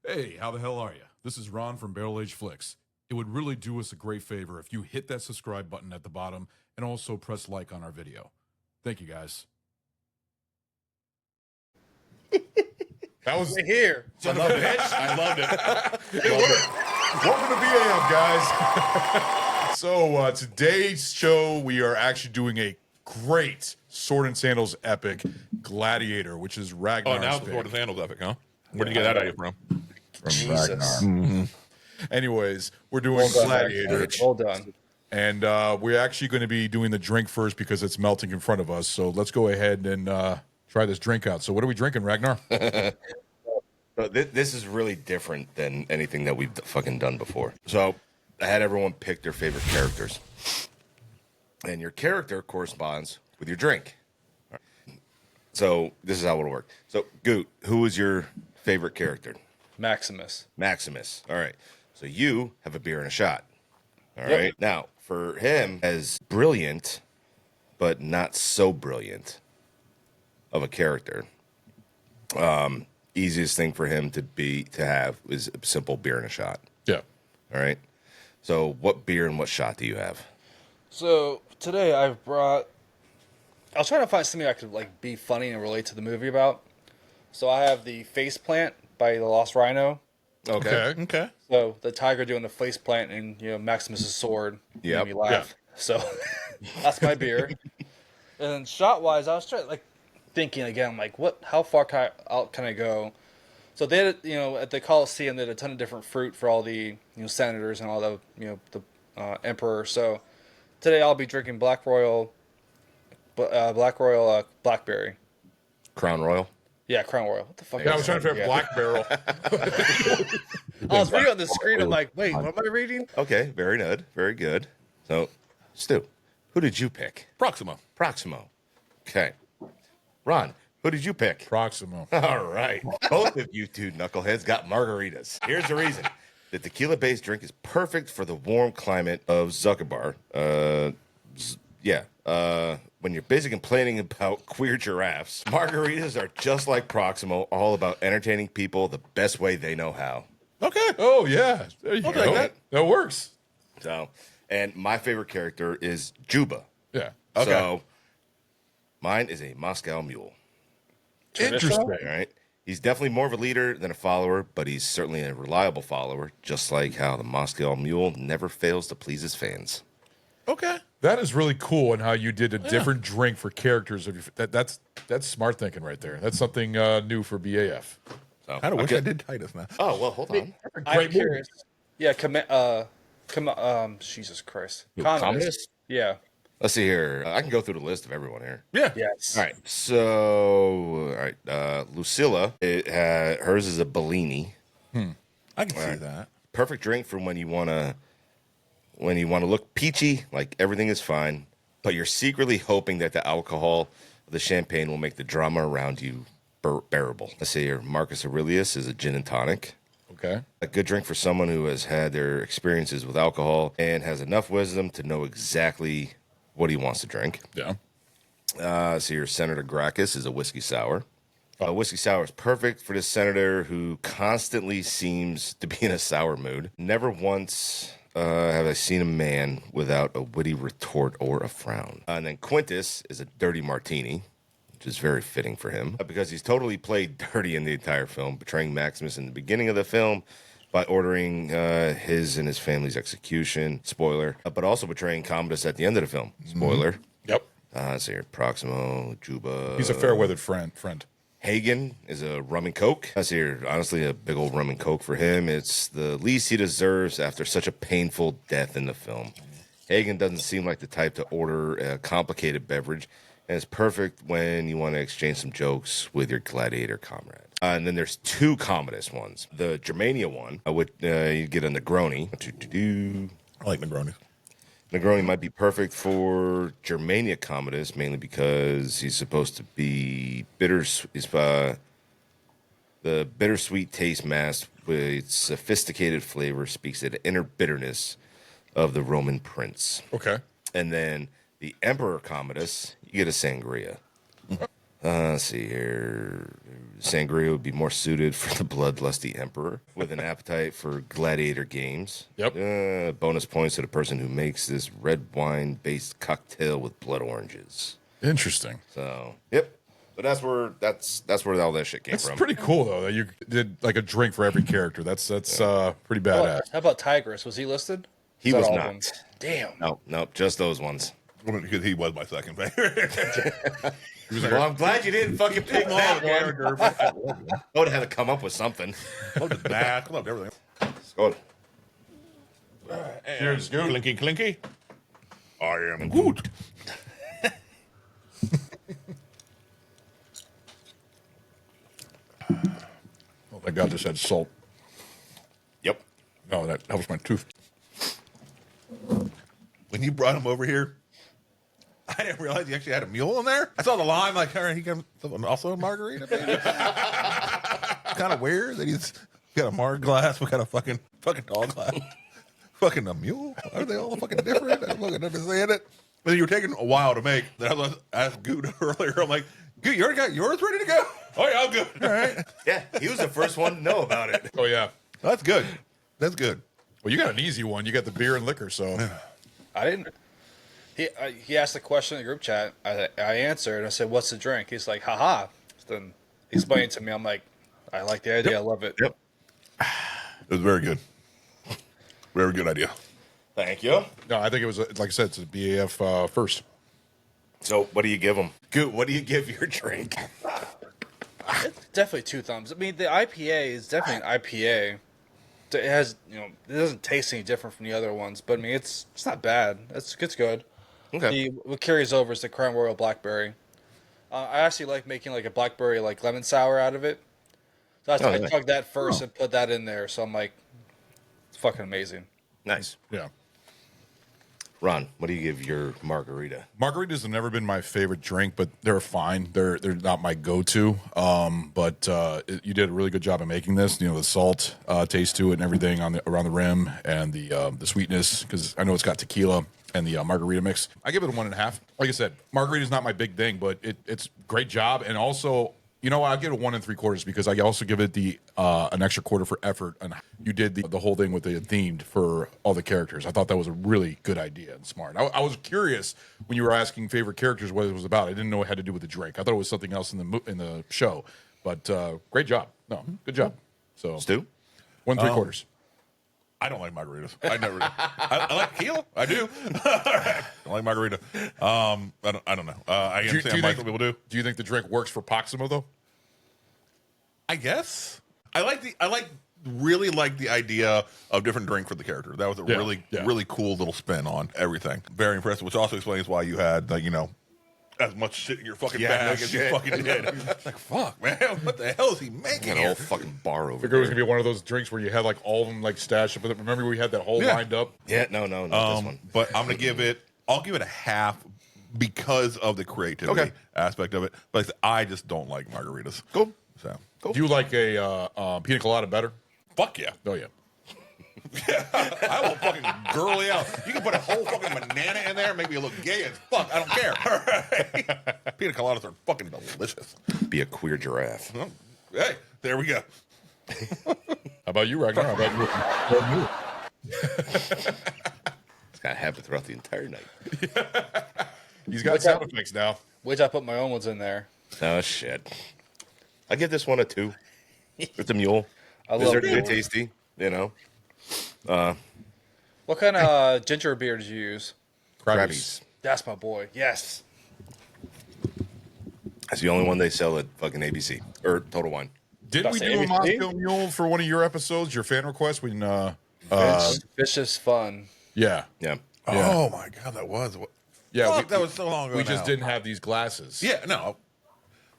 Hey, how the hell are you? This is Ron from Barrel Age Flicks. It would really do us a great favor if you hit that subscribe button at the bottom and also press like on our video. Thank you, guys. That was here. son of a bitch. I loved it. It worked. Welcome to BAM, guys. So today's show, we are actually doing a great Sword and Sandals epic, Gladiator, which is Ragnar's Oh, now the pick. Sword and Sandals epic, huh? Where'd you get that idea from? Jesus. Anyways, we're doing Well done, Gladiator. Max. Well done. And we're actually going to be doing the drink first because it's melting in front of us. So let's go ahead and try this drink out. So what are we drinking, Ragnar? So this is really different than anything that we've fucking done before. So I had everyone pick their favorite characters. And your character corresponds with your drink. All right. So this is how it'll work. So, Gute, who is your favorite character? Maximus. Maximus. All right. So you have a beer and a shot. All Yep. right. Now, for him, as brilliant, but not so brilliant of a character, easiest thing for him to have is a simple beer and a shot. Yeah. All right. So what beer and what shot do you have? So today I was trying to find something I could like be funny and relate to the movie about. So I have the face plant by the Lost Rhino. Okay. So the tiger doing the face plant and Maximus's sword Yep. made me laugh. So that's my beer. And then shot wise, I was thinking again, I'm like, how far out can I go? So they had, at the Coliseum, they had a ton of different fruit for all the senators and all the emperor. So today I'll be drinking Black Royal Blackberry. Crown Royal. Yeah, Crown Royal. What the fuck? Yeah, I was trying to figure out Black Barrel. I was reading on the screen. I'm like, wait, what am I reading? Okay. Very good. Very good. So, Stu, who did you pick? Proximo. Proximo. Okay. Ron, who did you pick? Proximo. All right. Both of you two knuckleheads got margaritas. Here's the reason. The tequila-based drink is perfect for the warm climate of Zuckerbar. When you're busy complaining about queer giraffes, margaritas are just like Proximo, all about entertaining people the best way they know how. Okay. Oh, yeah. There you Okay, go. that- That works. So, and my favorite character is Juba. Yeah. Okay. So, mine is a Moscow Mule. Interesting. All right. He's definitely more of a leader than a follower, but he's certainly a reliable follower, just like how the Moscow Mule never fails to please his fans. Okay. That is really cool, and how you did a different drink for characters of your. That's smart thinking right there. That's something new for BAF. So, I wish okay. I did Titus now. Oh, well, hold on. I'm curious. Yeah, Jesus Christ. Commodus? Yeah. Let's see here. I can go through the list of everyone here. Yeah. Yes. All right. So, Lucilla, hers is a Bellini. I can see that. Perfect drink for when you want to look peachy, like everything is fine, but you're secretly hoping that the alcohol of the champagne will make the drama around you bearable. Let's see here. Marcus Aurelius is a gin and tonic. Okay. A good drink for someone who has had their experiences with alcohol and has enough wisdom to know exactly what he wants to drink. Yeah. So your Senator Gracchus is a whiskey sour. Whiskey sour is perfect for this senator who constantly seems to be in a sour mood. Never once have I seen a man without a witty retort or a frown. And then Quintus is a dirty martini, which is very fitting for him because he's totally played dirty in the entire film, betraying Maximus in the beginning of the film by ordering his and his family's execution, spoiler, but also betraying Commodus at the end of the film, spoiler. Yep. So here, Proximo, Juba. He's a fair-weathered friend. Hagen is a rum and coke. That's here, honestly, a big old rum and coke for him. It's the least he deserves after such a painful death in the film. Hagen doesn't seem like the type to order a complicated beverage, and it's perfect when you want to exchange some jokes with your gladiator comrade. And then there's two Commodus ones. The Germania one, which you get a Negroni. I like Negronis. Negroni might be perfect for Germania Commodus, mainly because he's supposed to be bitter. The bittersweet taste masked with sophisticated flavor speaks to the inner bitterness of the Roman prince. Okay. And then the Emperor Commodus, you get a sangria. Let's see here. sangria would be more suited for the bloodlusty emperor with an appetite for gladiator games. Yep. Bonus points to the person who makes this red wine-based cocktail with blood oranges. Interesting. So, yep. But that's where all that shit came That's from. pretty cool though that you did like a drink for every character. That's pretty badass. How about Tigris? Was he listed? He Is that was all of them? not. Damn. No, just those ones. Because he was my second favorite. Well, I'm glad you didn't fucking pick that one. character. I would have had to come up with something. Loved his back. Loved everything. Go Cheers, dude. Clinky, clinky. I am Gute. Oh my god, this had salt. Yep. No, that helps my tooth. When you brought him over here, I didn't realize he actually had a mule in there. I saw the lime, like, all right, he got also a margarita. Kind of weird that he's got a marg glass. We got a fucking dog glass. Fucking a mule. Are they all fucking different? I don't fucking understand it. But you were taking a while to make. Then I was asked Gute earlier. I'm like, Gute, you already got yours ready to go? Oh yeah, I'm good. All right. Yeah, he was the first one to know about it. Oh yeah. That's good. That's good. Well, you got an easy one. You got the beer and liquor, so I didn't. He asked the question in the group chat. I answered. I said, "What's the drink?" He's like, "Haha." Then he explained it to me. I'm like, "I like the idea. I love it." Yep. It was very good. Very good idea. Thank you. no, I think it was like I said, it's a BAF first. So, what do you give him? Goot, what do you give your drink? It's definitely 2 thumbs. I mean, the IPA is definitely an IPA. It has, it doesn't taste any different from the other ones, but I mean, it's not bad. It's good. Okay. What carries over is the Crown Royal Blackberry. I actually like making like a blackberry like lemon sour out of it. So I nice. chugged that first and put that in there. So I'm like, it's fucking amazing. Nice. Yeah. Ron, what do you give your margarita? Margaritas have never been my favorite drink, but they're fine. They're not my go-to. But you did a really good job of making this. The salt taste to it and everything around the rim, and the sweetness, because I know it's got tequila and the margarita mix. I give it a 1.5. Like I said, margarita is not my big thing, but it's great job. And also, I give it a 1 3/4 because I also give it the an extra quarter for effort. And you did the whole thing with the themed for all the characters. I thought that was a really good idea and smart. I was curious when you were asking favorite characters what it was about. I didn't know it had to do with the drink. I thought it was something else in the show. But great job. No, good job. So Stu? 1 3/4. I don't like margaritas. I never. I like tequila. I do. I like margarita. I don't know. I understand why some people do. Do you think the drink works for Proximo though? I guess. Really like the idea of different drink for the character. That was a really cool little spin on everything. Very impressive, which also explains why you had as much shit in your fucking bag as you fucking did. Like, fuck, man, what the hell is he making An here? old fucking bar over Figure it was there. gonna be one of those drinks where you had like all of them like stashed up with it. Remember we had that whole lined up? Yeah, no, not this one. But I'm gonna give it. I'll give it a half because of the creativity aspect of it. But I just don't like margaritas. Cool. So Do you like a pina colada better? fuck yeah. Oh yeah. I will fucking girly out. You can put a whole fucking banana in there and make me look gay as fuck. I don't care. All right. Pina coladas are fucking delicious. Be a queer giraffe. Well, hey, there we go. How about you, Ragnar? How about you? It's got to happen throughout the entire night. He's got sound effects now. Wait till I put my own ones in there. Oh, shit. I give this one a 2. With the mule. I Is love it mule. tasty? What kind of ginger beer did you use? Krabbies. That's my boy. Yes. That's the only one they sell at fucking ABC. Or Total Wine. Didn't we That's do a ABC? Moscow Mule for one of your episodes, your fan request? When Vicious fun. yeah. Yeah. Oh my god, that was Yeah, that was so long ago. we just now. didn't have these glasses. Yeah, no,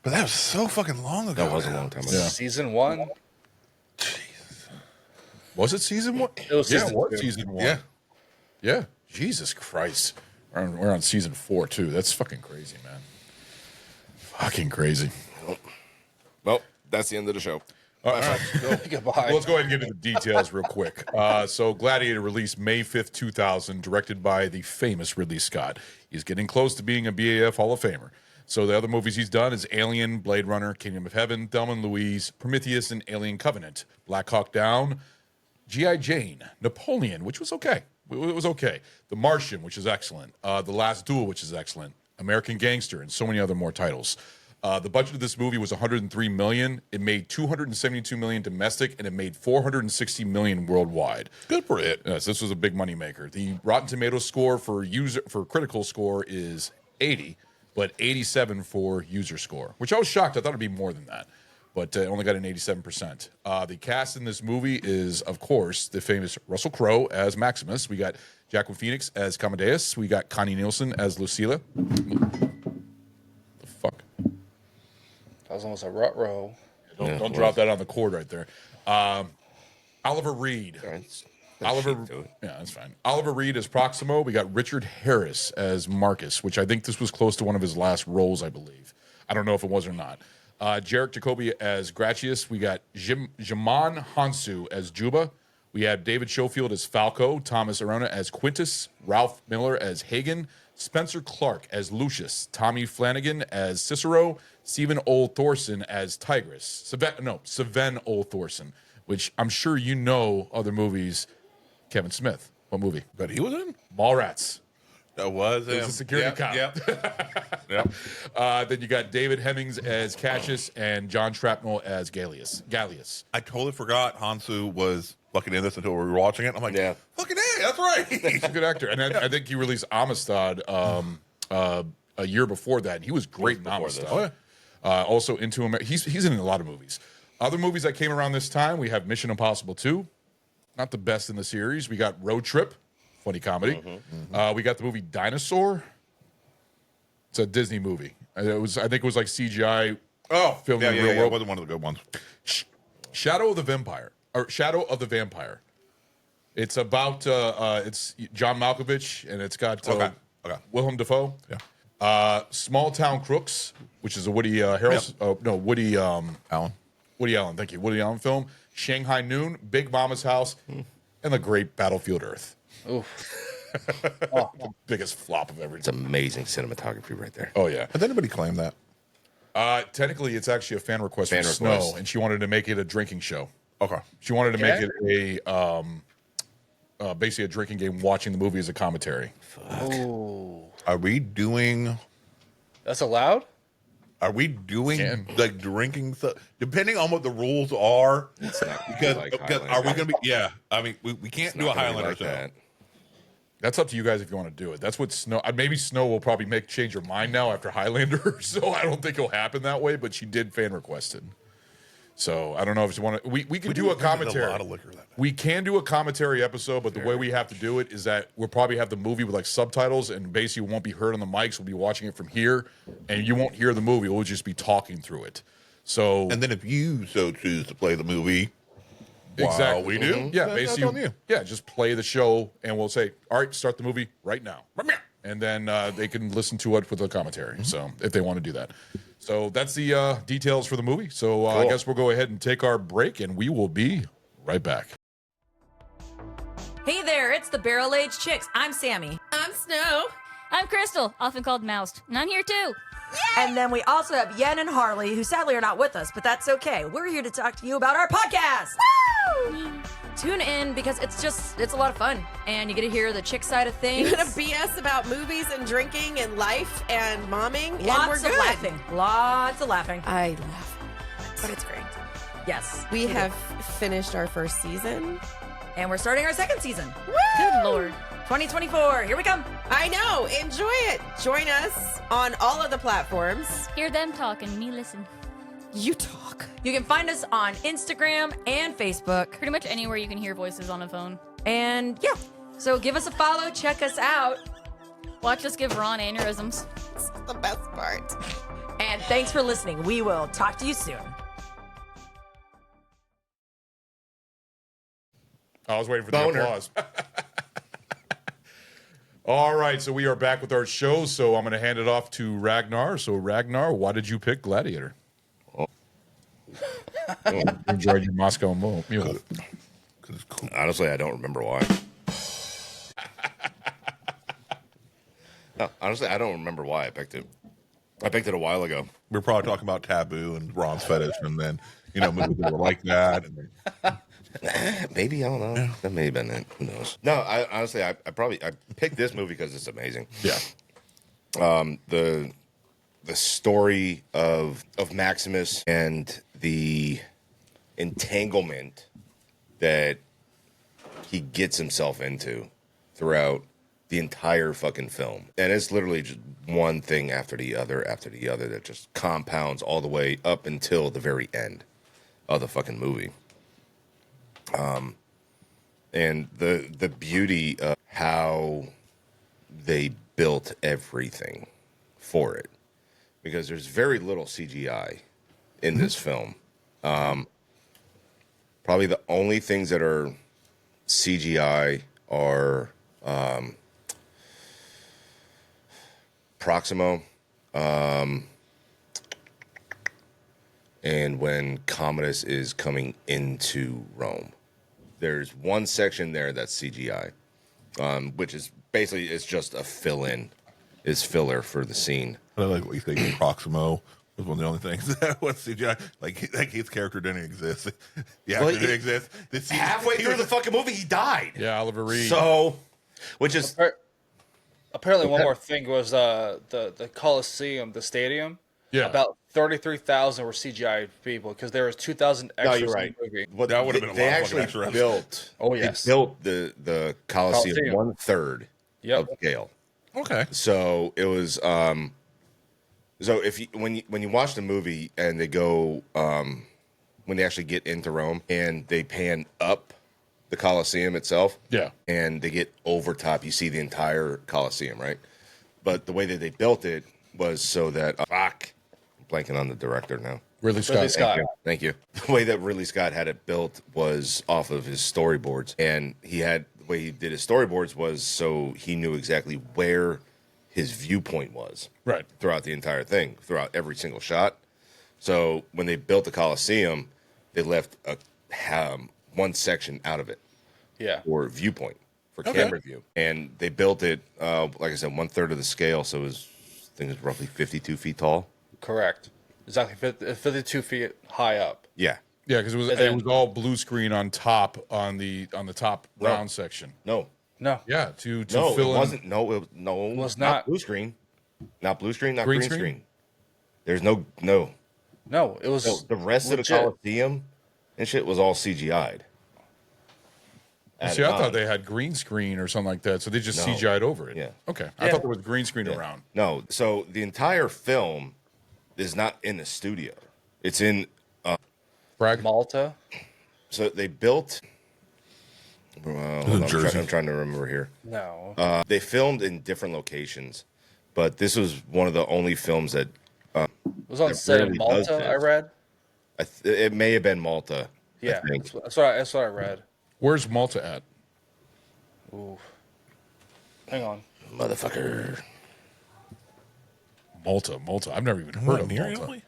but that was so fucking long ago. That was a now. long time ago. Yeah. Season 1. Was it season 1? It was yeah, season it was 2. season 1. Yeah, Yeah. Jesus Christ. We're on season 4 too. That's fucking crazy, man. Fucking crazy. Well, that's the end of the show. All right. Goodbye. Well, let's go ahead and get into the details real quick. So, Gladiator released May 5th, 2000, directed by the famous Ridley Scott. He's getting close to being a BAF Hall of Famer. So the other movies he's done is Alien, Blade Runner, Kingdom of Heaven, Thelma and Louise, Prometheus, and Alien Covenant, Black Hawk Down, G.I. Jane, Napoleon, which was okay. It was okay. The Martian, which is excellent. The Last Duel, which is excellent. American Gangster, and so many other more titles. The budget of this movie was $103 million. It made $272 million domestic, and it made $460 million worldwide. Good for it. Yes, this was a big moneymaker. The Rotten Tomatoes score for critical score is 80, but 87 for user score, which I was shocked. I thought it'd be more than that, but it only got an 87%. The cast in this movie is, of course, the famous Russell Crowe as Maximus. We got Joaquin Phoenix as Commodus. We got Connie Nielsen as Lucilla. The fuck? That was almost a rut row. Don't drop that on the cord right there. Oliver Reed. Yeah, that's fine. Oliver Reed as Proximo. We got Richard Harris as Marcus, which I think this was close to one of his last roles, I believe. I don't know if it was or not. Jarek Jacobi as Gratius. We got Jaman Hansu as Juba. We have David Schofield as Falco, Thomas Arona as Quintus, Ralph Miller as Hagen, Spencer Clark as Lucius, Tommy Flanagan as Cicero, Stephen Ole Thorson as Tigris. Sven Ole Thorson, which I'm sure you know other movies. Kevin Smith. What movie? But he was in? Mallrats. That was him. He was a security cop. Yep. Then you got David Hemmings as Cassius and John Shrapnel as Gallius. I totally forgot Hansu was fucking in this until we were watching it. I'm like, fucking hey, that's right. He's a good actor. And I think he released Amistad a year before that. And he was great in Amistad. Oh, yeah. Also Into America. He's in a lot of movies. Other movies that came around this time, we have Mission Impossible 2. Not the best in the series. We got Road Trip. Funny comedy. We got the movie Dinosaur. It's a Disney movie. I think it was like CGI. Filmed in the real world. It wasn't one of the good ones. Shadow of the Vampire. It's about it's John Malkovich, and it's got Willem Dafoe. Yeah. Small Town Crooks, which is a Woody Harrelson. Woody Allen. Woody Allen. Thank you. Woody Allen film. Shanghai Noon, Big Mama's House, and the great Battlefield Earth. The biggest flop of everything. It's amazing cinematography right there. Oh yeah. Has anybody claimed that? Technically, it's actually a fan request from Snow, and she wanted to make it a drinking show. Okay. She wanted to make it a basically a drinking game, watching the movie as a commentary. Oh, Are we doing? that's allowed? Are we doing like drinking stuff? Depending on what the rules are, because are we going to be? Yeah, I mean, we can't do a Highlander like that. That's up to you guys if you want to do it. That's what Snow. Maybe Snow will probably change her mind now after Highlander, so I don't think it'll happen that way. But she did fan request it, so I don't know if you want to. We can do a commentary. A lot of liquor that day. We can do a commentary episode, but the way we have to do it is that we'll probably have the movie with like subtitles, and basically won't be heard on the mics. We'll be watching it from here, and you won't hear the movie. We'll just be talking through it. So, and then if you so choose to play the movie, exactly, we do. Yeah, that's basically, on you. yeah, just play the show, and we'll say, "All right, start the movie right now," and then they can listen to it with the commentary. So, if they want to do that, so that's the details for the movie. So, I guess we'll go ahead and take our break, and we will be right back. Hey there, it's the Barrel Age Chicks. I'm Sammy. I'm Snow. I'm Crystal, often called Moused, and I'm here too. And then we also have Yen and Harley, who sadly are not with us, but that's okay. We're here to talk to you about our podcast. Woo! Tune in because it's a lot of fun, and you get to hear the chick side of things. You're gonna BS about movies and drinking and life and momming, and we're Lots of good. laughing. Lots of laughing. I laugh, but it's great. Yes. We have finished our first season. And we're starting our second season. Good Lord. 2024, here we come. I know. Enjoy it. Join us on all of the platforms. Hear them talk and me listen. You talk. You can find us on Instagram and Facebook. Pretty much anywhere you can hear voices on a phone. And yeah, so give us a follow, check us out. Watch us give Ron aneurysms. It's the best part. And thanks for listening. We will talk to you soon. I was waiting for the applause. All right, so we are back with our show. So I'm going to hand it off to Ragnar. So Ragnar, why did you pick Gladiator? You enjoyed your Moscow Mule. It's cool. Honestly, I don't remember why. No, honestly, I don't remember why I picked it. I picked it a while ago. We were probably talking about Taboo and Ron's fetish, and then movies that were like that. And then, Maybe, I don't know. That may have been it. Who knows? No, I honestly, I picked this movie because it's amazing. Yeah. The story of Maximus and the entanglement that he gets himself into throughout the entire fucking film. And it's literally just one thing after the other that just compounds all the way up until the very end of the fucking movie. And the beauty of how they built everything for it. Because there's very little CGI in this film. Probably the only things that are CGI are Proximo, and when Commodus is coming into Rome. There's one section there that's CGI, which is basically it's just a fill-in, is filler for the scene. I like what you think. Proximo was one of the only things that was CGI. Like his character didn't exist. The actor didn't exist. Halfway through the fucking movie, he died. Yeah, Oliver Reed. So, which is Apparently, one more thing was the Coliseum, the stadium. Yeah. About 33,000 were CGI people because there was 2,000 extras you're right. in the movie. what That would have been a they lot of actually fucking extras. built. Oh, yes. They built the Coliseum Coliseum. 1/3 Yep. of scale. Okay. So it was so if you when you watch the movie and they go when they actually get into Rome and they pan up the Coliseum itself, Yeah. and they get over top, you see the entire Coliseum, right? But the way that they built it was so that I'm blanking on the director now. Ridley Scott. Scott. Thank you. The way that Ridley Scott had it built was off of his storyboards, and the way he did his storyboards was so he knew exactly where his viewpoint was Right. throughout the entire thing, throughout every single shot. So when they built the Coliseum, they left one section out of it Yeah. for viewpoint, for camera view, and they built it like I said, 1/3 of the scale. So it was, I think it was roughly 52 feet tall. Correct. Exactly. 52 feet high up. Yeah. Yeah, because it was all blue screen on top on the top round section. No. No. Yeah, to No, fill it in. wasn't. No, it was not not. blue screen. Not blue screen. Not Green green screen? screen. There's no. No, it was The rest of the legit. Coliseum and shit was all CGI'd. See, I thought they had green screen or something like that, so they just No. CGI'd over it. Yeah. Okay. I thought there was green screen around. No, so the entire film is not in the studio. It's in. Brag. Malta. So they built. Hold on, I'm trying to remember here. No. They filmed in different locations, but this was one of the only films that It was on set in rarely does Malta, this. I read. it may have been Malta. Yeah. I think. That's what I read. Where's Malta at? Ooh. Hang on. Motherfucker. Malta. I've never even heard of Near Malta. Italy?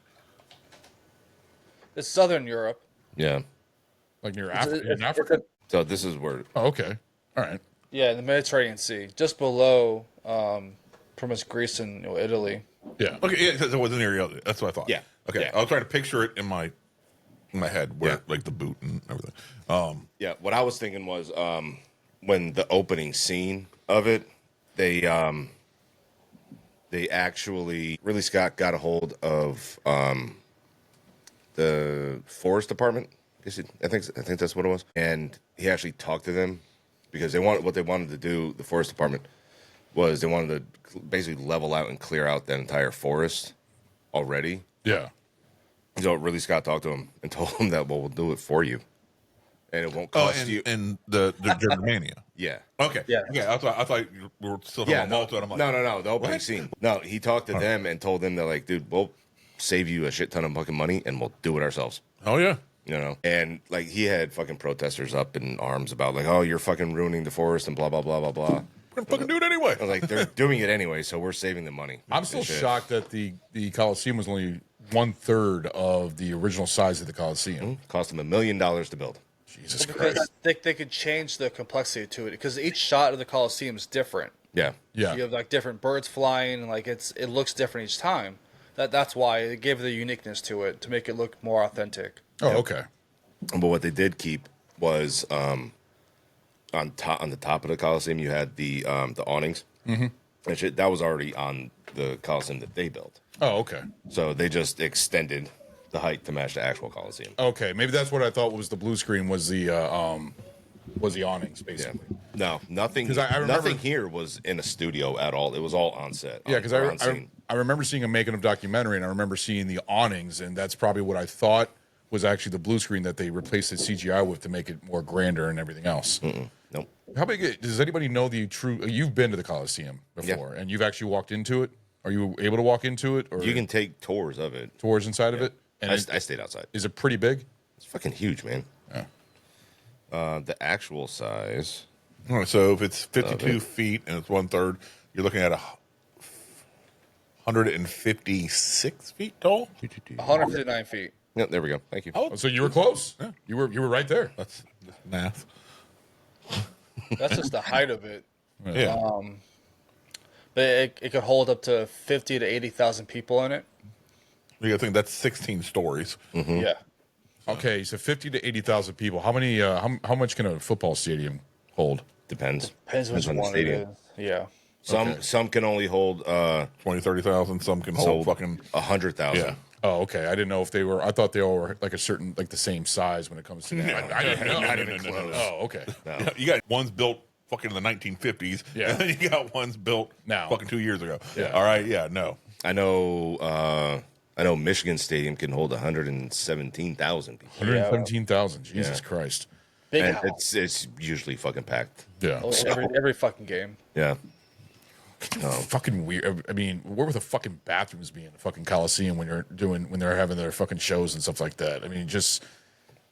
It's Southern Europe. Yeah. Like near It's- Africa. In it's- Africa? So this is where. Oh, okay. All right. Yeah, in the Mediterranean Sea, just below pretty much Greece and Italy. Yeah. Okay, yeah, it was near Italy. That's what I thought. Yeah. Okay, Yeah. I was trying to picture it in my head, where like the boot and everything. Yeah, what I was thinking was when the opening scene of it, they actually Ridley Scott got a hold of the forest department. I think that's what it was, and he actually talked to them because what they wanted to do. The forest department was they wanted to basically level out and clear out that entire forest already. Yeah. So Ridley Scott talked to him and told him that, well, we'll do it for you, and it won't cost you. and the Germania. Yeah. Okay. Yeah. I thought we were still talking about Malta, and I'm like, no, the opening what? scene. No, he talked to them and told them that, like, dude, we'll save you a shit ton of fucking money and we'll do it ourselves. Oh yeah. You know? And, like, he had fucking protesters up in arms about, like, oh, you're fucking ruining the forest and blah, blah, blah, blah, blah. We're gonna fucking do it anyway. I was like, they're doing it anyway, so we're saving the money. I'm still And shit. shocked that the Coliseum was only 1/3 of the original size of the Coliseum. Cost them $1 million to build. Jesus Because Christ. they could change the complexity to it because each shot of the Coliseum is different. Yeah. Yeah. You have like different birds flying, and like it looks different each time. That's why it gave the uniqueness to it to make it look more authentic. Oh, okay. But what they did keep was on the top of the Coliseum, you had the awnings. Mm-hmm. That was already on the Coliseum that they built. Oh, okay. So they just extended the height to match the actual Coliseum. Okay, maybe that's what I thought was the blue screen was the awnings, basically. Yeah. No, nothing. 'Cause I remember- nothing here was in a studio at all. It was all on set. Yeah, because I remember seeing a making of documentary, and I remember seeing the awnings, and that's probably what I thought was actually the blue screen that they replaced the CGI with to make it more grander and everything else. Nope. How big does anybody know the true? You've been to the Coliseum before, and you've actually walked into it. Are you able to walk into it, or You can take tours of it. tours inside of it? And I stayed outside. is it pretty big? It's fucking huge, man. Yeah. The actual size. All right, so if it's 52 feet and it's 1/3, you're looking at 156 feet tall. 159 feet. Yep, there we go. Thank you. Oh, so you were close. Yeah. You were right there. That's math. That's just the height of it. Yeah. But it could hold up to 50 to 80,000 people in it. You gotta think that's 16 stories. Yeah. Okay, so 50 to 80,000 people. How many? How much can a football stadium hold? Depends. Depends which on the one it stadium. is. Yeah. Some can only hold 20, 30,000. Some can hold fucking 100,000. Yeah. Oh, okay. I didn't know if they were. I thought they all were like a certain, like the same size when it comes to that. I didn't know. Not even close. Oh, okay. You got ones built fucking in the 1950s, Yeah. and then you got ones built Now. fucking 2 years ago. Yeah. All right, yeah, no. I know Michigan Stadium can hold 117,000 people. 117,000. Jesus Yeah. Christ. Big And house. it's usually fucking packed. Yeah. Every fucking game. Yeah. Fucking weird. I mean, where would the fucking bathrooms be in the fucking Coliseum when they're having their fucking shows and stuff like that? I mean, just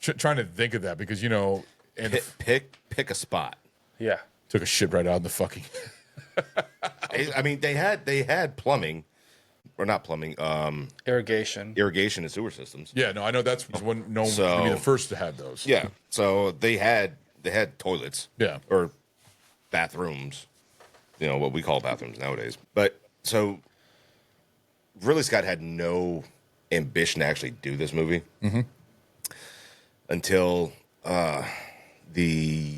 trying to think of that because and Pick a spot. Yeah. took a shit right out in the fucking. I mean, they had plumbing, or not plumbing, Irrigation. irrigation and sewer systems. Yeah, no, I know that's one. No one So- would be the first to have those. Yeah. So they had toilets. Yeah. Or bathrooms. What we call bathrooms nowadays. But so Ridley Scott had no ambition to actually do this movie until the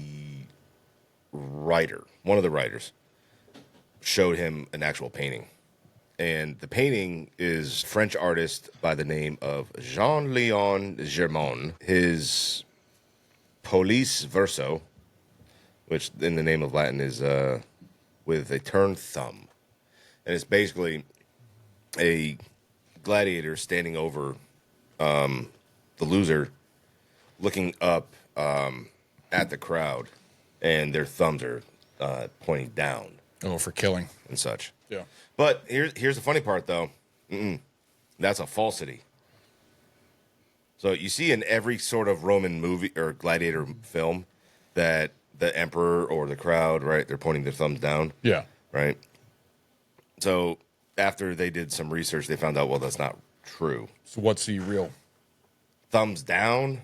writer, one of the writers, showed him an actual painting. And the painting is French artist by the name of Jean-Léon Germain. His Police Verso, which in the name of Latin is with a turned thumb. And it's basically a gladiator standing over the loser, looking up at the crowd, and their thumbs are pointing down Oh, for killing. and such. Yeah. But here's the funny part, though. That's a falsity. So you see in every sort of Roman movie or gladiator film that the emperor or the crowd, right, they're pointing their thumbs down, Yeah. right? So after they did some research, they found out, well, that's not true. So what's the real? Thumbs down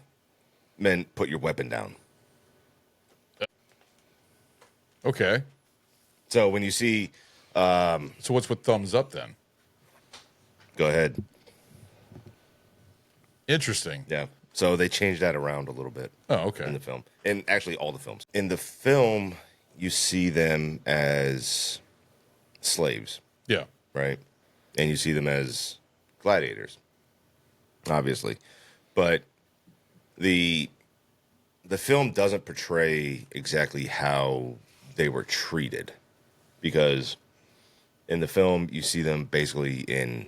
meant put your weapon down. Okay. So when you see, So what's with thumbs up then? go ahead. Interesting. Yeah. So they changed that around a little bit. Oh, In okay. the film. And actually all the films. In the film, you see them as slaves, Yeah. right? And you see them as gladiators, obviously. But the film doesn't portray exactly how they were treated, because in the film you see them basically in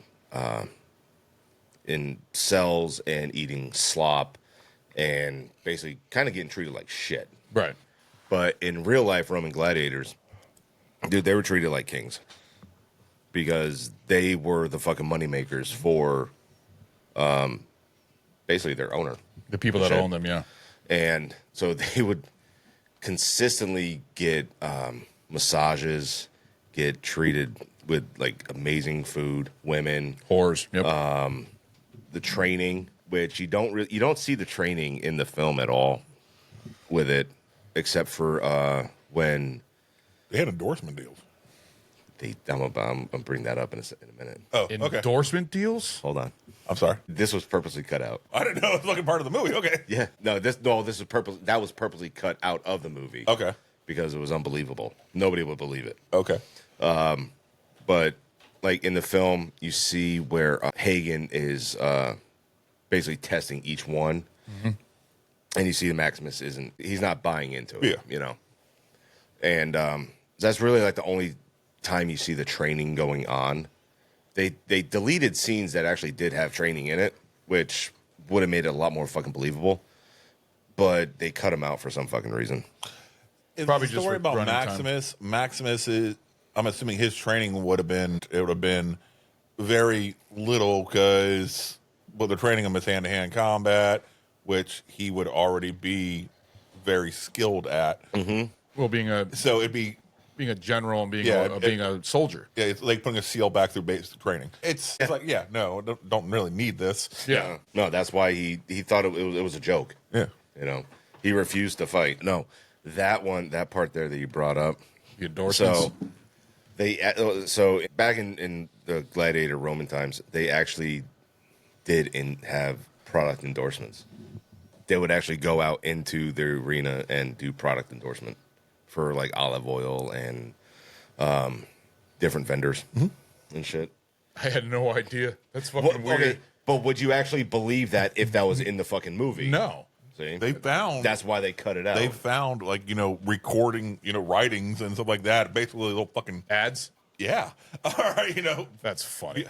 cells and eating slop and basically kind of getting treated like shit. Right. But in real life Roman gladiators, dude, they were treated like kings because they were the fucking moneymakers for basically their owner. The people that Shit. own them, yeah. And so they would consistently get massages, get treated with like amazing food, women, Whores. Yep. the training, which you don't see the training in the film at all with it, except for when They had endorsement deals. I'm gonna bring that up in a minute. Oh, okay. Endorsement deals? Hold on. I'm sorry. This was purposely cut out. I didn't know it was looking part of the movie. Okay. Yeah. This was purposely cut out of the movie. Okay. Because it was unbelievable. Nobody would believe it. Okay. But like in the film, you see where Hagen is basically testing each one, and you see the Maximus he's not buying into it. Yeah. And that's really like the only time you see the training going on. They deleted scenes that actually did have training in it, which would have made it a lot more fucking believable. But they cut him out for some fucking reason. Probably The just story for about running time. Maximus. Maximus is. I'm assuming his training would have been very little because they're training him as hand-to-hand combat, which he would already be very skilled at. Well, being a general and being a soldier. Yeah, it's like putting a SEAL back through basic training. It's like, don't really need this. Yeah. No, that's why he thought it was a joke. Yeah. He refused to fight. No, that part there that you brought up. The endorsements. So back in the Gladiator Roman times, they actually did have product endorsements. They would actually go out into the arena and do product endorsement for like olive oil and different vendors and shit. I had no idea. That's fucking weird. Okay, but would you actually believe that if that was in the fucking movie? No. See? They found That's why they cut it out. they found recording writings and stuff like that. Basically, little fucking Ads? yeah. All right, That's funny.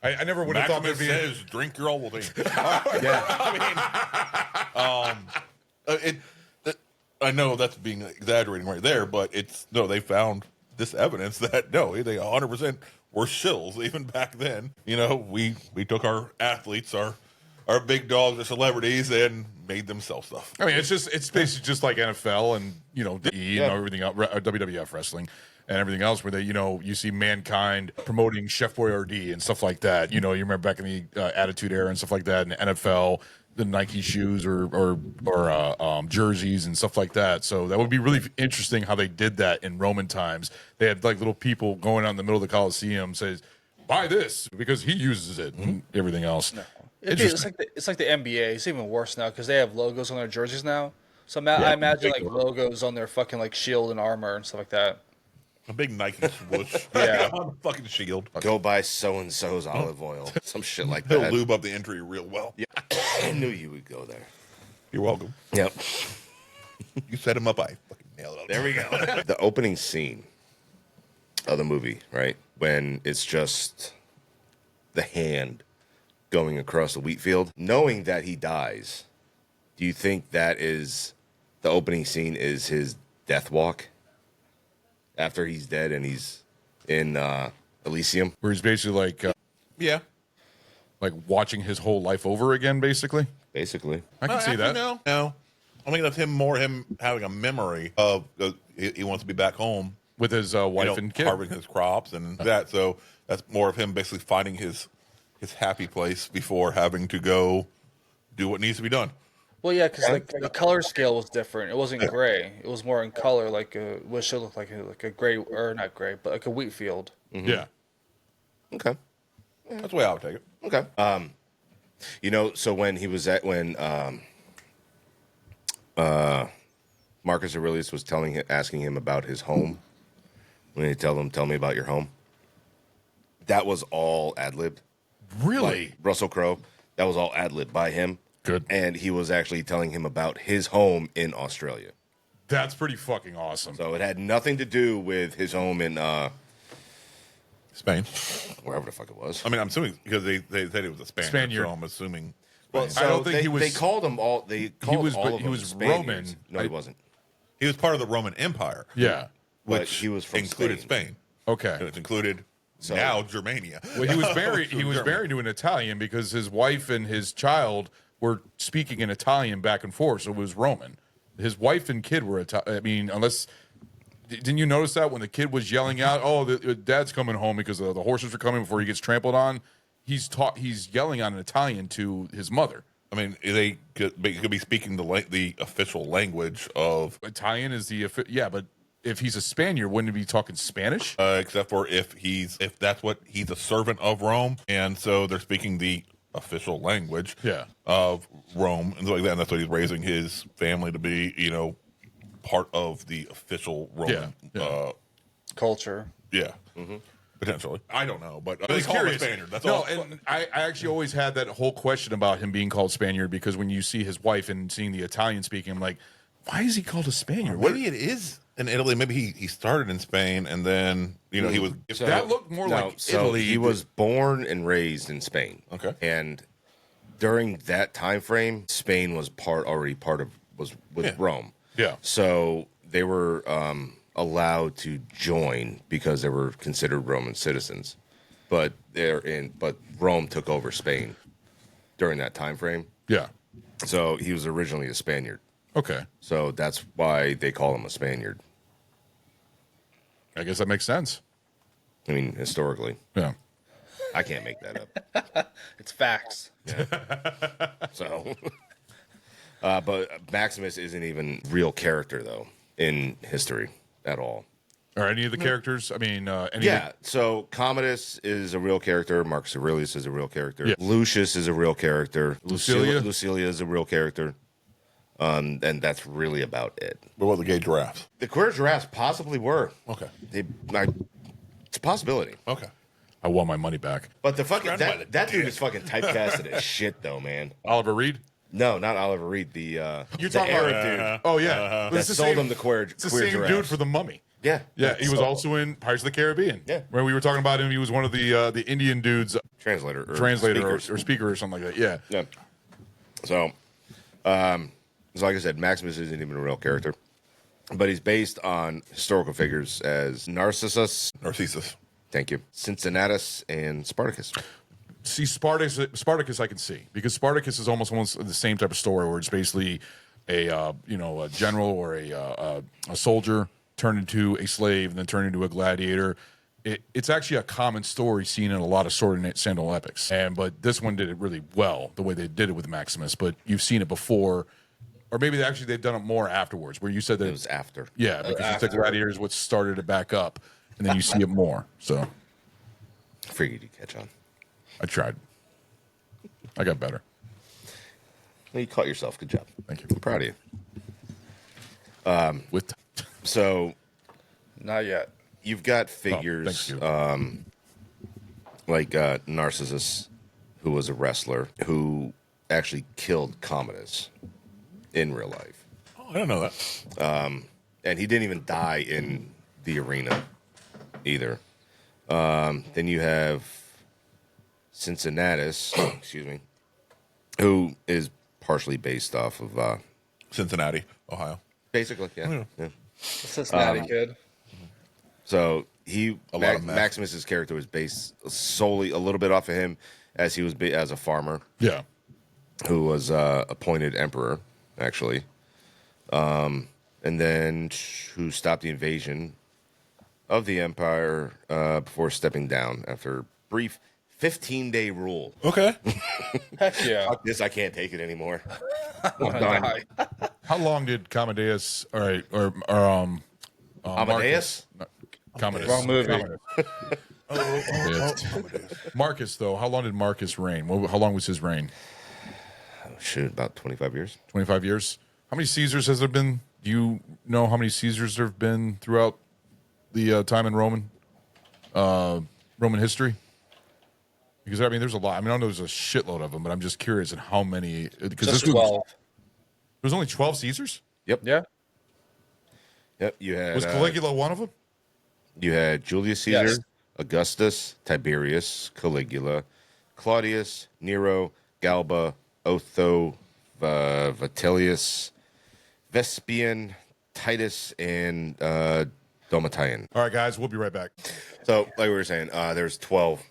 I never would have thought Maximus there'd be. says, "Drink your Ovaltine." I mean, I know that's being exaggerating right there, but they found this evidence that they 100% were shills even back then. We took our athletes, our big dogs, our celebrities, and made them sell stuff. I mean, it's basically just like NFL and everything else, WWF wrestling and everything else, where they you see Mankind promoting Chef Boyardee and stuff like that. You remember back in the Attitude Era and stuff like that, and the NFL, the Nike shoes or jerseys and stuff like that. So that would be really interesting how they did that in Roman times. They had like little people going out in the middle of the Coliseum says, "Buy this because he uses it," and everything else. No. It's like the NBA. It's even worse now because they have logos on their jerseys now. So I imagine like logos on their fucking like shield and armor and stuff like that. A big Nike swoosh. Yeah. On the fucking shield. Go buy so-and-so's olive oil. Some shit like He'll that. lube up the injury real well. Yeah. I knew you would go there. You're welcome. Yep. You set him up, I fucking nailed it. There we go. The opening scene of the movie, right? When it's just the hand going across the wheat field, knowing that he dies, do you think that is the opening scene is his death walk? After he's dead and he's in Elysium? Where he's basically like Yeah. like watching his whole life over again, basically. Basically. I can see that. No. I think that's him having a memory of he wants to be back home With his wife and kid. harvesting his crops and that. So that's more of him basically finding his happy place before having to go do what needs to be done. Well, yeah, because like the color scale was different. It wasn't gray. It was more in color, like what should look like a gray or not gray, but like a wheat field. Mm-hmm. Yeah. Okay. That's the way I would take it. Okay. So when he was Marcus Aurelius was asking him about his home, when he tell me about your home, that was all ad-libbed. Really? Like Russell Crowe, that was all ad-libbed by him. Good. And he was actually telling him about his home in Australia. That's pretty fucking awesome. So it had nothing to do with his home in Spain. wherever the fuck it was. I mean, I'm assuming because they said it was a Spaniard, Spaniard. so I'm assuming. Well, I don't think he was. They called him all. They called all of he them was Spaniards. Roman. No, he wasn't. He was part of the Roman Empire. Yeah. But Which he was from included Spain. Spain. And Okay. it's included now Germania. Well, he was married. He was Germany. married to an Italian because his wife and his child were speaking in Italian back and forth, so it was Roman. His wife and kid were Italian. I mean, unless didn't you notice that when the kid was yelling out, "Oh, the dad's coming home because the horses are coming before he gets trampled on"? He's yelling on an Italian to his mother. I mean, they could be speaking the official language of. Italian is but if he's a Spaniard, wouldn't he be talking Spanish? Except for if that's what he's a servant of Rome, and so they're speaking the official language of Rome and stuff like that, and that's what he's raising his family to be, part of the official Roman culture. Yeah. Potentially. I don't know, but I they call him a curious. Spaniard. That's no, all. and I actually always had that whole question about him being called Spaniard, because when you see his wife and seeing the Italian speaking, I'm like, why is he called a Spaniard? Maybe it is in Italy. Maybe he started in Spain, and then, he was... that looked more like Italy. He was born and raised in Spain. Okay. And during that time frame, Spain was with Rome. Yeah. So they were allowed to join because they were considered Roman citizens, but Rome took over Spain during that time frame. Yeah. So he was originally a Spaniard. Okay. So that's why they call him a Spaniard. I guess that makes sense. I mean, historically. Yeah. I can't make that up. It's facts. So, but Maximus isn't even real character though in history at all. Are any of the characters? I mean, So Commodus is a real character. Marcus Aurelius is a real character. Yeah. Lucius is a real character. Lucilia? Lucilia is a real character. And that's really about it. But what the gay giraffes? The queer giraffes possibly were. Okay. It's a possibility. Okay. I want my money back. But the fucking that dude is fucking typecasted as shit though, man. Oliver Reed? No, not Oliver Reed. The You're the talking Arab about dude. Oh yeah, That sold him the queer It's the queer same giraffes. dude for the Mummy. Yeah, Yeah, he was also in Pirates of the Caribbean. Yeah. When we were talking about him, he was one of the Indian dudes, translator translator speakers. or speaker or something like that. Yeah. Yeah. So, like I said, Maximus isn't even a real character, but he's based on historical figures as Narcissus. Thank you. Cincinnatus and Spartacus. See, Spartacus, I can see, because Spartacus is almost the same type of story where it's basically a general or a soldier turned into a slave and then turned into a gladiator. It's actually a common story seen in a lot of sword and sandal epics, but this one did it really well the way they did it with Maximus. But you've seen it before, or maybe they've done it more afterwards, where you said that It was after. Yeah, because the gladiator is what started it back up, and then you see it more. So I figured you'd catch on. I tried. I got better. Well, you caught yourself. Good job. Thank you. I'm proud of you. So Not yet. you've got figures thank you. like Narcissus, who was a wrestler who actually killed Commodus in real life. Oh, I don't know that. And he didn't even die in the arena either. Then you have Cincinnatus, excuse me, who is partially based off of Cincinnati, Ohio. basically, yeah. Cincinnati kid. So lot of meth. Maximus's character was based solely a little bit off of him, as he was as a farmer Yeah. who was appointed emperor, actually, and then who stopped the invasion of the empire before stepping down after brief 15-day rule. Okay. Heck yeah. Fuck this, I can't take it anymore. Die. How long did Commodus, Amadeus? Commodus. Wrong movie. Marcus, though, how long did Marcus reign? How long was his reign? Oh, shoot, about 25 years. 25 years? How many Caesars has there been? Do you know how many Caesars there have been throughout the time in Roman history? Because, I mean, there's a lot. I mean, I know there's a shitload of them, but I'm just curious at how many. Because Just 12. There's only 12 Caesars? Yep. Yeah. Yep. You had Was Caligula one of them? You had Julius Caesar, Yes. Augustus, Tiberius, Caligula, Claudius, Nero, Galba, Otho, Vitellius, Vespasian, Titus, and Domitian. All right, guys, we'll be right back. So, like we were saying, there's 12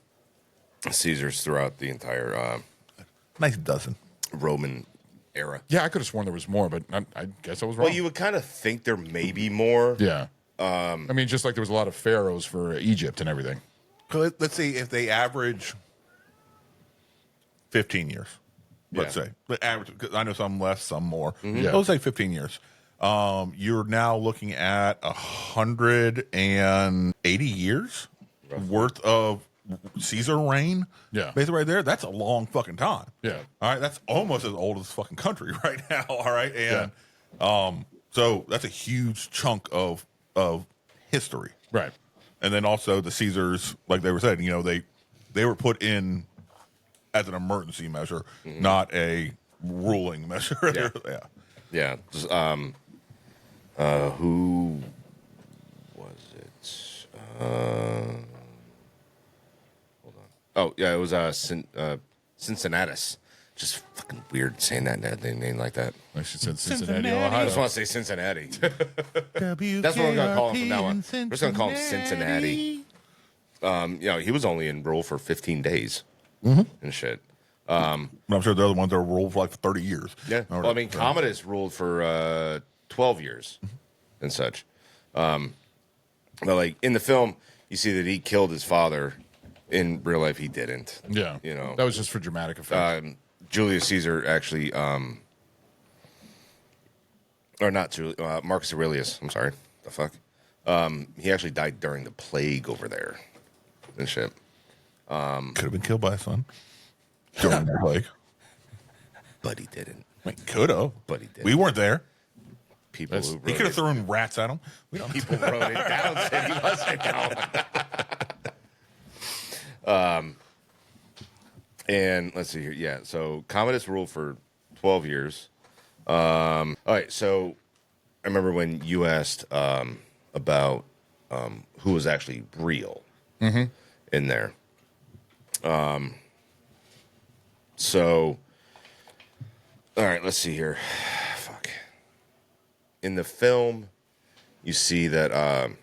Caesars throughout the entire Nice dozen. Roman era. Yeah, I could have sworn there was more, but I guess I was wrong. Well, you would kind of think there may be more. Yeah. I mean, just like there was a lot of pharaohs for Egypt and everything. Let's see if they average 15 years. Let's say. But average, because I know some less, some more. Yeah. Let's say 15 years. you're now looking at 180 years worth of Caesar reign. Yeah. Basically right there. That's a long fucking time. Yeah. All right. That's almost as old as fucking country right now. All right. And so that's a huge chunk of history. Right. And then also the Caesars, like they were saying, you know, they were put in as an emergency measure, not a ruling measure. Yeah. Just, who was it? Hold on. Oh, yeah, it was Cincinnatus. Just fucking weird saying that name like that. I should say Cincinnati, I Ohio. just want to say Cincinnati. That's what we're going to call him from now on. We're just going to call him Cincinnati. You know, he was only in rule for 15 days and shit. I'm sure the other ones are ruled for like 30 years. Yeah. Well, I mean, Commodus ruled for 12 years and such. But like in the film, you see that he killed his father. In real life, he didn't. Yeah. You know, that was just for dramatic effect. Julius Caesar actually, or not Julius, Marcus Aurelius. I'm sorry. The fuck. He actually died during the plague over there and shit. Could have been killed by a son during the plague. But he didn't. I mean, could have. But he didn't. We weren't there. People who He wrote could have it, thrown rats at him. We don't. people wrote it down. Said he wasn't down. And let's see here. Yeah. So Commodus ruled for 12 years. All right. So I remember when you asked about who was actually real in there. So, all right, let's see here. Fuck. In the film, you see that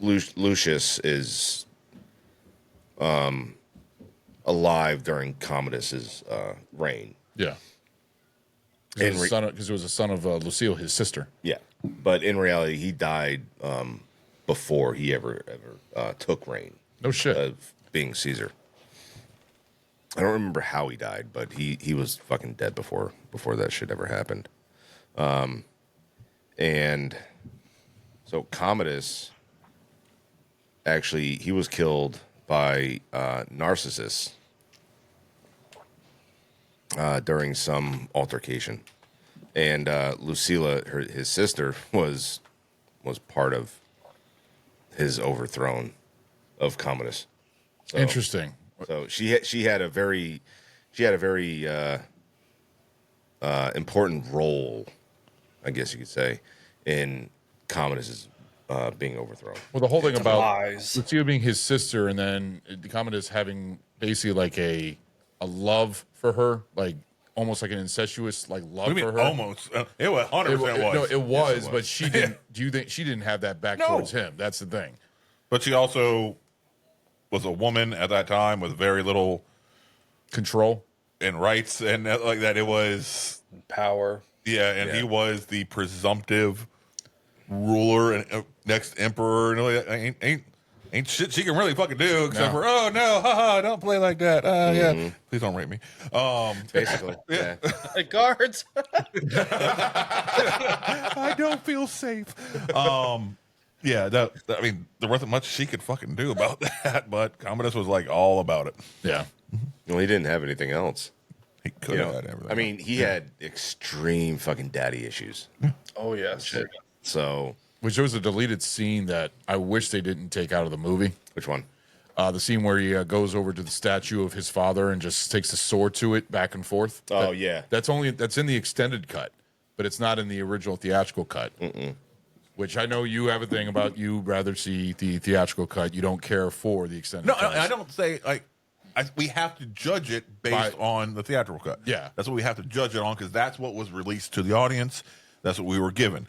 Lucius is alive during Commodus's reign. Yeah. In Because it was a son of Lucille, his sister. Yeah, but in reality, he died before he ever took reign No shit. of being Caesar. I don't remember how he died, but he was fucking dead before that shit ever happened. And so Commodus, actually, he was killed by Narcissus during some altercation. And Lucilla, his sister, was part of his overthrow of Commodus. So, Interesting. So she had a very important role, I guess you could say, in Commodus's being overthrown. Well, the whole thing about Lies. Lucille being his sister, and then Commodus having basically like a love for her, like almost like an incestuous like love What do you for mean her. almost? It was 100% It, was. no, it was, Yes, it but was. she didn't. Do you think she didn't have that back No. towards him? That's the thing. But she also was a woman at that time with very little Control. in rights and like that. It was Power. and he was the presumptive ruler and next emperor. And all that. Ain't shit she can really fucking do except No. for haha, don't play like that. Yeah, please don't rape me. Basically, yeah. Hey, guards. I don't feel safe. Yeah, I mean, there wasn't much she could fucking do about that, but Commodus was like all about it. Yeah. Well, he didn't have anything else. He could You have know, had everything. I mean, he had extreme fucking daddy issues. Oh yes. So, Which there was a deleted scene that I wish they didn't take out of the movie. which one? The scene where he goes over to the statue of his father and just takes a sword to it back and forth. Oh, yeah. That's in the extended cut, but it's not in the original theatrical cut. Which I know you have a thing about. You rather see the theatrical cut. You don't care for the extended. no, cut. I don't say like. We have to judge it based on the theatrical cut. Yeah. That's what we have to judge it on because that's what was released to the audience. That's what we were given.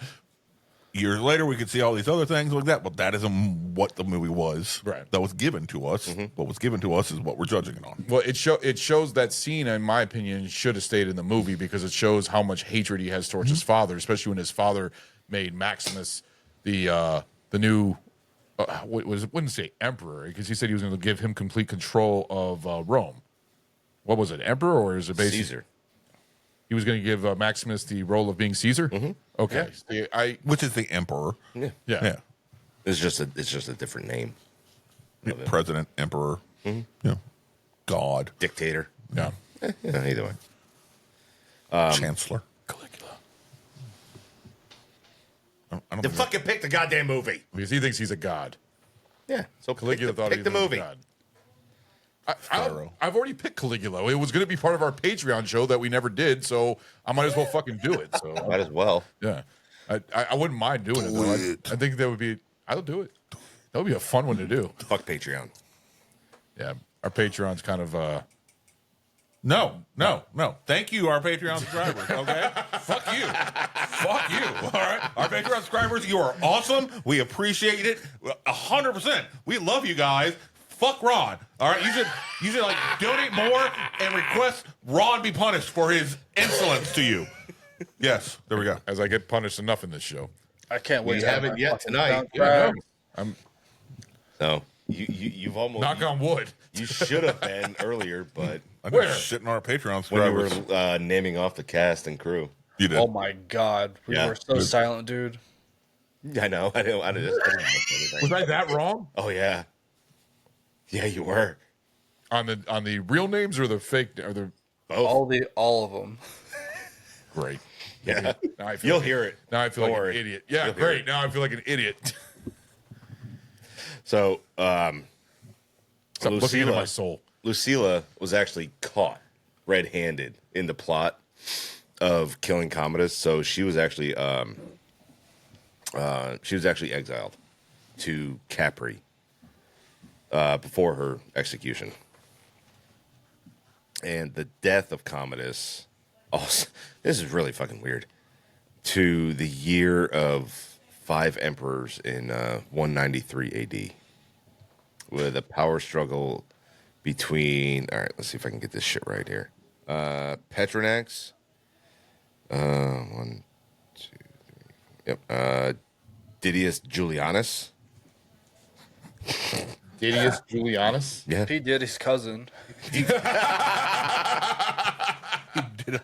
Years later, we could see all these other things like that, but that isn't what the movie was. Right. That was given to us. What was given to us is what we're judging it on. Well, it shows that scene, in my opinion, should have stayed in the movie because it shows how much hatred he has towards his father, especially when his father made Maximus the new wouldn't say emperor because he said he was going to give him complete control of Rome. What was it, emperor or is it basically Caesar. he was going to give Maximus the role of being Caesar. Okay, See, Which is the emperor. yeah. It's just a different name. President, emperor, god, Dictator. Yeah. Yeah, either way. chancellor. Caligula. I don't Then think fucking pick the goddamn movie. Because he thinks he's a god. Yeah. So Caligula thought pick he the was a movie. god. Pharaoh. I've already picked Caligula. It was going to be part of our Patreon show that we never did, so I might as well fucking do it. So Might as well. yeah, I wouldn't mind doing it though. I think that would be. I'll do it. That would be a fun one to do. Fuck Patreon. Yeah, our Patreon's kind of No. Thank you, our Patreon subscribers. Okay, fuck you, All right, our Patreon subscribers, you are awesome. We appreciate it 100%. We love you guys. Fuck Ron. All right, you should like donate more and request Ron be punished for his insolence to you. Yes, there we go. as I get punished enough in this show. I can't wait. We to have haven't my yet fucking tonight. soundtrack. I'm So you've almost knock on wood. you should have been earlier, but I'm Where? shitting on our Patreon when you subscribers. were naming off the cast and crew. You did. Oh my god, we Yeah. were so silent, dude. I know. I didn't miss anything. Was I that wrong Oh yeah. Yeah, you were. on the real names or the fake or the All of them. great? Yeah. Now I feel You'll like- hear it. Now I feel Don't like worry. an idiot. Yeah, You'll hear great. it. Now I feel like an idiot. So Stop looking into my soul. Lucilla was actually caught red-handed in the plot of killing Commodus, so she was actually exiled to Capri before her execution. And the death of Commodus, also, this is really fucking weird, to the year of 5 emperors in 193 AD, with a power struggle between, all right, let's see if I can get this shit right here. Petronax, 1, 2, 3, yep. Didius Julianus. Didius Julianus. Yeah. P. Diddy's cousin. Did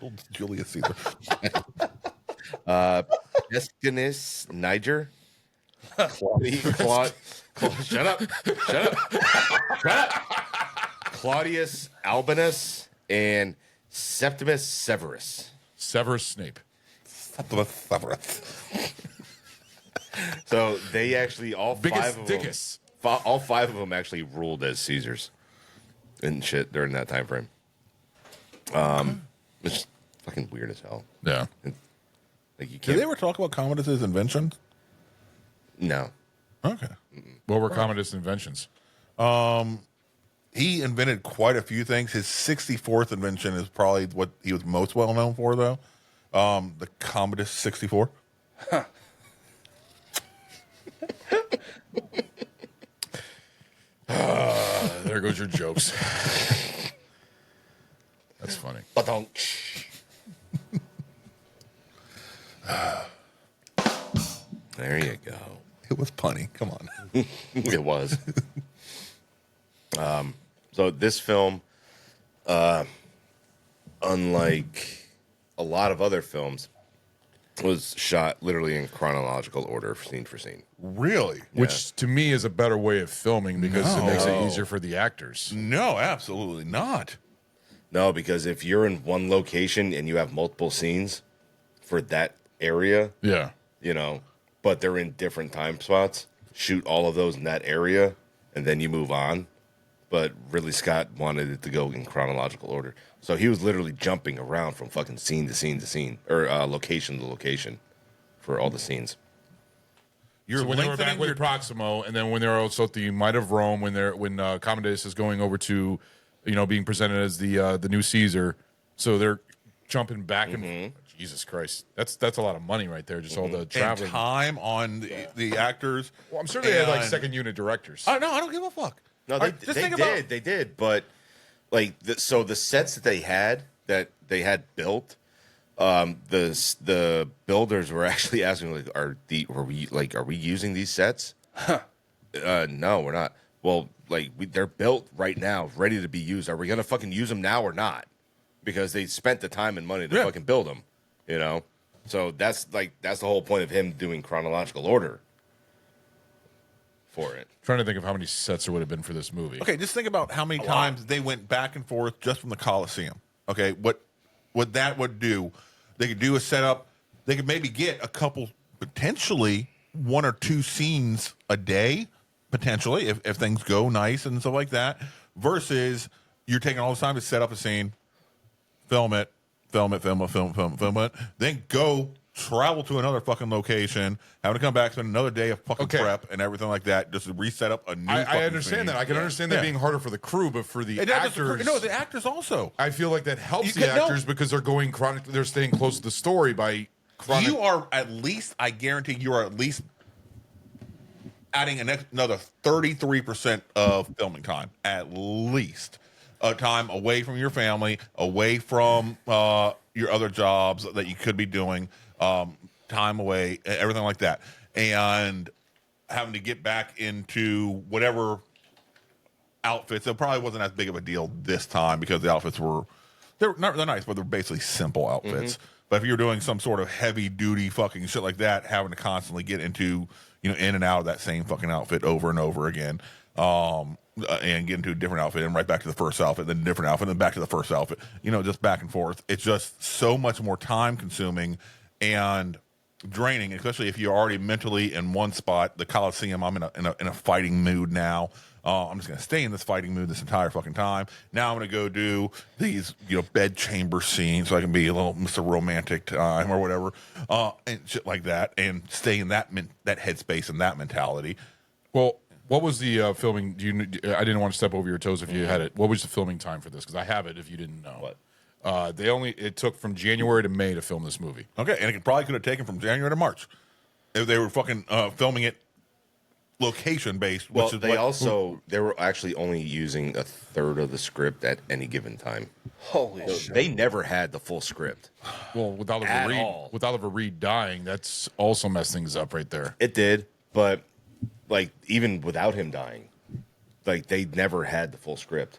old Julius Caesar. Escanis Niger. Shut up. Claudius Albinus and Septimus Severus. Severus Snape. So they actually all Biggest five of them, dickus. all 5 of them actually ruled as Caesars and shit during that time frame. It's fucking weird as hell. Yeah. Like you Did can't. they ever talk about Commodus's inventions? No. Okay. What were Commodus' inventions? He invented quite a few things. His 64th invention is probably what he was most well known for, though. The Commodus 64. There goes your jokes. That's funny. There you go. It was punny. Come on. It was. So this film, unlike a lot of other films, was shot literally in chronological order, scene for scene. Really? Which to me is a better way of filming because it makes it easier for the actors. No, absolutely not. No, because if you're in one location and you have multiple scenes for that area, Yeah. you know, but they're in different time spots, shoot all of those in that area, and then you move on. But Ridley Scott wanted it to go in chronological order. So he was literally jumping around from fucking scene to scene to scene, or location to location for all the scenes. You're So when they were back lengthening with your Proximo, and then when they're also at the Might of Rome, when Commodus is going over to, being presented as the new Caesar, so they're jumping back and Jesus Christ, that's a lot of money right there. Just all the and traveling. time on the actors. Well, I'm sure they had like and- second unit directors. Oh, no, I don't give a fuck. No, All they, right, just they think did. about- They did. But like, so the sets that they had built, the builders were actually asking, like, are we using these sets? No, we're not. Well, like they're built right now, ready to be used. Are we gonna fucking use them now or not? because they spent the time and money to fucking build them, you know? So that's the whole point of him doing chronological order for it. Trying to think of how many sets there would have been for this movie. Okay, just think about how many times they went back and forth just from the Coliseum. Okay, what that would do, they could do a setup. They could maybe get a couple, potentially 1 or 2 scenes a day, potentially, if things go nice and stuff like that, versus you're taking all the time to set up a scene, film it, film it, then go travel to another fucking location, having to come back, spend another day of fucking prep and everything like that, just to reset up a new I understand scene. that. I can understand that being harder for the crew, but for the actors, No, the actors also. I feel like that helps You the can- no. actors because they're going chronic. They're staying close to the story by chronic. You are at least, I guarantee you are at least adding another 33% of filming time, at least. Time away from your family, away from your other jobs that you could be doing, time away, everything like that. And having to get back into whatever outfits. It probably wasn't as big of a deal this time because the outfits they're nice, but they're basically simple outfits. But if you're doing some sort of heavy duty fucking shit like that, having to constantly get into, in and out of that same fucking outfit over and over again, and get into a different outfit and right back to the first outfit, then a different outfit, then back to the first outfit, just back and forth. It's just so much more time consuming and draining, especially if you're already mentally in one spot. The Coliseum, I'm in a fighting mood now. I'm just going to stay in this fighting mood this entire fucking time. Now I'm going to go do these, bed chamber scenes so I can be a little Mr. Romantic time or whatever, and shit like that, and stay in that headspace and that mentality. Well, what was the filming? I didn't want to step over your toes if you had it. What was the filming time for this? Because I have it. If you didn't know, What? It took from January to May to film this movie. Okay, and it probably could have taken from January to March if they were fucking filming it location based. Well, they were actually only using a third of the script at any given time. Holy shit. They never had the full script. Well, with Oliver At Reed, all. dying, that's also messed things up right there. It did, but even without him dying, they never had the full script.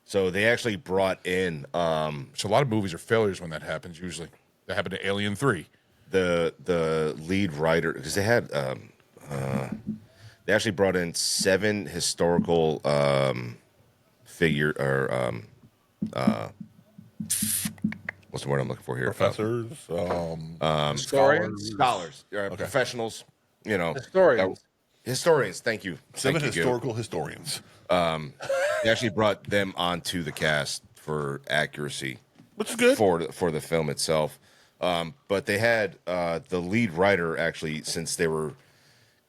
So they actually brought in So a lot of movies are failures when that happens. Usually, that happened to Alien 3. the lead writer, because they had they actually brought in 7 historical figure or what's the word I'm looking for here? Professors, Historians? Scholars, professionals, Historians. Historians, thank you. 7 Thank you, historical historians. They actually brought them onto the cast for accuracy, Which is good. for the film itself. But they had the lead writer actually, since they were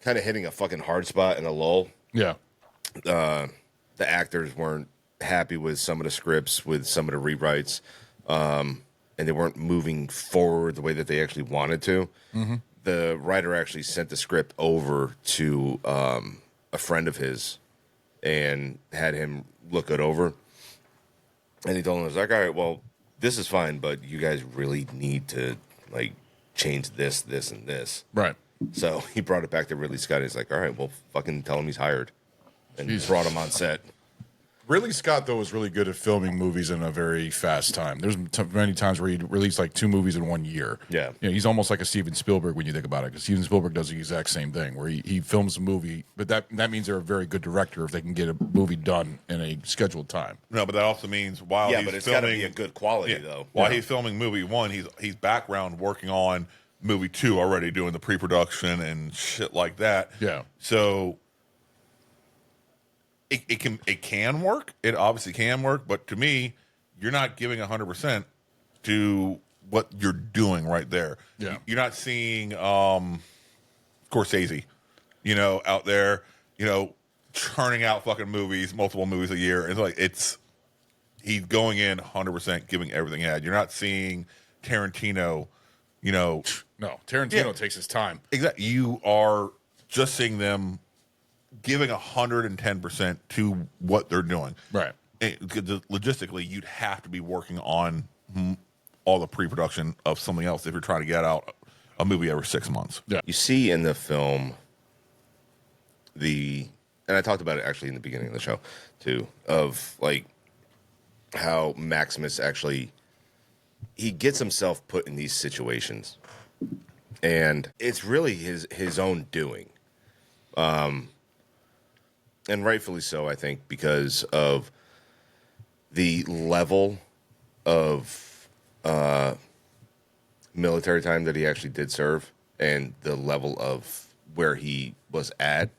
kind of hitting a fucking hard spot in a lull. Yeah. The actors weren't happy with some of the scripts, with some of the rewrites, and they weren't moving forward the way that they actually wanted to. Mm-hmm. The writer actually sent the script over to a friend of his and had him look it over. And he told him, all right, well, this is fine, but you guys really need to change this, this, and this. Right. So he brought it back to Ridley Scott. He's like, all right, well, fucking tell him he's hired. And brought him on set. Ridley Scott, though, is really good at filming movies in a very fast time. There's many times where he released 2 movies in 1 year. Yeah. He's almost like a Steven Spielberg when you think about it, because Steven Spielberg does the exact same thing, where he films a movie, but that means they're a very good director if they can get a movie done in a scheduled time. No, but that also means while he's But it's got to filming, be a good quality, though. While he's filming movie 1, he's background working on movie 2 already, doing the pre-production and shit like that. Yeah. So it can work. It obviously can work, but to me, you're not giving 100% to what you're doing right there. Yeah. You're not seeing Scorsese, out there, churning out fucking movies, multiple movies a year. It's he's going in 100%, giving everything he had. You're not seeing Tarantino, No, Tarantino takes his time. Exactly. You are just seeing them giving 110% to what they're doing. Right. Logistically, you'd have to be working on all the pre-production of something else if you're trying to get out a movie every 6 months. Yeah. You see in the film and I talked about it actually in the beginning of the show too, of how Maximus actually he gets himself put in these situations, and it's really his own doing, and rightfully so, I think, because of the level of military time that he actually did serve, and the level of where he was at.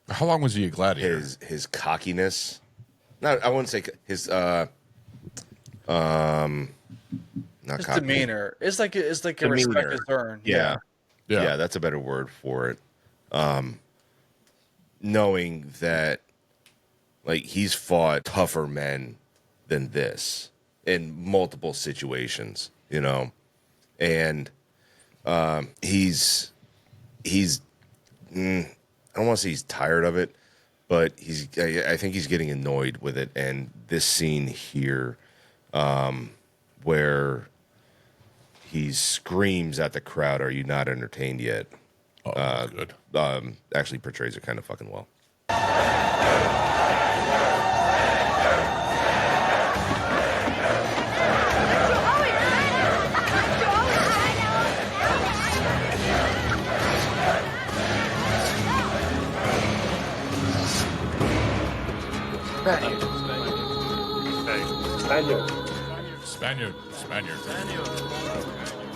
How long was he a gladiator? His cockiness. Not, I wouldn't say his not His cocky. demeanor. It's like a Demeanor. respect is earned. Yeah. Yeah. Yeah, that's a better word for it. Knowing that, like, he's fought tougher men than this in multiple situations, you know, and he's I don't want to say he's tired of it, but I think he's getting annoyed with it. And this scene here, where he screams at the crowd, "Are you not entertained yet?" Oh, that's good. Actually portrays it kind of fucking well. Spaniard.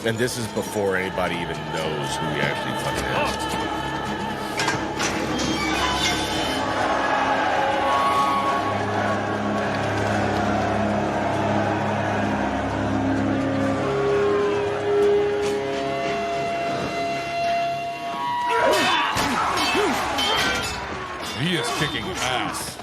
And this is before anybody even knows who he actually fucking is. He is kicking ass.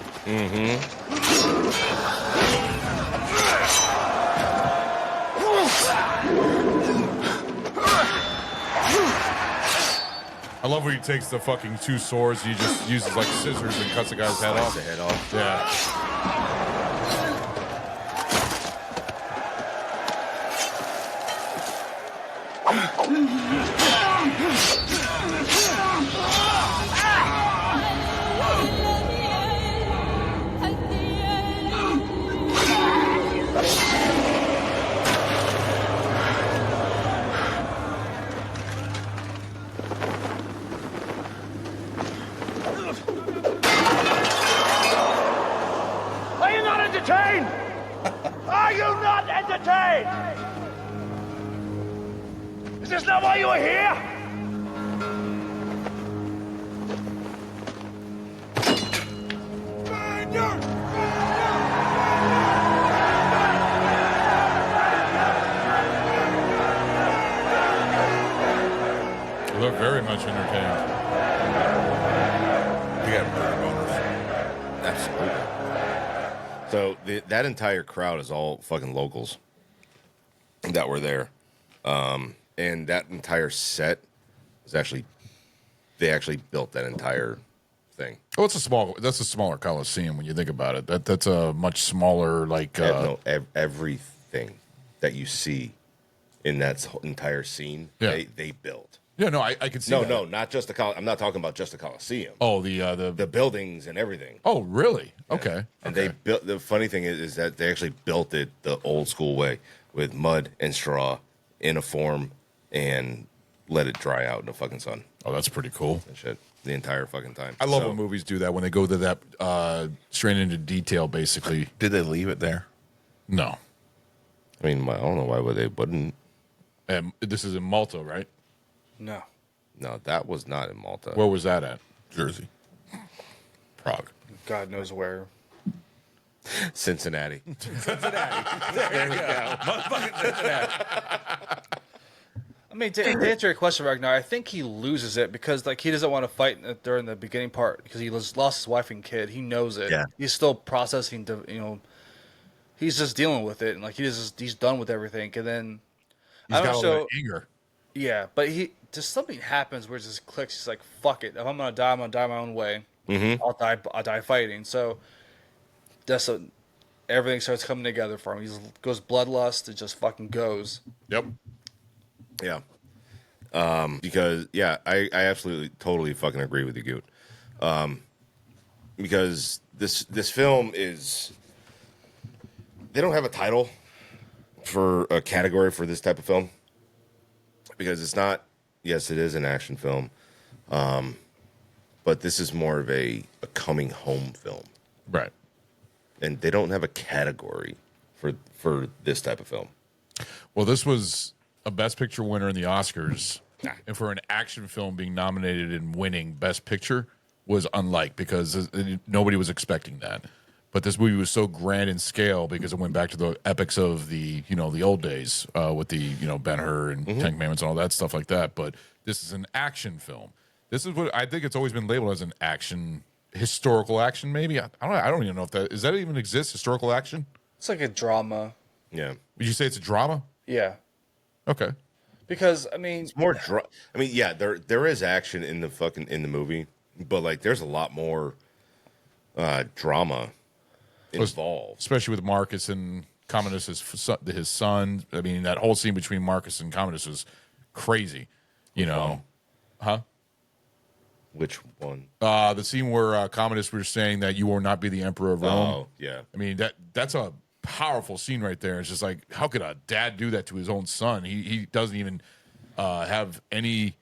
I love when he takes the fucking two swords. He just uses like scissors and cuts the guy's head off. The head off. Yeah. Are you not entertained? Are you not entertained? Is this not why you are here? They're very much entertained. You got murder boners. Absolutely. So that entire crowd is all fucking locals that were there, and that entire set is they actually built that entire thing. Oh, that's a smaller Coliseum when you think about it. That's a much smaller, like, Everything that you see in that entire scene, Yeah. they built. yeah, no, I can see No, that. no, not just the I'm not talking about just the Coliseum. Oh, the The buildings and everything. oh, really? Okay. And they built. The funny thing is that they actually built it the old school way with mud and straw in a form and let it dry out in the fucking sun Oh, that's pretty cool. and shit the entire fucking time. I love So, when movies do that, when they go to that straight into detail, basically. Did they leave it there? No. I mean, I don't know why would they wouldn't. And this is in Malta, right? No. No, that was not in Malta. Where was that at? Jersey. Prague. God knows where. Cincinnati. I mean, to answer your question, Ragnar, I think he loses it because, like, he doesn't want to fight during the beginning part because he lost his wife and kid. He knows it. Yeah. He's still processing, he's just dealing with it, and like he's done with everything. And then He's got all that anger. yeah, but just something happens where it just clicks. He's like, "Fuck it! If I'm gonna die my own way. I'll die fighting." So everything starts coming together for him. He goes bloodlust. It just fucking goes. Yep. Yeah. Because I absolutely totally fucking agree with you, Gute. Because this film is they don't have a title for a category for this type of film because it's not. Yes, it is an action film, but this is more of a coming home film, Right. and they don't have a category for this type of film. Well, this was a Best Picture winner in the Oscars, and for an action film being nominated and winning Best Picture was unlike because nobody was expecting that. But this movie was so grand in scale because it went back to the epics of the old days with the Ben-Hur and Ten Commandments and all that stuff like that. But this is an action film. This is what I think it's always been labeled as an action, historical action. Maybe I don't even know if that even exists. Historical action. It's like a drama. Yeah, Would you say it's a drama? Yeah. Okay. Because I mean, it's more. Yeah, there is action in the movie, but like there's a lot more drama involved, especially with Marcus and Commodus, his son. I mean, that whole scene between Marcus and Commodus was crazy. Huh? Which one? The scene where Commodus was saying that you will not be the emperor of Rome. Oh, yeah. I mean, that's a powerful scene right there. It's just like, how could a dad do that to his own son? He doesn't even have any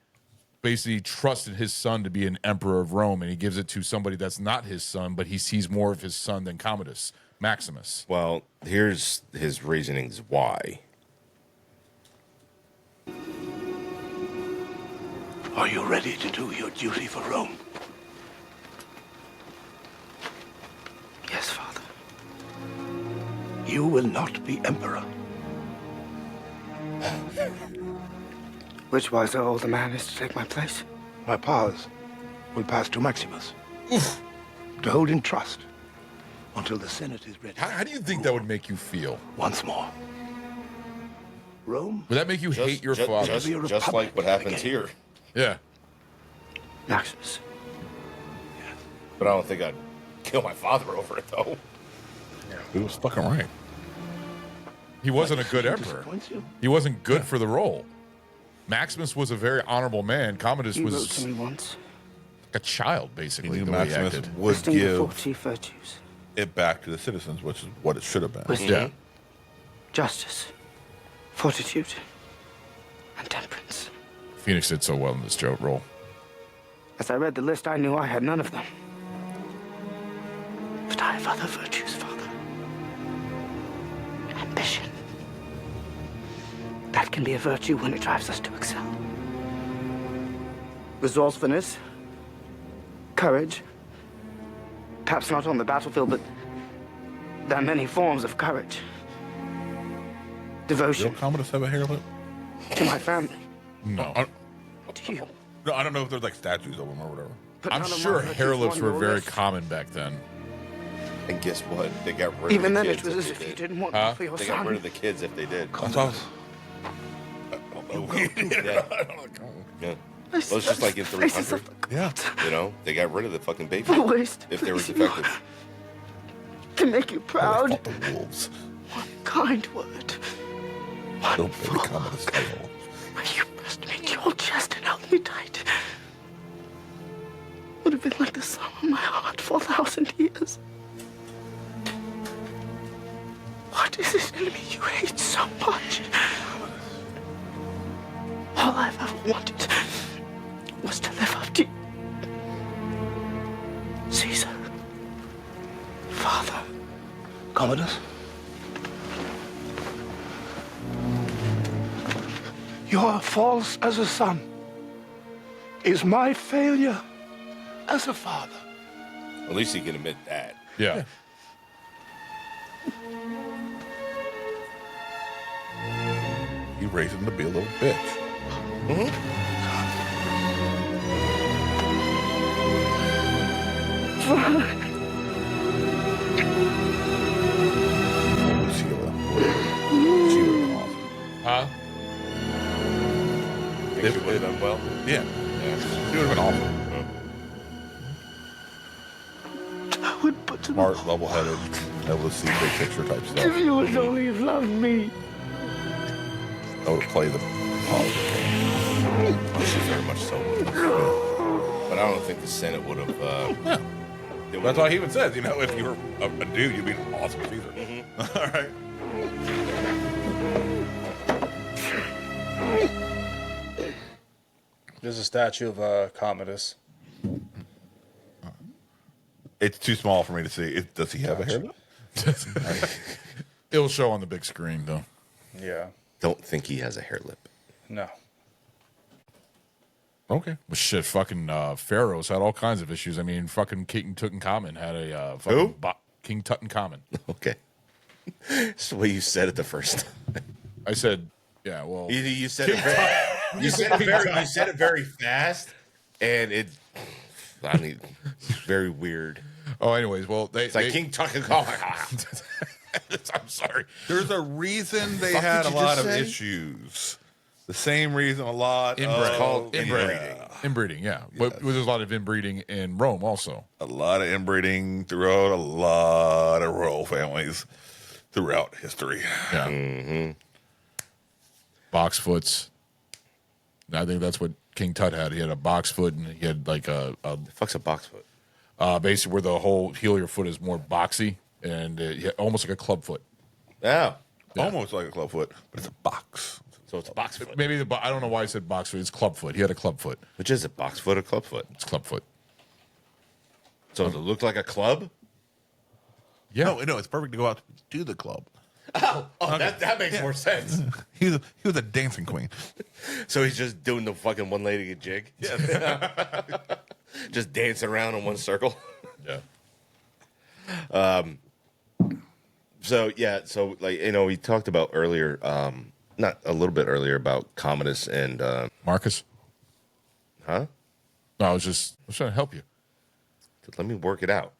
basically trust in his son to be an emperor of Rome, and he gives it to somebody that's not his son, but he sees more of his son than Commodus, Maximus. Well, here's his reasonings why. Are you ready to do your duty for Rome? Yes, Father. You will not be emperor. Which wiser older man is to take my place? My powers will pass to Maximus. To hold in trust until the Senate is ready. How do you think that would make you feel? Once more. Rome? Would that make you hate your father? Just like what happens here. Yeah. Maximus. But I don't think I'd kill my father over it, though. He was fucking right. He wasn't a good emperor. He wasn't good for the role. Maximus was a very honorable man. Commodus You wrote was to me once. like a child, basically. He knew The way he Maximus acted. would Listing the give 40 virtues. it back to the citizens, which is what it should have been. Wisdom, Yeah. justice, fortitude, and temperance. Phoenix did so well in this Joe role. As I read the list, I knew I had none of them. But I have other virtues, Father. Ambition. That can be a virtue when it drives us to excel. Resourcefulness. Courage. Perhaps not on the battlefield, but there are many forms of courage. Devotion Did Commodus have a hair lip? to my family, No. to you. No, I don't know if there's like statues of him or whatever. But I'm none of sure my hair virtues lips on were your very list. common back then. And guess what? They got rid Even of the then, kids it was as they if you did. didn't want Huh? me for your They got rid son. of the kids if they did. I thought Yeah. Well, it's just like in 300, yeah. you know? They got rid of the fucking baby Always if they were please you. defective. To make you I proud. fought the wolves. One kind word. Little One baby full Commodus look. tail. Where you pressed me to your chest and held me tight. Would have been like the sum of my heart for 1,000 years. What is it in me you hate so much? All I've ever wanted was to live up to you. Caesar. Father. Commodus? You are false as a son. Is my failure as a father? At least he can admit that. Yeah. He raised him to be a little bitch. Lucilla. She would have been awesome. Huh? Think she would have done well. Yeah. She would have been awesome. I would put to Smart, level-headed, able to see big picture type if stuff. you would only have loved me. I would play the politics. She very much so would. But I don't think the Senate would have. That's why he even says, you know, if you were a dude, you'd be an awesome Caesar. All right. There's a statue of Commodus. It's too small for me to see. Does he have a hairlip? It'll show on the big screen, though. Yeah. Don't think he has a hair lip. No. Okay. Well, shit, fucking pharaohs had all kinds of issues. I mean, fucking King Tutankhamun had a fucking King Tutankhamun. Okay. That's the way you said it the first time. I said, yeah, well, You said it very, you said it very fast, and I mean, very weird. oh, anyways, well, It's like King Tutankhamun. I'm sorry. There's a reason they Fuck had did a you lot just of say? issues. The same reason a lot Inbreeding. of Inbreeding, yeah. But there's a lot of inbreeding in Rome also. a lot of inbreeding throughout a lot of royal families throughout history. Yeah. Mm-hmm. Box foots. I think that's what King Tut had. He had a box foot, and he had like a Fuck's a box foot. basically where the whole heel of your foot is more boxy and almost like a club foot. Yeah. Almost like a club foot, but it's a box. So it's a box foot. Maybe I don't know why I said box foot. It's club foot. He had a club foot. Which is it, box foot or club foot? It's club foot. So does it look like a club? Yeah. No, it's perfect to go out to the club. Oh, that makes more sense. He was a dancing queen. So he's just doing the fucking one-legged jig? Yeah. Just dancing around in one circle? Yeah. So like, we talked about earlier, not a little bit earlier about Commodus and Marcus? huh? No, I was trying to help you. Let me work it out.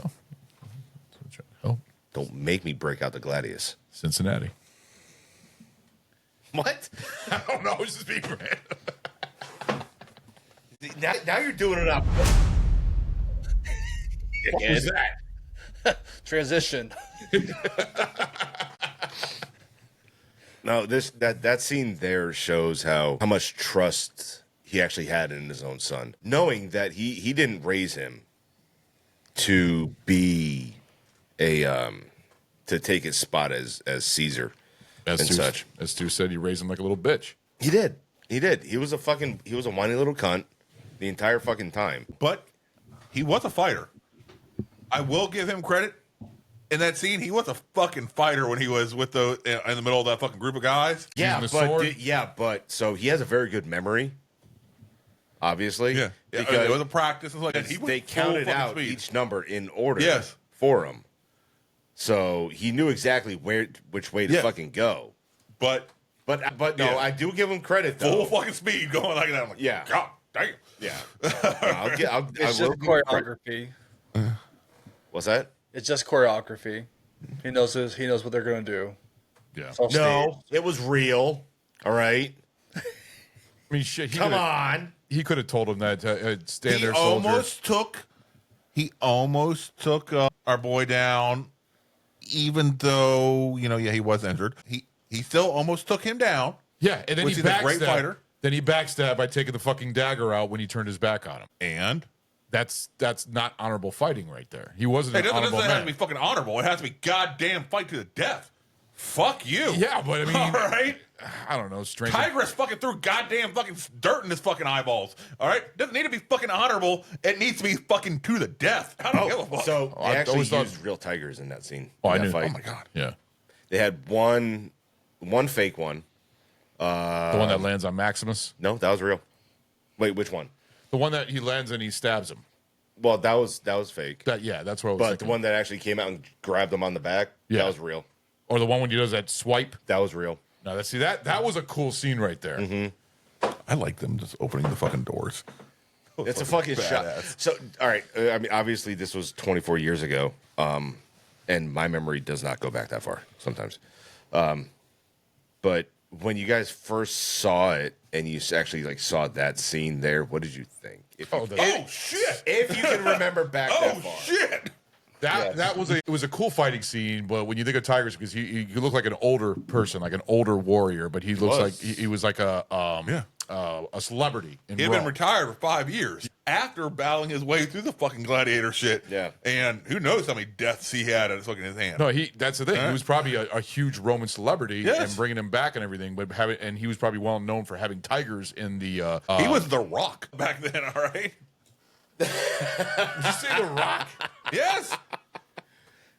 Oh. I was trying to help. Don't make me break out the Gladius. Cincinnati. What? I don't know. I was just being random. Now you're doing it up. What was that? Transition. No, that scene there shows how much trust he actually had in his own son, knowing that he didn't raise him to be to take his spot as Caesar and such. As Stu said, you raised him like a little bitch. He did. He was a whiny little cunt the entire fucking time. But he was a fighter. I will give him credit. In that scene, he was a fucking fighter when he was with in the middle of that fucking group of guys. Yeah, Using the sword? but so he has a very good memory. Obviously, Yeah, because it was a practice. Like they counted out each number in order. Yes. For him, so he knew exactly which way to fucking go. But no, I do give him credit though. full fucking speed going like that. I'm like, Yeah. God damn. Yeah, I It's will just give him credit. choreography. What's that? It's just choreography. He knows what they're gonna do. Yeah. It's all No, it was real. All right, I mean, shit. come on. He could have told him that stand He there, soldier. almost took our boy down, even though he was injured. He still almost took him down. Yeah, and then Which he he's a great backstabbed. fighter. Then he backstabbed by taking the fucking dagger out when he turned his back on him. And That's not honorable fighting right there. He wasn't it an doesn't honorable have to man. be fucking honorable. It has to be goddamn fight to the death. Fuck you. Yeah, but I mean, all right. I don't know. Strength. Tigress fucking threw goddamn fucking dirt in his fucking eyeballs. All right, doesn't need to be fucking honorable. It needs to be fucking to the death. I don't give a fuck. So I they actually always thought- used real tigers in that scene. Oh, I in that knew. Fight. Oh my god. Yeah, They had one fake one. the one that lands on Maximus, No, that was real. Wait, which one? the one that he lands and he stabs him. Well, that was fake. That's what I was But thinking. the one that actually came out and grabbed him on the back, Yeah. that was real. Or the one when he does that swipe. That was real. No, that was a cool scene right there. Mm-hmm. I like them just opening the fucking doors. It's a fucking shot. badass. So, all right. I mean, obviously, this was 24 years ago, and my memory does not go back that far sometimes. But when you guys first saw it and you actually saw that scene there, what did you think? If you, Shit. if you can remember back that far. Shit. That was a cool fighting scene, but when you think of Tigers, because he looked like an older person, like an older warrior, but he looks like he was like a a celebrity in He had Rome. been retired for 5 years after battling his way through the fucking gladiator shit. Yeah. And who knows how many deaths he had at fucking his hand. No, that's the thing. He was probably a huge Roman celebrity Yes. and bringing him back and everything, but he was probably well known for having tigers in the. He was the Rock back then, all right? Did you say the Rock? Yes.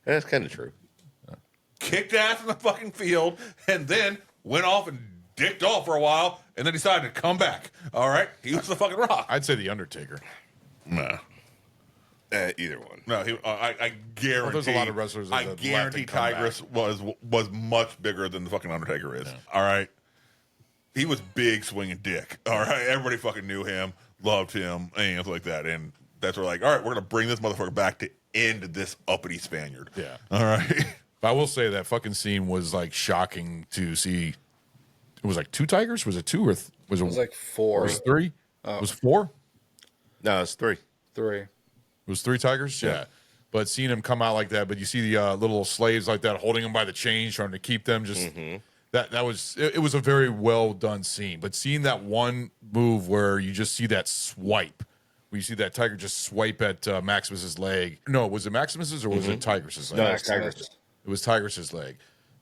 That's kind of true. Kicked ass in the fucking field and then went off and dicked off for a while and then decided to come back. All right? He was the fucking Rock. I'd say the Undertaker. Nah. Either one. No, I guarantee. Well, there's a lot of wrestlers that I left guarantee and come Tigress was much bigger than the fucking Undertaker is. Yeah. All right, he was big swinging dick. All right, everybody fucking knew him, loved him, and stuff like that. And that's where like, all right, we're gonna bring this motherfucker back to end this uppity Spaniard. Yeah. All right. But I will say that fucking scene was like shocking to see. It was like 2 tigers. Was it 2 or was it? It was like 4. Was it 3? It was 4. No, it's 3. 3. It was 3 tigers. Yeah. But seeing him come out like that, but you see the little slaves like that holding him by the chains, trying to keep them. Just that was it was a very well done scene. But seeing that one move where you just see that swipe, where you see that tiger just swipe at Maximus's leg. No, was it Maximus's or was it Tigress's leg? No, it's Tigress. It was Tigress's leg.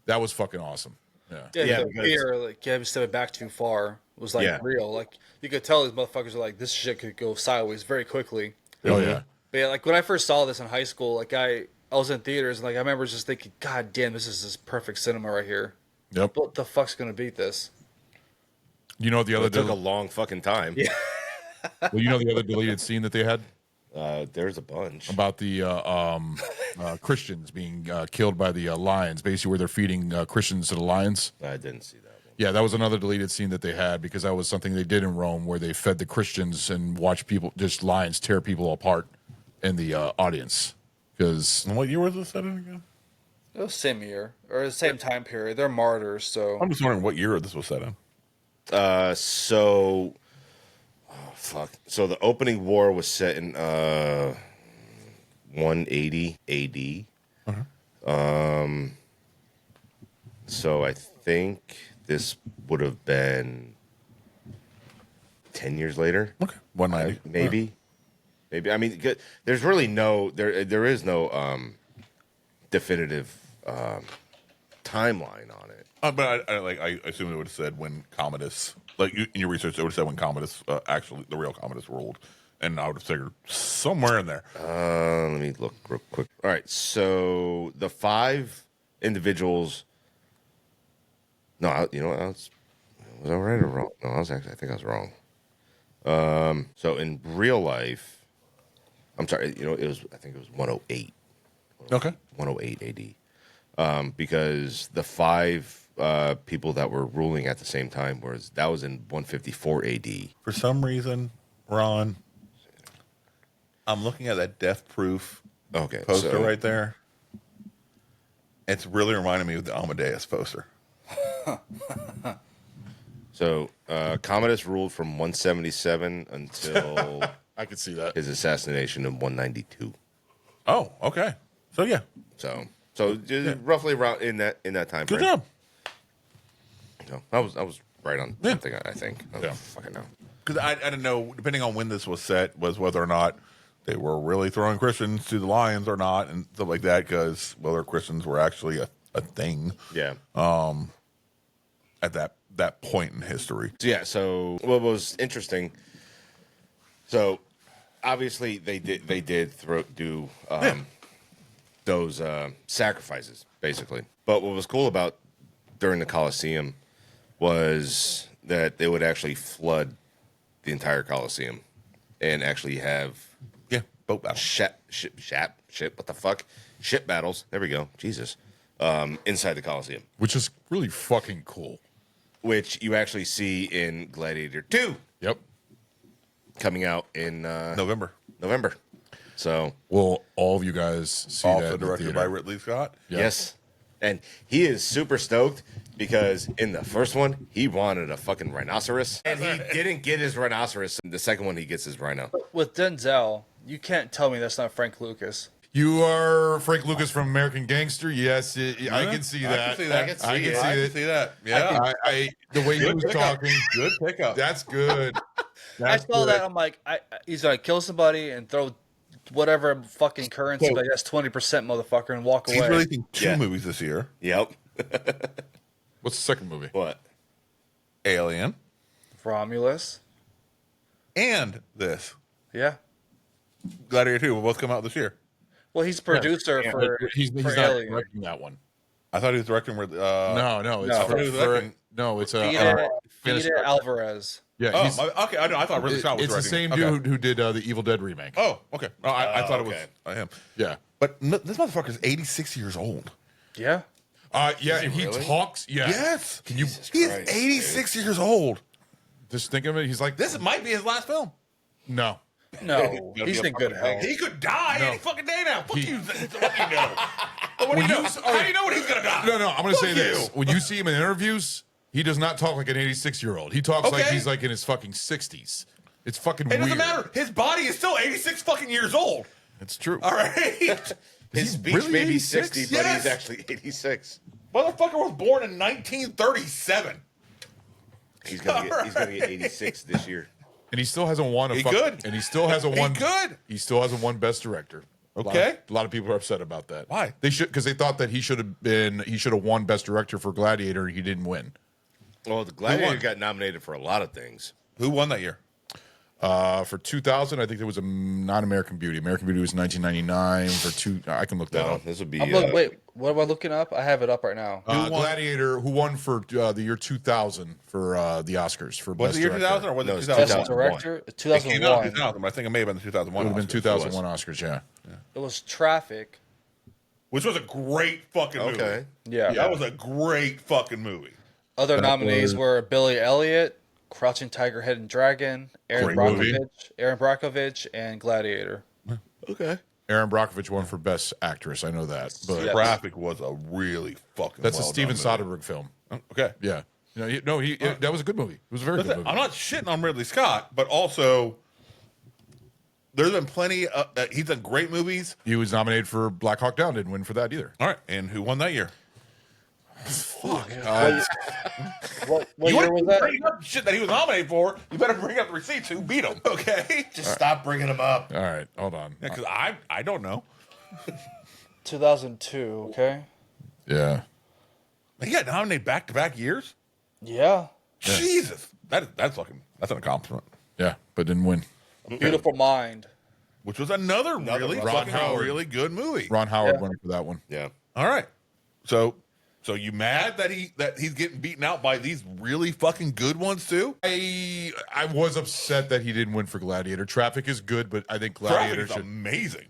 That was fucking awesome. Yeah. Yeah, the fear, like having stepped back too far was like real. Like you could tell these motherfuckers are like, this shit could go sideways very quickly. Oh yeah. But yeah, like when I first saw this in high school, like I was in theaters and like I remember just thinking, God damn, this is perfect cinema right here. Yep. What the fuck's gonna beat this? You know the other It took a long fucking time. Yeah. Well, you know the other deleted scene that they had There's a bunch. about the Christians being killed by the lions, basically where they're feeding Christians to the lions. I didn't see that one. Yeah, that was another deleted scene that they had because that was something they did in Rome where they fed the Christians and watched people, just lions tear people apart in the audience. Because And what year was this set in again? It was same year or the same time period. They're martyrs, so I'm just wondering what year this was set in. So the opening war was set in 180 AD. So I think this would have been 10 years later. Okay. 190. Maybe. Maybe. I mean, there's really there is no definitive timeline on it. But I assume it would have said when Commodus, like in your research, it would have said when Commodus, actually the real Commodus ruled, and I would have figured somewhere in there. Let me look real quick. All right, so the 5 individuals. No, you know what? Was I right or wrong? No, I think I was wrong. So in real life, I'm sorry. You know, I think it was 108. Okay. 108 AD. Because the 5 people that were ruling at the same time that was in 154 AD. For some reason, Ron, I'm looking at that death proof poster right there. It's really reminding me of the Amadeus poster. So Commodus ruled from 177 until I could see that his assassination in 192. Oh, okay. So yeah. So roughly around in that time frame. Good job. So I was right on something. I think. I don't fucking know. Because I didn't know, depending on when this was set, was whether or not they were really throwing Christians to the lions or not, and stuff like that. Because whether Christians were actually a thing. Yeah. At that point in history. So what was interesting? So obviously they did do those sacrifices basically. But what was cool about during the Coliseum was that they would actually flood the entire Coliseum and actually have boat battles, what the fuck, ship battles. There we go, Jesus, inside the Coliseum, which is really fucking cool. Which you actually see in Gladiator 2. Yep. Coming out in November. So, will all of you guys see also that? directed by Ridley Scott. Yep. Yes. And he is super stoked because in the first one, he wanted a fucking rhinoceros. And he didn't get his rhinoceros. In the second one, he gets his rhino. With Denzel, you can't tell me that's not Frank Lucas. You are Frank Lucas from American Gangster. Yes, I can see I that. can see that. I can see that. Yeah. the way he Good was pickup. talking. Good pickup. That's good. I That's saw good. that. I'm like, he's gonna kill somebody and throw whatever fucking currency, So- but that's 20%, motherfucker, and walk He's away. releasing 2 Yeah. movies this year. Yep. What's the second movie? What? Alien Romulus. and this. Yeah. Gladiator 2 will both come out this year. Well, he's producer for He's for not Alien. directing that one. I thought he was directing where No, it's no. for, Who's directing? no, it's Fide Fantasy- Alvarez. yeah. Oh, he's- okay. I thought Ridley Scott was it's the directing. same Okay. dude who did the Evil Dead remake. Oh, okay. No, I thought it was okay. him. Yeah. But this motherfucker's 86 years old. Yeah. Yeah, and he really? talks. Yeah. Yes. Can you He is Christ, 86 years old. just think of it? He's like, This might be his last film. no. No, he's in good health. He could die any fucking day now. Fuck He- you. What do you know? But what do you know? How do you know when he's going to die? No, I'm going to say Fuck this. you. When you see him in interviews, he does not talk like an 86-year-old. He talks like Okay. he's like in his fucking 60s. It's fucking It weird. doesn't matter. His body is still 86 fucking years old. It's true. All right. His speech really may be 86? 60, but Yes. he's actually 86. Motherfucker was born in 1937. He's gonna get 86 this year. And he still hasn't won a He fuck- could. And he still hasn't He won. could. He still hasn't won Best Director. Okay. A lot of people are upset about that. Why? They should because they thought that he should have won Best Director for Gladiator. He didn't win. Well, the Who Gladiator won? got nominated for a lot of things. Who won that year? For 2000, I think there was a non-American Beauty. American Beauty was 1999. I can look that No, up. this would be. Wait, what am I looking up? I have it up right now. won? Gladiator, who won for the year 2000 for the Oscars for Was Best it year Director. 2000 or was No, it it's 2001? Best 2001. director, It came out 2001. in 2000, but I think it may have been the 2001 It would have been Oscars. 2001 Oscars. Yeah. It was Traffic. Which was a great fucking movie. Okay. Yeah. That was a great fucking movie. Other nominees were Billy Elliot, Crouching Tiger, Hidden Dragon, Aaron Great movie. Brockovich, and Gladiator. Okay. Aaron Brockovich won for Best Actress. I know that, but Yeah. Traffic was a really fucking that's a well Steven done movie. Soderbergh film. Okay. Yeah. That was a good movie. It was a very good Listen, movie. I'm not shitting on Ridley Scott, but also there's been plenty he's done great movies. He was nominated for Black Hawk Down. Didn't win for that either. All right. And who won that year? What You year was that? bring up shit that he was nominated for. You better bring up the receipts. Who beat him? Okay. Just stop bringing him up. All right, hold on. Because I don't know. 2002, okay? Yeah. He got nominated back-to-back years. Yeah. Jesus, that's an accomplishment. Yeah, but didn't win. Beautiful Mind. Which was another really Ron fucking Howard. really good movie. Ron Howard Yeah. won for that one. Yeah. All right, so you mad that he's getting beaten out by these really fucking good ones too? I was upset that he didn't win for Gladiator. Traffic is good, but I think Gladiator Traffic is should amazing.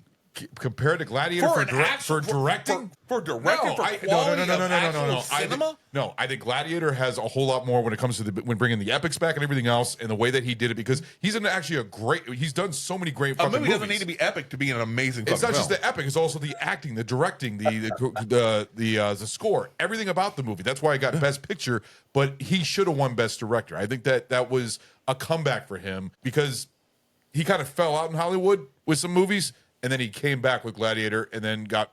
compared to Gladiator for directing. for directing for quality of actual cinema. I think Gladiator has a whole lot more when it comes to when bringing the epics back and everything else, and the way that he did it because he's actually a great. He's done so many great A fucking movie movies. doesn't need to be epic to be an amazing. It's not fucking just film. the epic; it's also the acting, the directing, the score, everything about the movie. That's why I got Best Picture, but he should have won Best Director. I think that was a comeback for him because he kind of fell out in Hollywood with some movies, and then he came back with Gladiator, and then got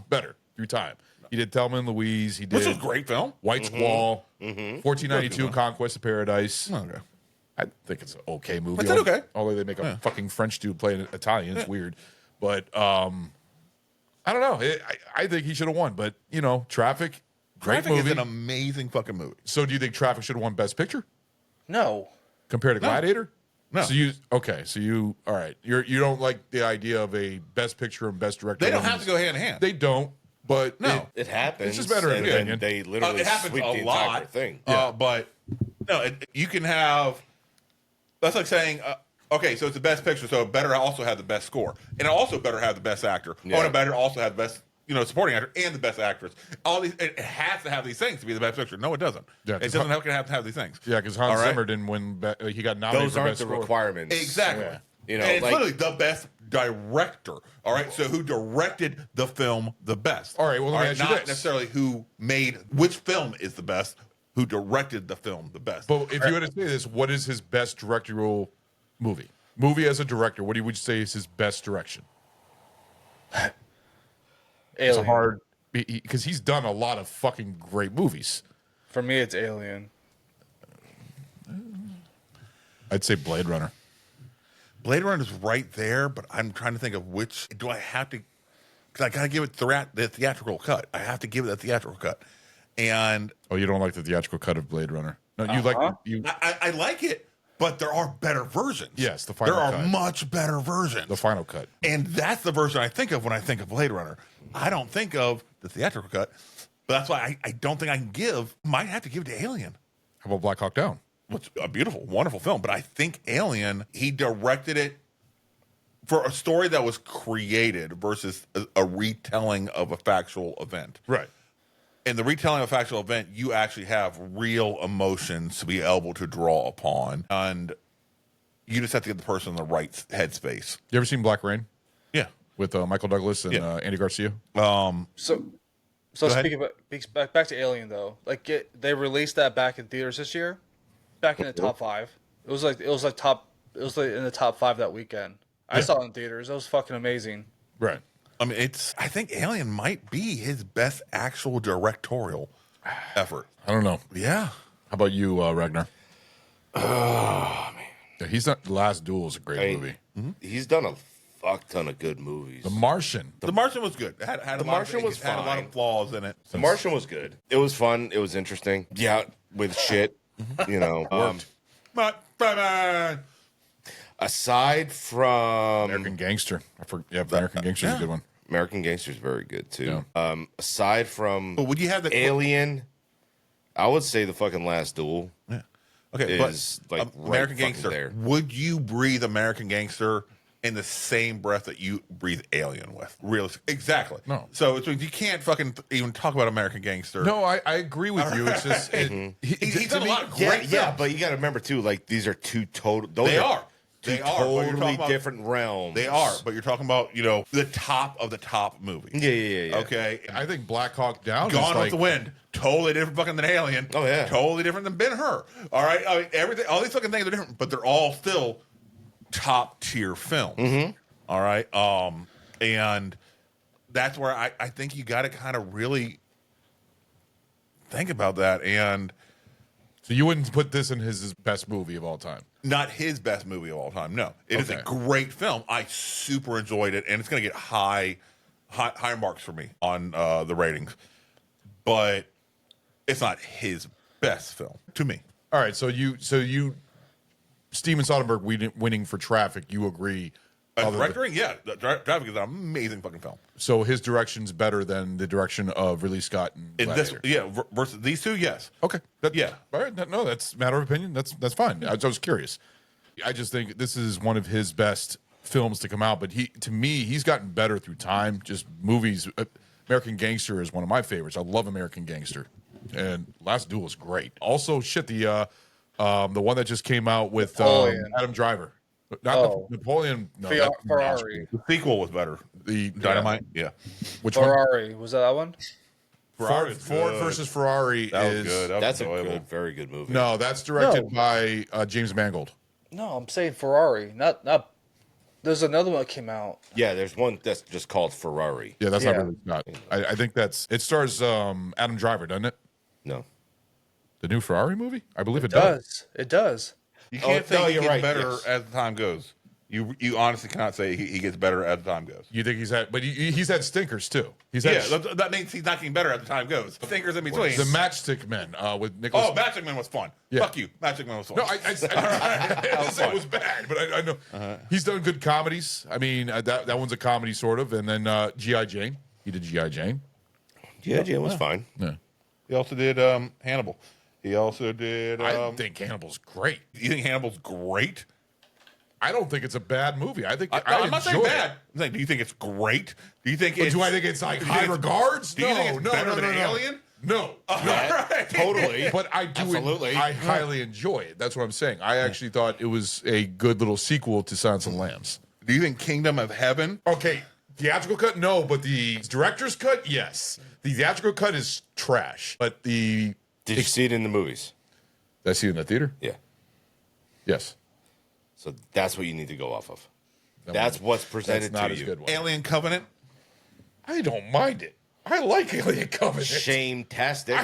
better through time. He did Thelma and Louise. He did Which was a great film. White Squall, 1492, Conquest of Paradise. Okay. I think it's an okay movie. It's okay. Although they make a fucking French dude playing Italian. It's weird. But I don't know. I think he should have won. But, Traffic, great Traffic is movie. an amazing fucking movie. So do you think Traffic should have won Best Picture No. compared to Gladiator? No. So you all right. You don't like the idea of a Best Picture and Best Director. They don't winners. have to go hand in hand. They don't. But No. It happens. It's just matter of and opinion. then they literally It happens sweep the a entire lot. thing. But no, you can have. That's like saying, okay, so it's the best picture, so it better also have the best score, and it also better have the best actor. Yeah. Oh, and it better also have the best, supporting actor and the best actress. All these, it has to have these things to be the best picture. No, it doesn't. Yeah, it doesn't have to have these things. yeah, because All Hans right? Zimmer didn't win. He got nominated Those for aren't Best the Score. requirements. Exactly. Yeah. You know, and it's like- literally the best director. All right, so who directed the film the best? All right, well, let me ask you not this. necessarily who made which film is the best. Who directed the film the best? But if you had to say this, what is his best directorial movie? Movie as a director, what would you say is his best direction? It's Alien. hard because he's done a lot of fucking great movies. For me, it's Alien. I'd say Blade Runner. Blade Runner is right there, but I'm trying to think of which do I have to, because I got to give it the theatrical cut. I have to give it the theatrical cut. And Oh, you don't like the theatrical cut of Blade Runner? No, you like you. I like it, but there are better versions. Yes, the final There are cut. much better versions. The final cut. And that's the version I think of when I think of Blade Runner. I don't think of the theatrical cut, but that's why I don't think I can might have to give it to Alien. How about Black Hawk Down? It's a beautiful, wonderful film, but I think Alien, he directed it for a story that was created versus a retelling of a factual event. Right. In the retelling of a factual event, you actually have real emotions to be able to draw upon, and you just have to get the person in the right headspace. You ever seen Black Rain Yeah. with Michael Douglas and Yeah. Andy Garcia? So ahead. speaking of, back to Alien though, like they released that back in theaters this year, back in the top 5. It was like in the top 5 that weekend. I saw it in theaters. It was fucking amazing. Right. I mean, I think Alien might be his best actual directorial effort. I don't know. Yeah. How about you, Ragnar? Oh man, yeah, he's not. The Last Duel is a great movie. He's done a fuck ton of good movies. The Martian. The Martian was good. Had The Martian was had a lot fine. of flaws in it. The Martian was good. It was fun. It was interesting. Yeah, with shit, you know. But Aside from American Gangster. American Gangster is a good one. American Gangster's very good too. Yeah. Aside from would you have the Alien, I would say the fucking Last Duel. Yeah. Okay, is but like American right fucking Gangster. there. Would you breathe American Gangster in the same breath that you breathe Alien with? Really? Exactly. No. So it's, you can't fucking even talk about American Gangster. No, I agree with you. It's just He's done a lot of Yeah, great yeah, films. but you got to remember too, like these are two total. Those They are. two They are, but you're totally talking about- different realms. They are, but you're talking about, the top of the top movies. Yeah. Okay. I think Black Hawk Down. Gone is with like, the Wind. Totally different fucking than Alien. Oh, yeah. Totally different than Ben-Hur. All right. I mean, everything, all these fucking things are different, but they're all still top tier films. Mm-hmm. All right. And that's where I think you got to kind of really think about that. And So you wouldn't put this in his best movie of all time? not his best movie of all time. No, it is a Okay. great film. I super enjoyed it, and it's going to get high marks for me on the ratings. But it's not his best film to me. All right. So you Steven Soderbergh winning for Traffic. You agree? Directing, yeah, Traffic is an amazing fucking film. So his direction's better than the direction of Ridley Scott and In this, Gladiator. versus these two, yes. Okay. Yeah. All right. No, that's a matter of opinion. That's fine. I was curious. I just think this is one of his best films to come out. But to me, he's gotten better through time. Just movies. American Gangster is one of my favorites. I love American Gangster, and Last Duel is great. Also, the one that just came out with Napoleon. Adam Driver. Not Napoleon. No, that's Ferrari. The sequel was better. The Dynamite, yeah. Which one? Ferrari. Was that one? Ford versus Ferrari That was is good. That was That's enjoyable. a good, very good movie. no. That's directed by James Mangold. No, I'm saying Ferrari. Not. There's another one that came out. Yeah, there's one that's just called Ferrari. Yeah, that's Yeah. not really Scott. I think it stars Adam Driver, doesn't it? No. The new Ferrari movie? I believe it does. It does. You can't no, say he you're gets right, better yes. as the time goes. You honestly cannot say he gets better as the time goes. You think he's had, but he's had stinkers too. He's had Yeah, that means he's not getting better as the time goes. Thinkers in between. the Matchstick Men with Nicholas. Oh, Matchstick Man was fun. Yeah. Fuck you. Matchstick Man was fun. No, I didn't say it was bad, but I know he's done good comedies. I mean, that one's a comedy sort of, and then G.I. Jane. He did G.I. Jane. Yeah, it was fine. Yeah. He also did Hannibal. He also did. I think Hannibal's great. You think Hannibal's great? I don't think it's a bad movie. I think I'm not saying enjoy bad. it. I'm saying, do you think it's great? Do you think But it's? do I think it's like do you high think it's- regards? Do you think it's better than Alien? No. Totally. But I do. Absolutely. I highly enjoy it. That's what I'm saying. I actually thought it was a good little sequel to Silence of the Lambs. Do you think Kingdom of Heaven? Okay, theatrical cut, no, but the director's cut, yes. The theatrical cut is trash, but Did you see it in the movies? Did I see it in the theater? Yeah. Yes. So that's what you need to go off of. That's what's presented That's not to as you. good one. Alien Covenant. I don't mind it. I like Alien Covenant. Shame-tastic.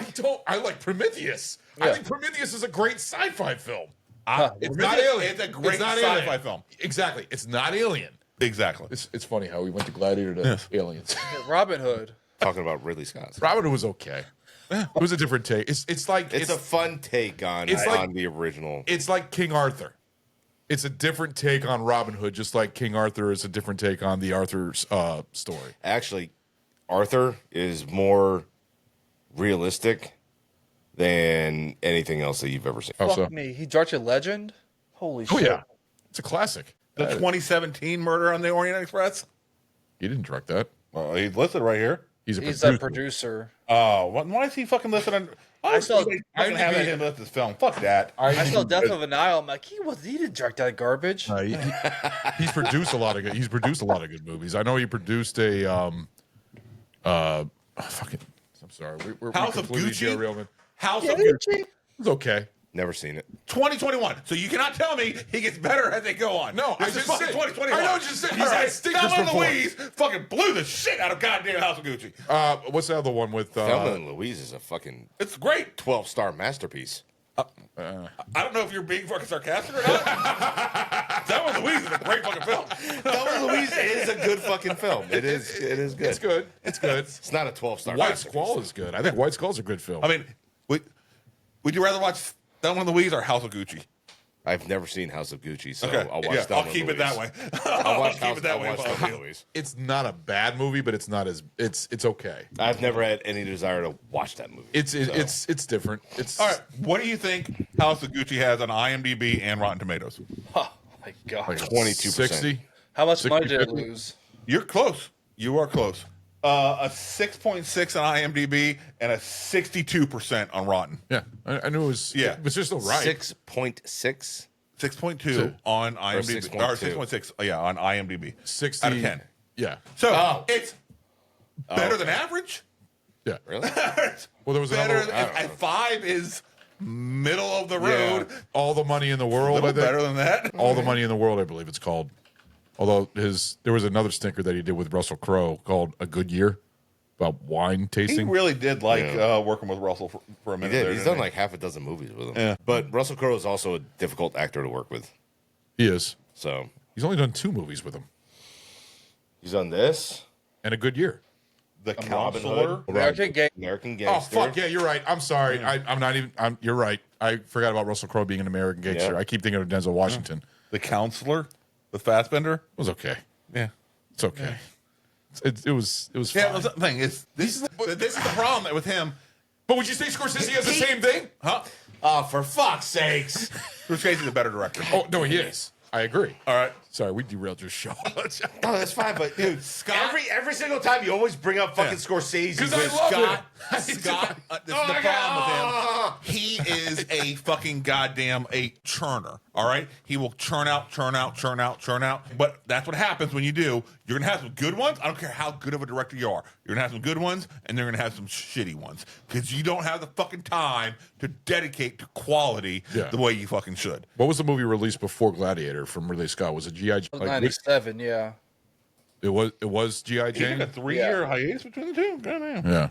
I like Prometheus. I think Prometheus is a great sci-fi film. It's Prometheus not Alien. It's a great not sci-fi Alien. film. Exactly. It's not Alien. Exactly. It's funny how we went to Gladiator to Aliens. Robin Hood. Talking about Ridley Scott. Robin Hood was okay. It was a different take. It's like It's a fun take on the original. It's like King Arthur. It's a different take on Robin Hood, just like King Arthur is a different take on the Arthur's story. Actually, Arthur is more realistic than anything else that you've ever seen. How so? Fuck me. He directed Legend? Holy shit. Oh yeah, it's a classic. The 2017 Murder on the Orient Express. He didn't direct that. Well, he's listed right here. He's a producer. Oh, why is he fucking listed on? I saw- I didn't have him list this film. Fuck that. I saw Death of a Nile. I'm like, he didn't direct that garbage. He's produced a lot of good. He's produced a lot of good movies. I know he produced a fucking. I'm sorry. We're House of completely Gucci? derailment. House of Gucci. It's okay. Never seen it. 2021. So you cannot tell me he gets better as they go on. No, this I is just fucking said- 2021. I know, just said he's All had right, stinkers Thelma and before. Louise fucking blew the shit out of goddamn House of Gucci. What's the other one with? Thelma and Louise is a fucking It's great. 12-star masterpiece. I don't know if you're being fucking sarcastic or not. Thelma and Louise is a great fucking film. Thelma and Louise is a good fucking film. It is good. It's good. It's good. It's not a 12-star White masterpiece. Squall is good. I think White Squall's a good film. I mean, would you rather watch Thelma and Louise or House of Gucci? I've never seen House of Gucci, so Okay, I'll watch yeah, Thelma I'll keep and it that Louise. way. I'll watch keep it that way. Thelma and Louise. it's not a bad movie, but it's not as it's okay. I've never had any desire to watch that movie. It's different. It's All right, what do you think House of Gucci has on IMDb and Rotten Tomatoes? Oh my god. like 22%. 60. How much 60, money did it 50? lose? You're close. You are close. A 6.6 on IMDb and a 62% on Rotten. Yeah, I knew it was. Yeah. it was just all right. 6.6. 6.2 on IMDb. 6.2. Or 6.6, yeah, on IMDb. 60 out of 10. Yeah, So it's better than average. yeah. Really? Well, there was Better another. than, 5 is middle of the road. All the money in the A world. little I think. better than that. All the money in the world, I believe it's called. Although there was another stinker that he did with Russell Crowe called A Good Year, about wine He tasting. really did like working with Russell for a He minute. did. There, He's didn't done like half a dozen movies with him. Yeah. But Russell Crowe is also a difficult actor to work with. He is. So He's only done 2 movies with him, he's done this. and A Good Year. The Robin Counselor. Hood. American Gang. American Oh Gangster. fuck yeah, you're right. I'm sorry. I'm not even. You're right. I forgot about Russell Crowe being an American gangster. Yeah. I keep thinking of Denzel Washington. The Counselor with Fassbender. It was okay. Yeah. It's okay. It was. It was. Yeah, fine. that's the thing. This is the problem with him. But would you say Scorsese has the same thing? Huh? Oh, for fuck's sakes. Scorsese's a better director. Oh no, he is. I agree. All right. Sorry, we derailed your show. No, that's fine, but dude, every single time you always bring up fucking Scorsese. 'Cause I love Scott, this is the problem with him. He is a fucking goddamn a churner. All right, he will churn out. But that's what happens when you do. You're gonna have some good ones. I don't care how good of a director you are. You're gonna have some good ones, and you're gonna have some shitty ones because you don't have the fucking time to dedicate to quality the way you fucking should. What was the movie released before Gladiator from Ridley Scott? Was it G.I. Jane? 97, yeah. It was G.I. He took Jane? a 3-year hiatus between the two. Goddamn. Yeah.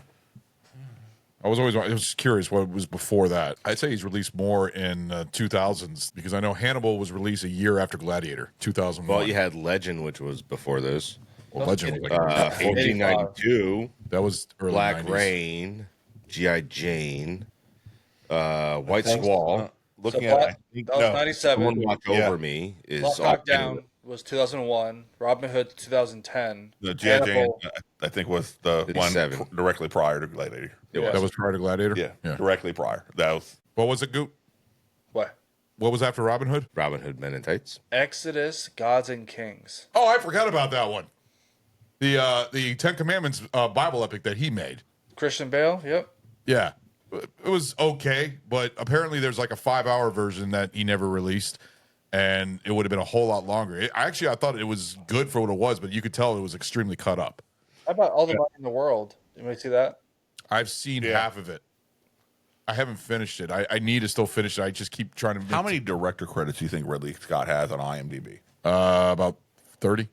I was curious what was before that. I'd say he's released more in 2000s because I know Hannibal was released a year after Gladiator, 2001. Well, you had Legend, which was before this. Well, Legend was like 1892. that was early Black 90s. Rain, G.I. Jane, White Squall. Looking So at it, that was 97. Someone Watch Yeah. Over Me is Lock Down was 2001. Robin Hood 2010. the G.I. Jane, Hannibal, I think, was the one 87. directly prior to Gladiator. That was prior to Gladiator? Yeah, directly prior. That was What was it, Goot? What? What was after Robin Hood? Robin Hood Men in Tights. Exodus, Gods and Kings. Oh, I forgot about that one. The Ten Commandments Bible epic that he made. Christian Bale, yep. Yeah. It was okay, but apparently there's like a 5-hour version that he never released, and it would have been a whole lot longer. I thought it was good for what it was, but you could tell it was extremely cut up. How about All the Money in the World? Did anybody see that? I've seen half of it. I haven't finished it. I need to still finish it. I just keep trying to. how many director credits do you think Ridley Scott has on IMDb? About 30.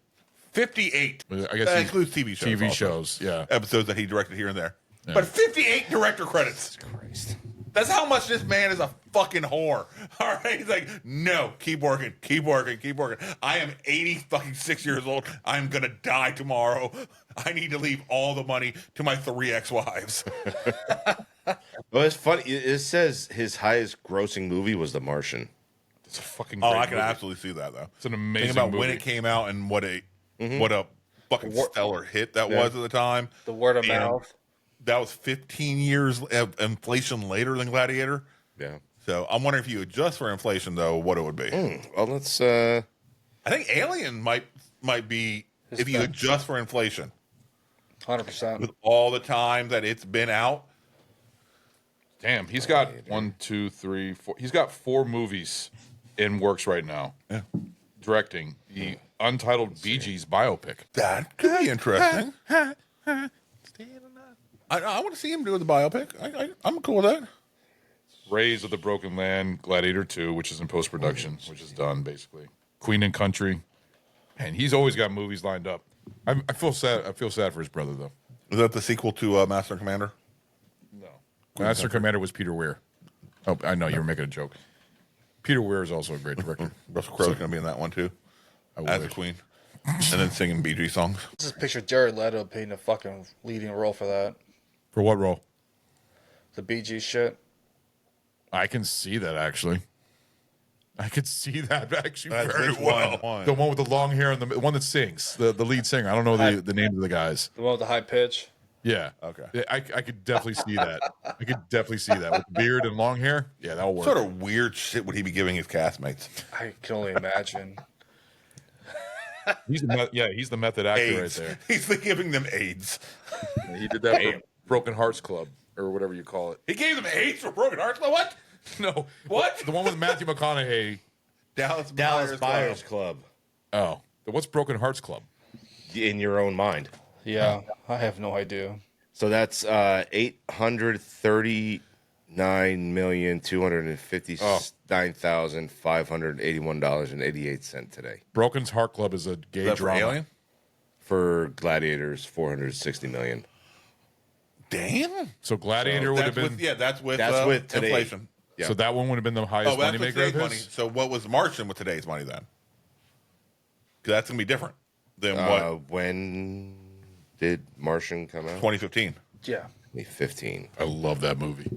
58. I guess that he- includes TV shows. TV also. shows, yeah. Episodes that he directed here and there. Yeah. But 58 director credits. Christ. That's how much this man is a fucking whore. All right, he's like, no, keep working, keep working, keep working. I am 86 years old. I'm gonna die tomorrow. I need to leave all the money to my 3 ex-wives. Well, it's funny. It says his highest grossing movie was The Martian. It's a fucking Oh, great I can movie. absolutely see that though. It's an amazing Think about when movie. it came out and what a fucking stellar hit that was at the time. The word of And mouth. That was 15 years of inflation later than Gladiator. Yeah. So I'm wondering if you adjust for inflation though, what it would be. Well, let's. I think Alien might be His if you best. adjust for inflation 100%. with all the time that it's been out. Damn, he's got 1, 2, 3, 4. He's got 4 movies in works right now. Yeah. Directing the untitled Bee Gees biopic. That could be interesting. I want to see him do the biopic. I'm cool with that. Rays of the Broken Land, Gladiator 2, which is in post production, which is done basically. Queen and Country, and he's always got movies lined up. I feel sad. I feel sad for his brother though. Is that the sequel to Master and Commander? No, Master Commander was Peter Weir. Oh, I know you were making a joke. Peter Weir is also a great director. Russell Crowe's going to be in that one too, I as a wish. queen, and then singing Bee Gees songs. Just picture Jared Leto playing a fucking leading role for that. For what role? The BG shit. I can see that actually. I could see that actually That's very which well. one? The one with the long hair and the one that sings, the lead singer. I don't know the names of the guys. The one with the high pitch. Yeah. Okay. Yeah, I could definitely see that. I could definitely see that with beard and long hair. Yeah, that'll work. What sort of weird shit would he be giving his castmates? I can only imagine. He's the method actor AIDS. right there. He's giving them AIDS. He did that for Broken Hearts Club or whatever you call it. He gave them AIDS for Broken Hearts. What? No, What? The one with Matthew McConaughey. Dallas Buyers Club. Oh, what's Broken Hearts Club? In your own mind. Yeah, I have no idea. So that's $839,259,581.88 today. Broken Heart Club is a gay Is that for drama. Alien? For Gladiators, $460 million. Damn. So Gladiator would have been. That's with today. inflation. Yeah. So that one would have been the highest Oh, that's with moneymaker today's of money. his. So what was Martian with today's money then? Because that's gonna be different than what When did Martian come out? 2015. Yeah. 2015. I love that movie.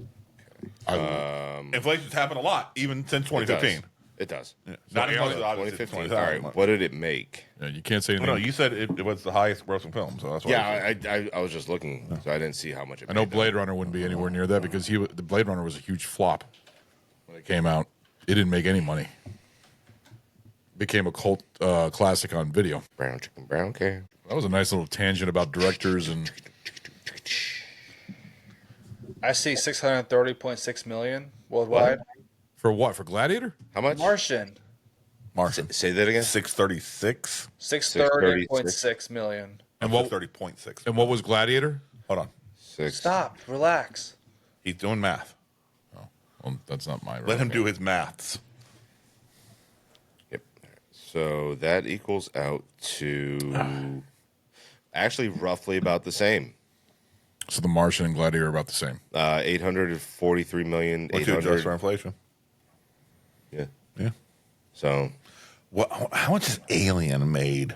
Inflation's happened a lot, even since 2015. It does. Not as much as Alien- obviously 2015. 20,000. All right. What did it make? Yeah, you can't say Oh, anything. no, you said it was the highest grossing film, so that's why. Yeah, I was just looking, so I didn't see how much it I know made, though. Blade Runner wouldn't be anywhere near that because the Blade Runner was a huge flop when it came out. It didn't make any money. Became a cult classic on video. Brown chicken, brown care. That was a nice little tangent about directors and I see 630.6 million worldwide. for what? For Gladiator? How much? Martian, Martian. Say that again. 636. 630.6 million. And what? 30.6. And what was Gladiator? Hold on. Six. Stop. Relax. He's doing math. Well, that's not my. Let him do his maths. Yep. So that equals out to actually roughly about the same. So the Martian and Gladiator are about the same. 843 million. Once you adjust for inflation. Yeah. Yeah. So How much is Alien made?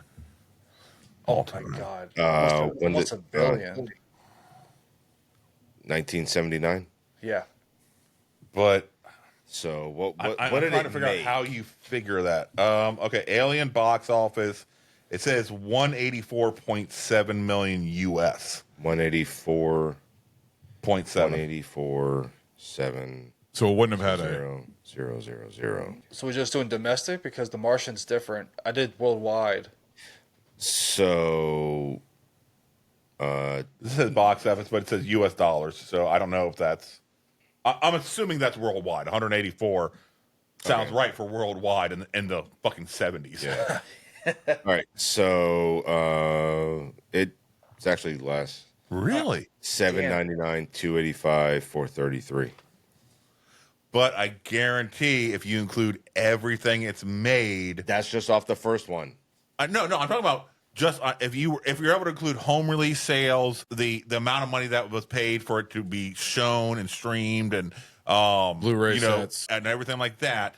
All Oh my time. god. when Almost did- a billion. 1979. Yeah. But So what I'm what did trying it to figure make? out how you figure that. Okay, Alien box office. It says 184.7 million US. 184. 0.7. 184.7. So it wouldn't have had a. 0.000. So we're just doing domestic because the Martian's different. I did worldwide. So This says box office, but it says US dollars. So I don't know if that's. I'm assuming that's worldwide. 184 sounds right for worldwide in the fucking 70s. yeah. All right. So it's actually less. Really? 799, 285, 433. But I guarantee if you include everything it's made. That's just off the first one. No, I'm talking about just if you're able to include home release sales, the amount of money that was paid for it to be shown and streamed and Blu-ray sets and everything like that,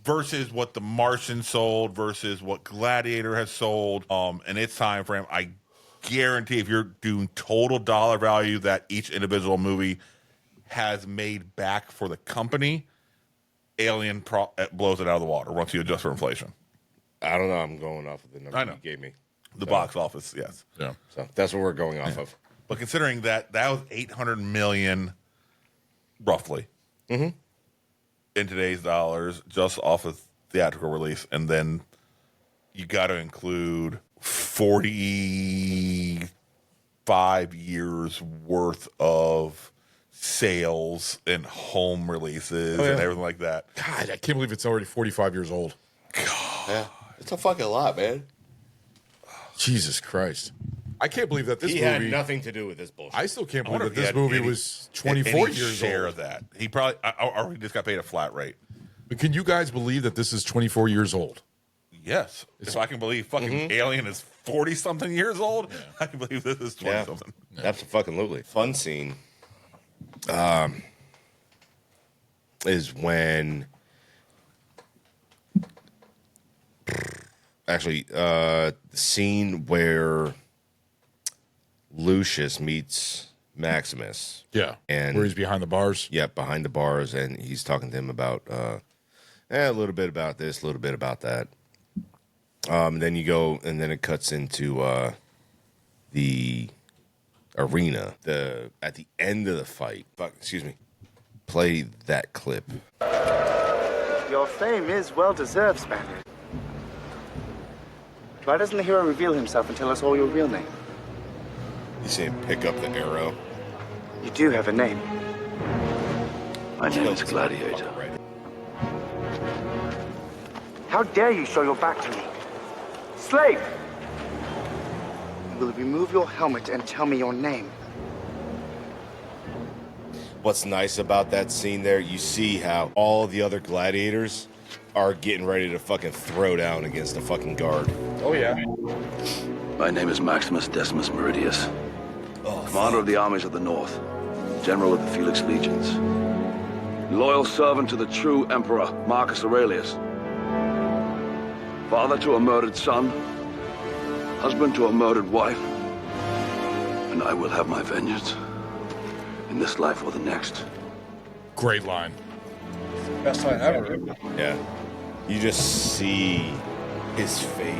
versus what The Martian sold versus what Gladiator has sold in its time frame, I guarantee if you're doing total dollar value that each individual movie has made back for the company, Alien blows it out of the water once you adjust for inflation. I don't know. I'm going off of the number you gave me. The box office, yes. Yeah. So that's what we're going off of. But considering that was $800 million, roughly, in today's dollars, just off of theatrical release, and then you got to include 45 years worth of sales and home releases and everything like that. God, I can't believe it's already 45 years old. Yeah. It's a fucking lot, man. Jesus Christ. I can't believe that this He movie had nothing to do with this bullshit. I still can't I believe wonder that if he this had movie any- was 24 any years share old. of that. He probably, or he just got paid a flat rate. But can you guys believe that this is 24 years old? Yes. If I can believe fucking Alien is 40-something years old, I can believe this is 20-something. Absolutely. Fun scene is when actually the scene where Lucius meets Maximus. Yeah. And where he's behind the bars. Yeah, behind the bars, and he's talking to him about a little bit about this, a little bit about that. Then you go, and then it cuts into the arena. At the end of the fight. Excuse me. Play that clip. Your fame is well deserved, Spaniard. Why doesn't the hero reveal himself and tell us all your real name? You see him pick up the arrow. You do have a name. My name is Gladiator. How dare you show your back to me? Slave! You will remove your helmet and tell me your name. What's nice about that scene there, you see how all the other gladiators are getting ready to fucking throw down against the fucking guard. Oh, yeah. My name is Maximus Decimus Meridius, commander of the armies of the North, general of the Felix Legions, loyal servant to the true Emperor Marcus Aurelius, father to a murdered son, husband to a murdered wife, and I will have my vengeance in this life or the next. Great line. Best line ever. Yeah. You just see his face.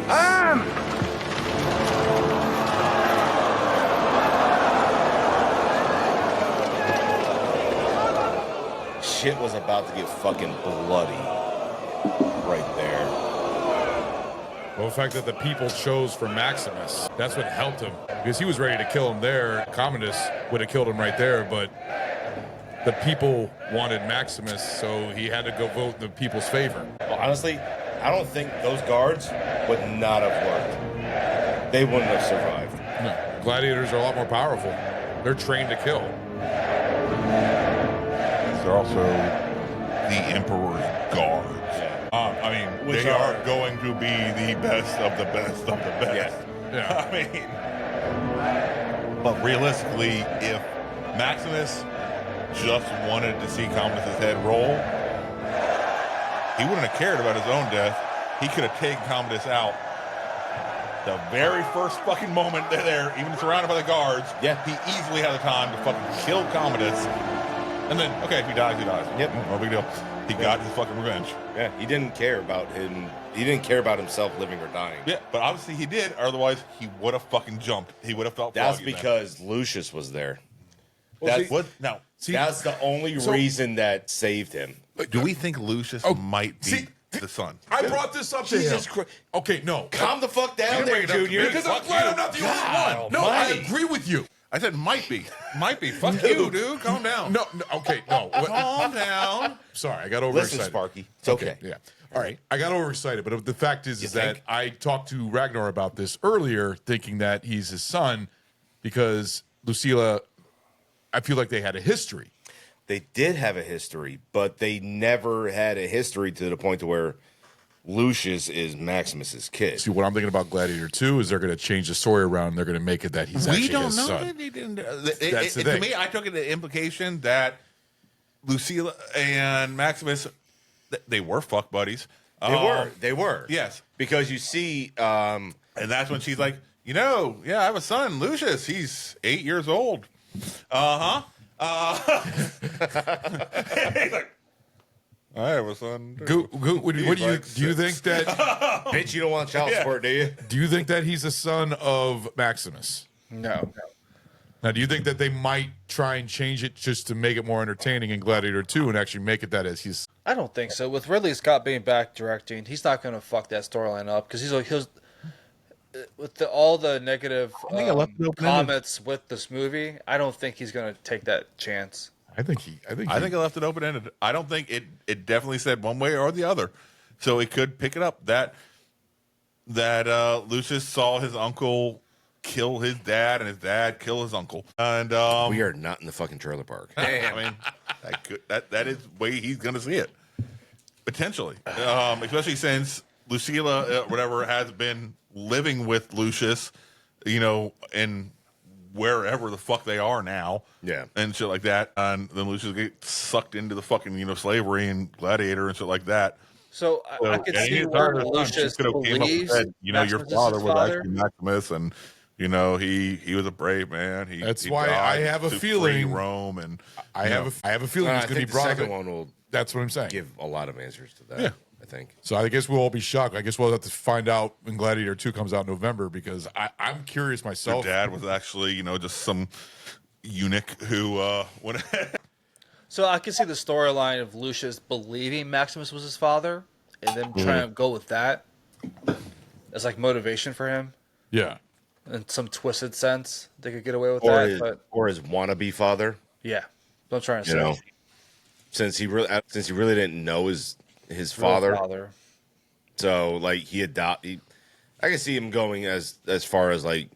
Shit was about to get fucking bloody right there. Well, the fact that the people chose for Maximus, that's what helped him. Because he was ready to kill him there. Commodus would have killed him right there, but the people wanted Maximus, so he had to go vote in the people's favor. Well, honestly, I don't think those guards would not have worked. They wouldn't have survived. No. Gladiators are a lot more powerful. They're trained to kill. They're also the Emperor's guards. I mean, Which they are are going to be the best of the best of the best. Yeah. I mean, but realistically, if Maximus just wanted to see Commodus' head roll, he wouldn't have cared about his own death. He could have taken Commodus out the very first fucking moment they're there, even surrounded by the guards. Yeah. He easily had the time to fucking kill Commodus. And then, okay, if he dies, he dies. Yep. No big deal. He got his fucking revenge. Yeah, he didn't care about him. He didn't care about himself living or dying. Yeah, but obviously he did. Otherwise, he would have fucking jumped. He would have felt. That's froggy then. because Lucius was there. Well, That's see- What? No. that's the only reason that saved him. Do we think Lucius might be see- the son? I brought this up to him. Okay, no. Calm the fuck down didn't there, bring it up to Junior. me. Because I'm glad I'm not the only one. No, I agree with you. I said might be. Might be. Fuck you, dude. Calm down. No, okay, no. Calm down. Sorry, I got overexcited. Listen, Sparky. It's okay. Yeah. All right. I got overexcited, but the fact is You that think? I talked to Ragnar about this earlier, thinking that he's his son because Lucilla, I feel like they had a history. They did have a history, but they never had a history to the point to where Lucius is Maximus's kid. See, what I'm thinking about Gladiator 2 is they're going to change the story around. And they're going to make it that he's We actually don't his know son. that they didn't. That's the To thing. me, I took it the implication that Lucilla and Maximus, they were fuck buddies. They were. Yes. Because you see, And that's when she's like, yeah, I have a son, Lucius. He's 8 years old. He's like, I have a son. What do you think that? bitch, you don't want child support, do you? Do you think that he's a son of Maximus? No. Now, do you think that they might try and change it just to make it more entertaining in Gladiator 2 and actually make it that as he's? I don't think so. With Ridley Scott being back directing, he's not going to fuck that storyline up because he was with all the negative think I left it open-ended. comments with this movie. I don't think he's going to take that chance. I think I left it open ended. I don't think it definitely said one way or the other, so it could pick it up that Lucius saw his uncle kill his dad and his dad kill his uncle, and We are not in the fucking trailer park. I mean that is the way he's gonna see it potentially, especially since Lucilla whatever has been living with Lucius, in wherever the fuck they are now, and shit like that, and then Lucius gets sucked into the fucking slavery and Gladiator and shit like that. So I could see where Lucius believes your Maximus is father his was father. actually Maximus, and he was a brave man. That's he why I died have a to feeling- free Rome, and I have a feeling I he's going to think be the brought second up. one will That's what I'm saying. give a lot of answers to that. Yeah. I think. So I guess we'll all be shocked. I guess we'll have to find out when Gladiator 2 comes out in November because I'm curious their myself. dad was actually just some eunuch who went. So I could see the storyline of Lucius believing Maximus was his father, and then trying to go with that as like motivation for him. Yeah. In some twisted sense, they could get away with Or that. his, But or his wannabe father. yeah, I'm trying to You say. know, since he really didn't know his Real father. So like I can see him going as far as like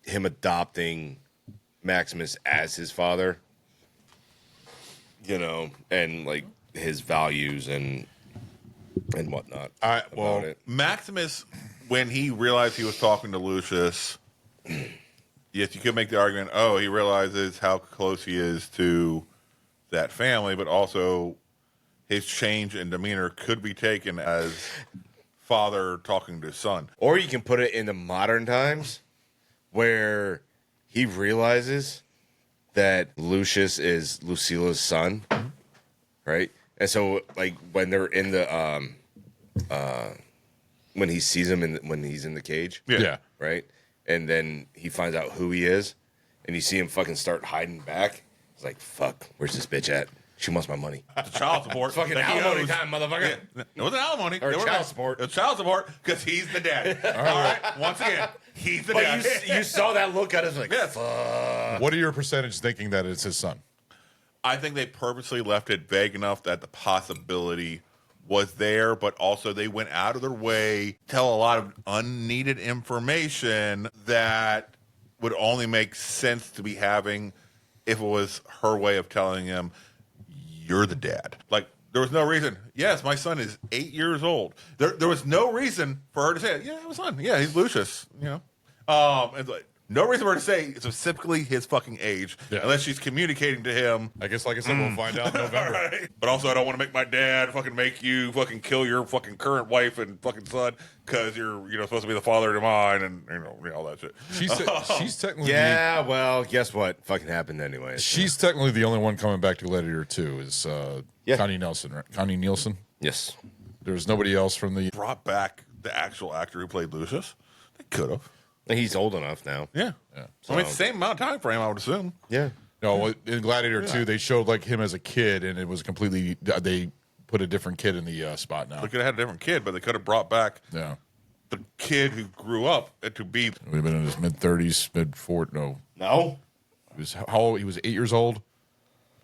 him adopting Maximus as his father, and like his values and whatnot. Well, Maximus, when he realized he was talking to Lucius, yes, you could make the argument, he realizes how close he is to that family, but also his change in demeanor could be taken as father talking to son. Or you can put it into modern times where he realizes that Lucius is Lucilla's son, right? And so, like, when they're in the when he sees him when he's in the cage, Yeah. right? And then he finds out who he is, and you see him fucking start hiding back. He's like, "Fuck, where's this bitch at? She wants my money." The child support. Fucking that he alimony owes. time, motherfucker. Yeah. It wasn't alimony. Or It was child support. It was child support because he's the dad. All right. Once again, he's the But dad. you saw that look at us like, Yes. what are your percentage thinking that it's his son? I think they purposely left it vague enough that the possibility was there, but also they went out of their way to tell a lot of unneeded information that would only make sense to be having if it was her way of telling him, you're the dad. Like, there was no reason. Yes, my son is 8 years old. There was no reason for her to say, yeah, my son. Yeah, he's Lucius, It's like, no reason for her to say specifically his fucking age, unless she's communicating to him. I guess, like I said, we'll find out in November. Right. But also, I don't want to make my dad fucking make you fucking kill your fucking current wife and fucking son because you're supposed to be the father to mine and all that shit. She's technically yeah. Well, guess what? Fucking happened anyway. she's technically the only one coming back to Gladiator 2 is Connie Nelson, right? Connie Nielsen. Yes. There's nobody else from the. Brought back the actual actor who played Lucius. They could have. He's old enough now. Yeah. I mean, same amount of time frame, I would assume. Yeah. No, in Gladiator 2, they showed like him as a kid, and it was completely. They put a different kid in the spot now. They could have had a different kid, but they could have brought back Yeah, the kid who grew up to be. he would have been in his mid-30s, mid-40s. No, No. he was how old? He was 8 years old.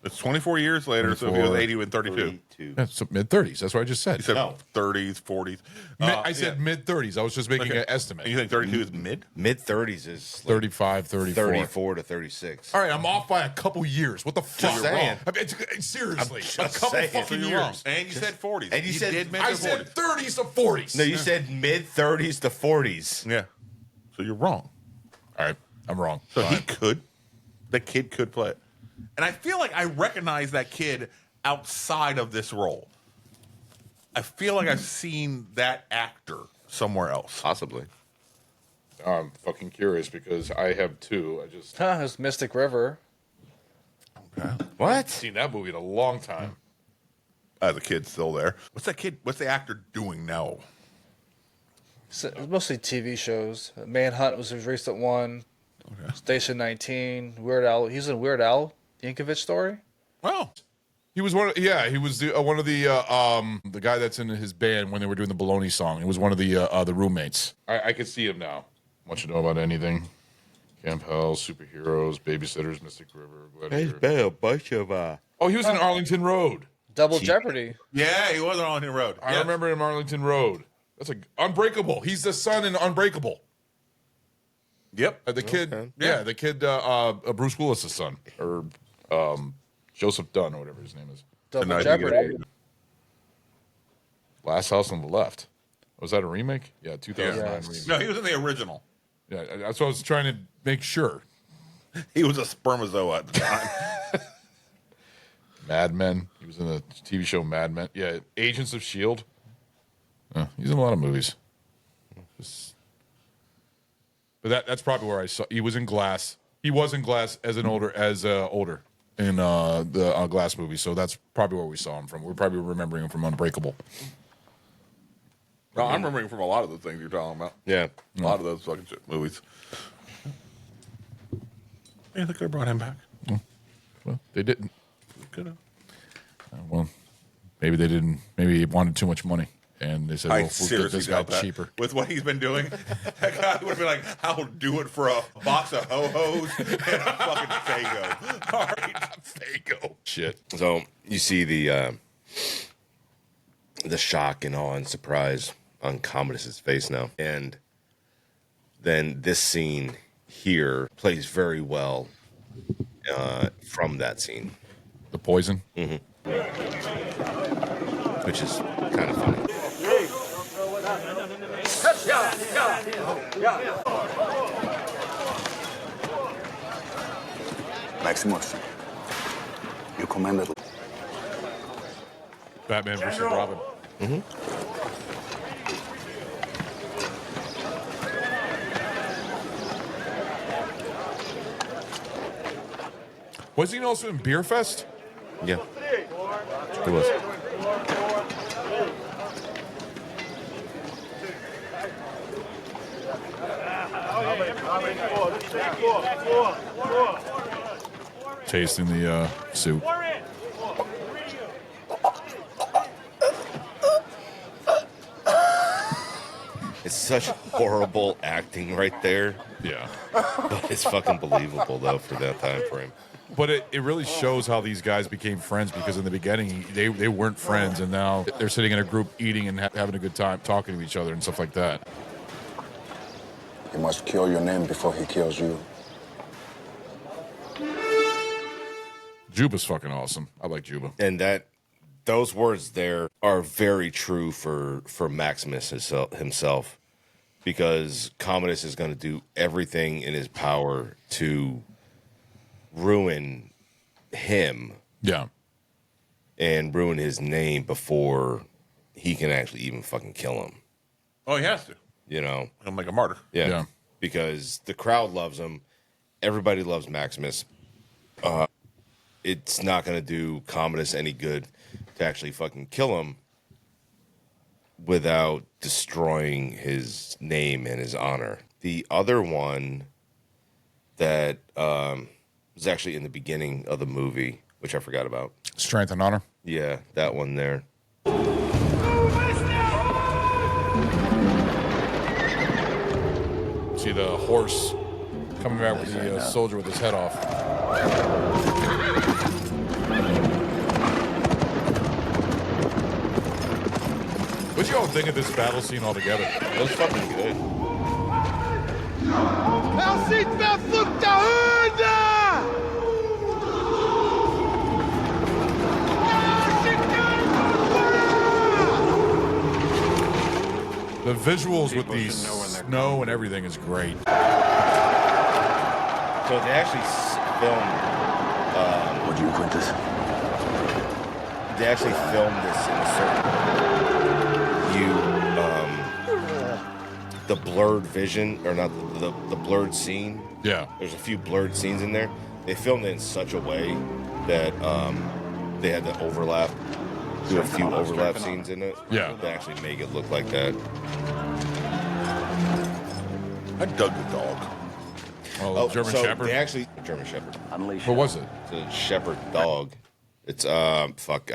It's 24 years later, so if he was 80 and 32. That's mid-30s. That's what I just said. You said 30s, 40s. I said mid-30s. I was just making an estimate. And you think 32 is mid? Mid-30s is 35, 34. 34 to 36. All right, I'm off by a couple years. What the fuck? you're wrong. I mean, seriously, I'm a just couple saying. fucking You're wrong. years. And you said 40s. And you said- did mention I said 40s. 30s to 40s. No, you said mid-30s to 40s. Yeah. So you're wrong. All right, I'm wrong. So Fine. he could. The kid could play it. And I feel like I recognize that kid outside of this role. I feel like I've seen that actor somewhere else. Possibly. I'm fucking curious because I have two. I just It's Mystic River. What? seen that movie in a long time. The kid's still there. What's that kid? What's the actor doing now? It's mostly TV shows. Manhunt was his recent one. Okay. Station 19. Weird Al. He's in Weird Al Yankovic story. Well, He was one. He was one of the guy that's in his band when they were doing the Baloney song. He was one of the roommates. I could see him now. Want you to know about anything? Camp Hell, superheroes, babysitters, Mystic River, Gladiator. been a bunch of Oh, he was in Arlington Road. Double Jeopardy. yeah, he was on Arlington Road. I remember him Arlington Road. That's Unbreakable. He's the son in Unbreakable. Yep. The kid, Okay. the kid, Bruce Willis's son, or Joseph Dunn, or whatever his name is. Double I think Jeopardy. Last House on the Left. Was that a remake? Yeah, 2009 Yes. remake. No, he was in the original. Yeah, that's what I was trying to make sure. He was a spermazoa at the time. Mad Men. He was in the TV show Mad Men. Yeah, Agents of S.H.I.E.L.D. He's in a lot of movies. But that's probably where I saw. He was in Glass. He was in Glass as older in the Glass movie. So that's probably where we saw him from. We're probably remembering him from Unbreakable. No, I'm remembering from a lot of the things you're talking about. Yeah. A lot of those fucking shit movies. Yeah, they could have brought him back. Well, they didn't. Could have. Well, maybe they didn't. Maybe he wanted too much money, and they said, I "Well, we'll get seriously this guy doubt that. cheaper." With what he's been doing, that guy would have been like, I'll do it for a box of ho-hos and a fucking Fago. All right, Fago. Shit. So you see the shock and awe and surprise on Commodus's face now. And then this scene here plays very well from that scene. The poison. Which is kind of funny. Maximus, you commanded. Batman versus Robin. Was he also in Beer Fest? Yeah. It was. Tasting the soup. It's such horrible acting right there. Yeah. But it's fucking believable, though, for that time frame. But it really shows how these guys became friends, because in the beginning they weren't friends, and now they're sitting in a group eating and having a good time talking to each other and stuff like that. He must kill your name before he kills you. Juba's fucking awesome. I like Juba. And those words there are very true for Maximus himself, because Commodus is going to do everything in his power to ruin him. Yeah. And ruin his name before he can actually even fucking kill him. Oh, he has to. You know? I'm like a martyr. Yeah. Because the crowd loves him. Everybody loves Maximus. It's not going to do Commodus any good to actually fucking kill him without destroying his name and his honor. The other one that was actually in the beginning of the movie, which I forgot about. Strength and Honor. Yeah, that one there. See the horse coming back with the soldier with his head off. What'd you all think of this battle scene altogether? It was fucking good. The visuals with the snow and everything is great. So they actually filmed. What do you, Quintus? They actually filmed this in a certain. The blurred vision, or not the blurred scene. Yeah. There's a few blurred scenes in there. They filmed it in such a way that they had to overlap. Do a few overlap scenes in it. Yeah. To actually make it look like that. I dug the dog. Oh, German so Shepherd. They actually German Shepherd. Unleash. What was it? It's a shepherd dog. It's fuck.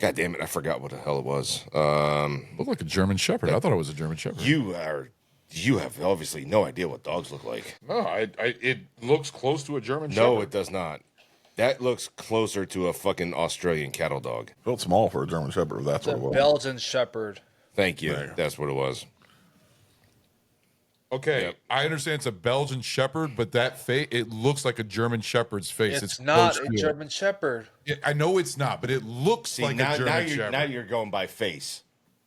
God damn it! I forgot what the hell it was. Looked like a German Shepherd. I thought it was a German Shepherd. You have obviously no idea what dogs look like. No, it looks close to a German Shepherd. No, it does not. That looks closer to a fucking Australian cattle dog. Felt small for a German Shepherd, if that's The what it was. Belgian Shepherd. Thank you. That's what it was. Okay, Yep. I understand it's a Belgian Shepherd, but that face, it looks like a German Shepherd's face. It's not close a to it. German Shepherd. Yeah, I know it's not, but it looks See, like now, a German now you're Shepherd. now you're going by face.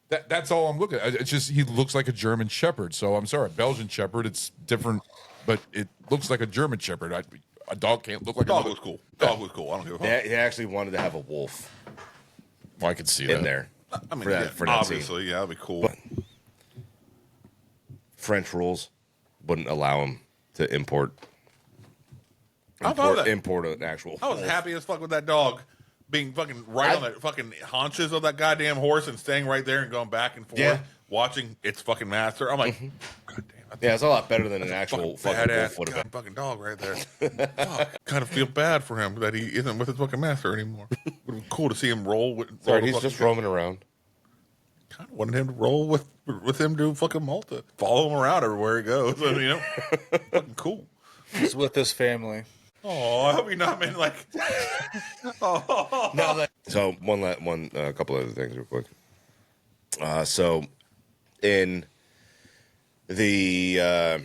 That's all I'm looking at. It's just he looks like a German Shepherd. So I'm sorry, Belgian Shepherd. It's different, but it looks like a German Shepherd. A dog can't look like Dog a was cool. Dog was cool. I don't give a fuck. They actually wanted to have a wolf Well, I could see in that. there. I mean, for that- yeah, for that obviously, yeah, that'd be cool. But- French rules wouldn't allow him to import that. import an actual. I was wolf. happy as fuck with that dog being fucking right on the fucking haunches of that goddamn horse and staying right there and going back and forth, Yeah. watching its fucking master. I'm like, God damn, that's Yeah, it's a lot better than an actual fucking badass wolf would have been. fucking dog right there. Fuck. Kind of feel bad for him that he isn't with his fucking master anymore. Would have been cool to see him roll with. Sorry, he's just roaming around. Kind of wanted him to roll with him to fucking Malta, follow him around everywhere he goes. I mean, fucking cool. He's with his family. Oh, I hope you're not meant like. So a couple other things real quick. So in the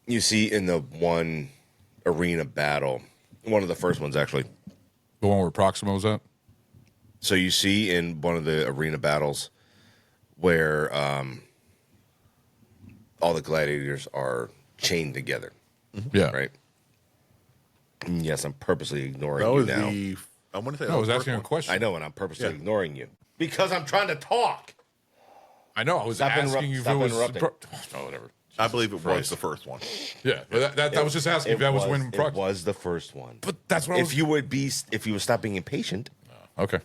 you see in the one arena battle, one of the first ones actually. The one where Proxima was at. So you see in one of the arena battles where all the gladiators are chained together. Yeah. Right. And yes, I'm purposely ignoring That you was now. I want to say No, I was asking a question. I know, and I'm purposely ignoring you because I'm trying to talk. I know. I was Stop asking you if stop it was. interrupting. Oh, whatever. I believe it was the first one. Yeah, but I was just asking if that was when It Proxima. was the first one. But that's what I was. If you would stop being impatient, Okay,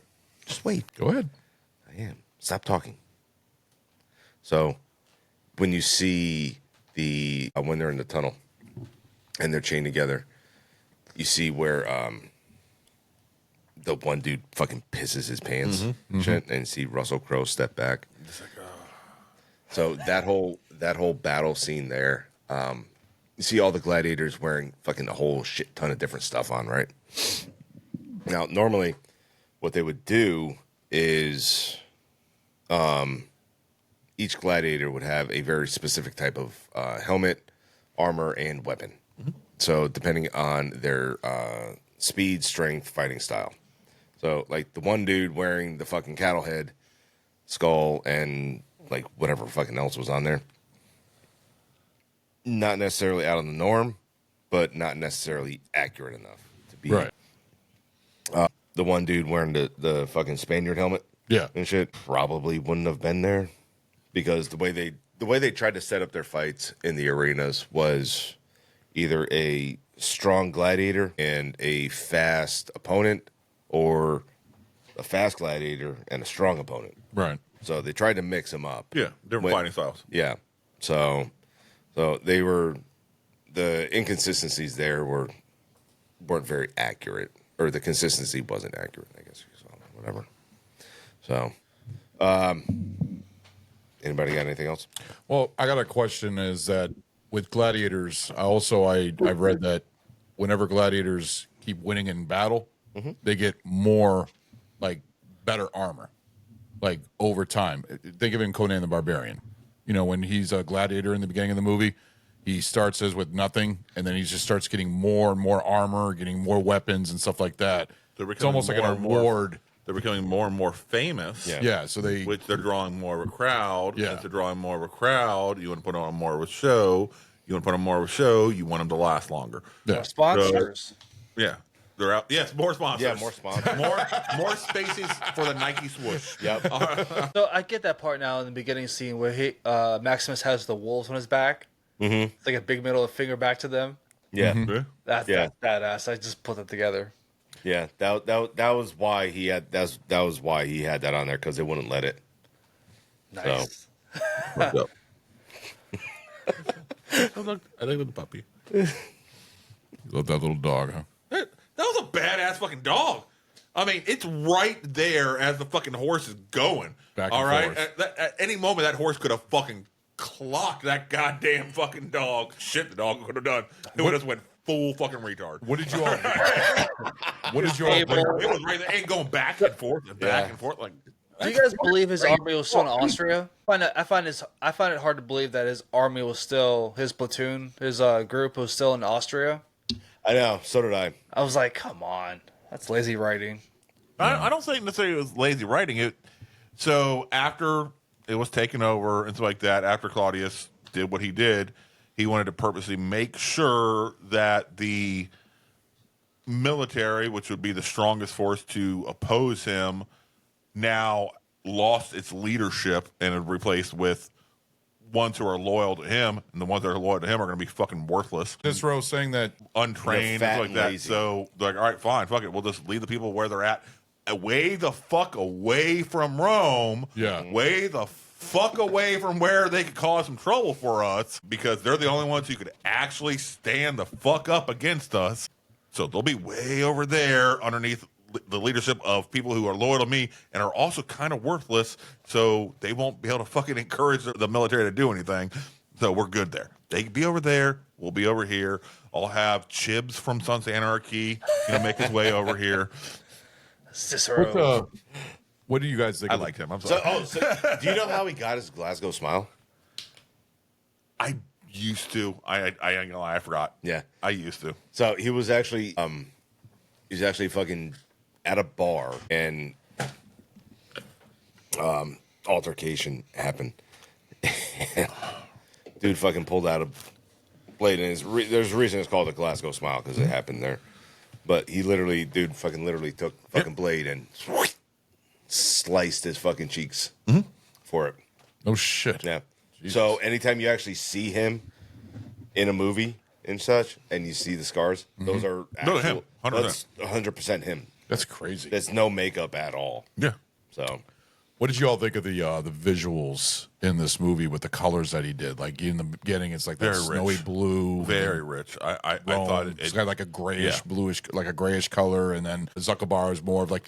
just wait. go ahead. I am. Stop talking. So, when you see when they're in the tunnel and they're chained together, you see where the one dude fucking pisses his pants and shit, and see Russell Crowe step back. So that whole battle scene there, you see all the gladiators wearing fucking a whole shit ton of different stuff on, right? Now, normally, what they would do is, each gladiator would have a very specific type of helmet, armor, and weapon. So depending on their speed, strength, fighting style. So like the one dude wearing the fucking cattle head, skull, and like whatever fucking else was on there. Not necessarily out of the norm, but not necessarily accurate enough to be Right. The one dude wearing the fucking Spaniard helmet, Yeah. and shit, probably wouldn't have been there because the way they tried to set up their fights in the arenas was either a strong gladiator and a fast opponent, or a fast gladiator and a strong opponent. Right. So they tried to mix them up. Yeah, different fighting styles. Yeah. So they were, the inconsistencies there weren't very accurate, or the consistency wasn't accurate, I guess. So whatever. So, anybody got anything else? Well, I got a question. Is that with gladiators? I've read that whenever gladiators keep winning in battle, they get more, like, better armor. like over time. Think of it in Conan the Barbarian. You know, when he's a gladiator in the beginning of the movie, he starts as with nothing, and then he just starts getting more and more armor, getting more weapons and stuff like that. It's almost like an award. They're becoming more and more famous. Yeah. So which they're drawing more of a crowd. Yeah. If they're drawing more of a crowd, you want to put on more of a show. You want to put on more of a show. You want them to last longer. Yeah. Sponsors. Yeah. They're out. Yes, more sponsors. Yeah, more sponsors. more spaces for the Nike swoosh. Yep. So I get that part now in the beginning scene where Maximus has the wolves on his back. Mm-hmm. It's like a big middle finger back to them. Yeah. Mm-hmm. That's badass. I just put that together. Yeah. That was why he had that was why he had that on there, because they wouldn't let it. Nice. I think the puppy. You love that little dog, huh? That was a badass fucking dog. I mean, it's right there as the fucking horse is going. Back and all right? forth. At any moment, that horse could have fucking clocked that goddamn fucking dog. Shit, the dog could have done. It would have went full fucking retard. What did you all? What did you all? It was right there, and going back and forth and back and forth. Like, Do you guys believe his army was still in Austria? I find it hard to believe that his army was still, his platoon, his group was still in Austria. I know. So did I. I was like, come on, that's lazy writing. I don't think necessarily it was lazy writing it. So after it was taken over and stuff like that, after Claudius did what he did, he wanted to purposely make sure that the military, which would be the strongest force to oppose him, now lost its leadership and it replaced with ones who are loyal to him, and the ones that are loyal to him are going to be fucking worthless. This row saying that untrained and stuff like that. lazy. So they're like, all right, fine, fuck it. We'll just leave the people where they're at. Way the fuck away from Rome. Yeah. Way the fuck away from where they could cause some trouble for us, because they're the only ones who could actually stand the fuck up against us. So they'll be way over there underneath the leadership of people who are loyal to me and are also kind of worthless, so they won't be able to fucking encourage the military to do anything. So we're good there. They can be over there. We'll be over here. I'll have Chibs from Sons of Anarchy, make his way over here. Cicero. What do you guys think? I of liked him. I'm So, sorry. do you know how he got his Glasgow smile? I used to. I ain't gonna lie. I forgot. Yeah. I used to. So he was actually fucking at a bar, and altercation happened. Dude fucking pulled out a blade, and there's a reason it's called the Glasgow smile, because it happened there. But he literally took fucking blade and sliced his fucking cheeks for it. Oh shit. Yeah. So anytime you actually see him in a movie and such, and you see the scars, those are No, him. 100%. That's 100% him. That's crazy. There's no makeup at all. Yeah. So What did you all think of the visuals in this movie with the colors that he did? Like in the beginning, it's like that Very snowy rich. blue, Very rich. I thought it's got like a grayish, Yeah. bluish, like a grayish color, and then Zuckerbar is more of like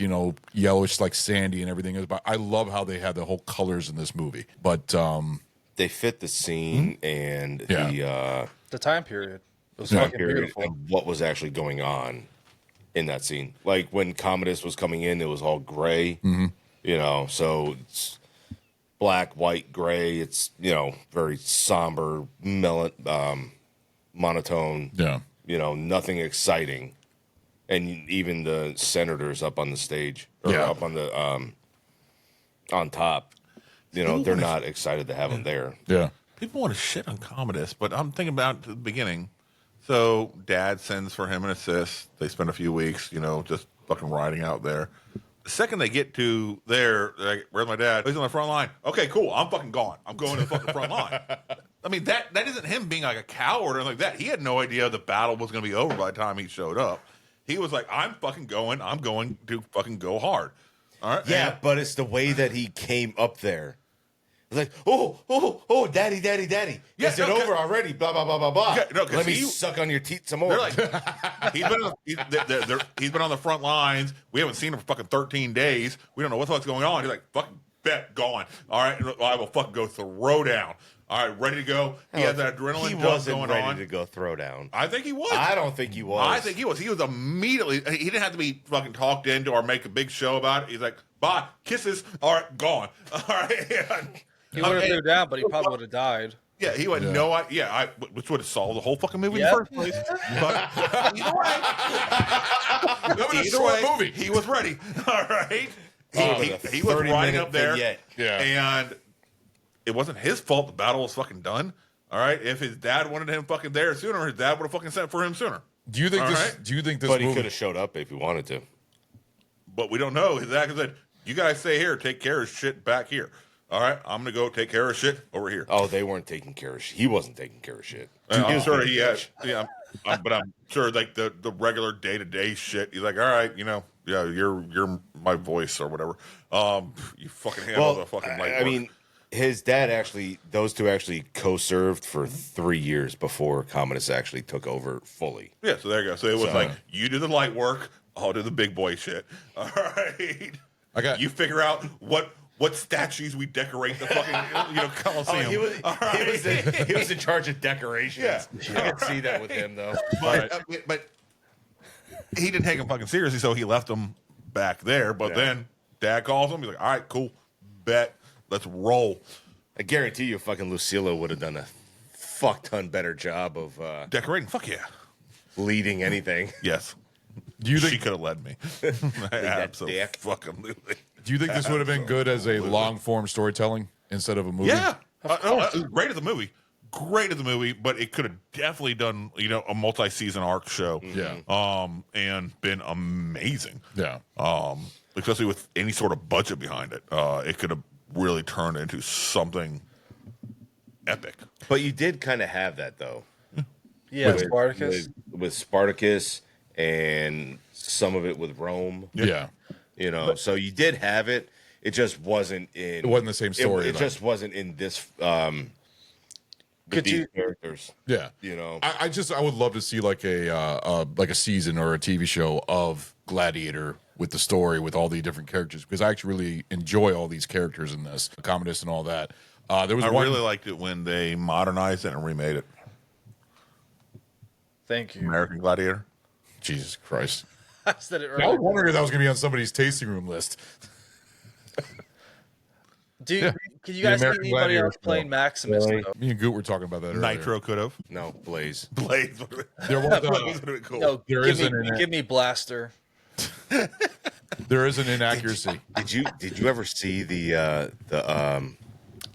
yellowish, like sandy and everything. But I love how they had the whole colors in this movie. But they fit the scene and The time period. It was Yeah. fucking period beautiful. of what was actually going on in that scene. Like when Commodus was coming in, it was all gray. So it's black, white, gray. It's very somber, monotone. yeah, Nothing exciting. And even the senators up on the stage, or Yeah. up on the on top, they're not excited to have him there. yeah, people want to shit on Commodus, but I'm thinking about the beginning. So dad sends for him an assist. They spend a few weeks, just fucking riding out there. The second they get to there, they're like, where's my dad? He's on the front line. Okay, cool. I'm fucking gone. I'm going to the fucking front line. I mean, that isn't him being like a coward or anything like that. He had no idea the battle was going to be over by the time he showed up. He was like, I'm fucking going. I'm going to fucking go hard. All right. Yeah, but it's the way that he came up there. It's like, oh, daddy. Yeah, Is it no, over already? Blah, blah, blah, blah, blah. Okay, no, 'cause Let me he- suck on your teeth some more. They're like, he's been on the front lines. We haven't seen him for fucking 13 days. We don't know what the fuck's going on. He's like, fucking bet, gone. All right, I will fucking go throw down. all right, ready to go. He had that adrenaline He dump wasn't going ready on. to go throw down. I think he was. I don't think he was. I think he was. He was immediately. He didn't have to be fucking talked into or make a big show about it. He's like, bye, kisses. All right, gone. All right. He would have threw down, but he probably would have died. Yeah, he had no idea. Yeah, which would have solved the whole fucking movie in the first place. But either way, he was ready. All right. He was riding up there. And it wasn't his fault the battle was fucking done. All right. If his dad wanted him fucking there sooner, his dad would have fucking sent for him sooner. Do you think this But he movie could have showed up if he wanted to. But we don't know. His dad said, you guys stay here, take care of shit back here. All right, I'm gonna go take care of shit over here. Oh, they weren't taking care of shit. He wasn't taking care of shit. I'm sure he had, but I'm sure like the regular day to day shit. He's like, all right, you're my voice or whatever. You fucking handle the fucking light work. I mean, his dad those two actually co-served for 3 years before Commodus actually took over fully. Yeah, so there you go. So it was like, you do the light work, I'll do the big boy shit. All right, you figure out what statues we decorate the fucking Coliseum. He was in charge of decorations. Yeah. I can see that with him though. But he didn't take him fucking seriously, so he left him back there. But then Dad calls him. He's like, all right, cool, bet, let's roll. I guarantee you, fucking Lucilla would have done a fuck ton better job of Decorating. Fuck yeah. leading anything. Yes. Do you think she could have led me? Absolutely. Do you think this would have been good as a long form storytelling instead of a movie? Yeah. Great as a movie. Great as a movie, but it could have definitely done, a multi-season arc show. Yeah. And been amazing. Yeah. Especially with any sort of budget behind it. It could have really turned into something epic. But you did kind of have that though. Yeah, Spartacus. With Spartacus and some of it with Rome. Yeah. So you did have it. It just wasn't in. It wasn't the same story. It just wasn't in this. These characters? Yeah. I would love to see like a season or a TV show of Gladiator with the story with all the different characters because I actually really enjoy all these characters in this, Commodus and all that. I really liked it when they modernized it and remade it. Thank you, American Gladiator. Jesus Christ. I said it I was earlier. wondering if that was going to be on somebody's tasting room list. Can you guys see American anybody Gladiator else playing Maximus? Me and Goot were talking about that earlier. Nitro could have. No, Blaze. Blaze. There was Blaze would have been cool. No, There give is me, an- give me Blaster. there is an inaccuracy. Did you ever see the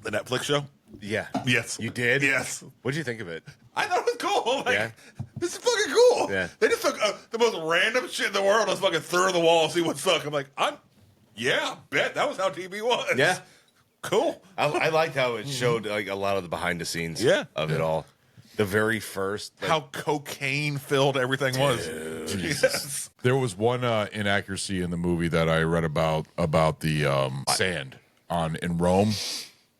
Netflix show? Yeah. Yes. You did? Yes. What'd you think of it? I thought it was cool. Like, Yeah. this is fucking cool. Yeah. They just took the most random shit in the world and fucking threw it on the wall and see what stuck. I'm like, bet that was how TV was. Yeah. Cool. I liked how it showed like a lot of the behind the scenes of it all. The very first. How cocaine filled everything was. Yes. There was one inaccuracy in the movie that I read about the sand in Rome,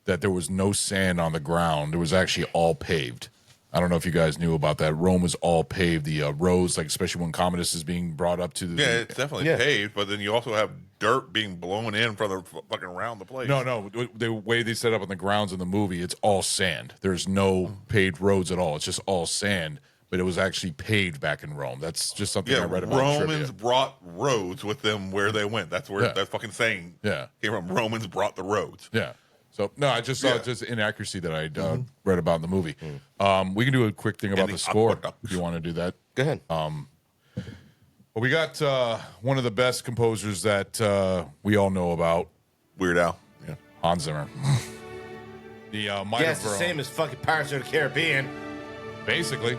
that there was no sand on the ground. It was actually all paved. I don't know if you guys knew about that. Rome was all paved. The roads, like especially when Commodus is being brought up to the It's definitely paved, but then you also have dirt being blown in from the fucking around the place. No. The way they set up on the grounds in the movie, it's all sand. There's no paved roads at all. It's just all sand. But it was actually paved back in Rome. That's just something I read about. Romans brought roads with them where they went. That's where that fucking saying came from. Romans brought the roads. Yeah. So no, I just saw just inaccuracy that I read about in the movie. We can do a quick thing about the score if you want to do that. Go ahead. Well, we got one of the best composers that we all know about, Weird Al. Yeah. Hans Zimmer. The minor it's the same as fucking Pirates of the Caribbean. Basically.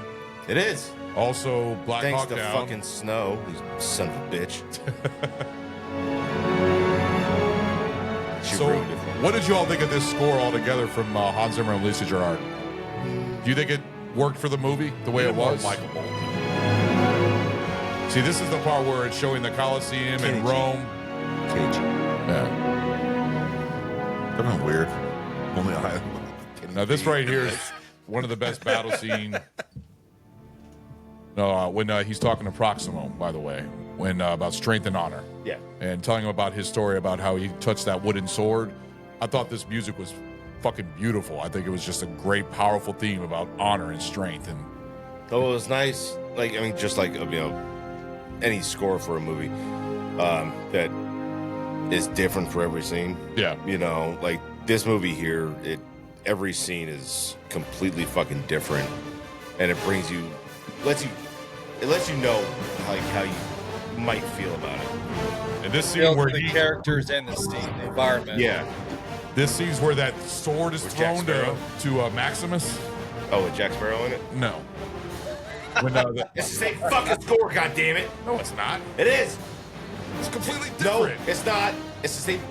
It is. Also, Black Thanks Hawk to Down. fucking Snow, you son of a bitch. So, what did you all think of this score altogether from Hans Zimmer and Lisa Gerrard? Do you think it worked for the movie the way it was? Likeable. See, this is the part where it's showing the Coliseum in Rome. Yeah. That's weird. Only I. Now, this right here is one of the best battle scene. When he's talking to Proximo, by the way, when about strength and honor. Yeah. And telling him about his story about how he touched that wooden sword. I thought this music was fucking beautiful. I think it was just a great, powerful theme about honor and strength. And Though it was nice, like I mean, just like any score for a movie that is different for every scene. yeah, Like this movie here, every scene is completely fucking different, and it lets you know how you might feel about it. and this scene Build where the characters and the scene, the environment. Yeah. this scene's where that sword is With Jack thrown Sparrow? to Maximus. Oh, with Jack Sparrow in it? No, when It's the same fucking score, goddammit. no, it's not. It is. It's completely No, different. it's not. It's the same,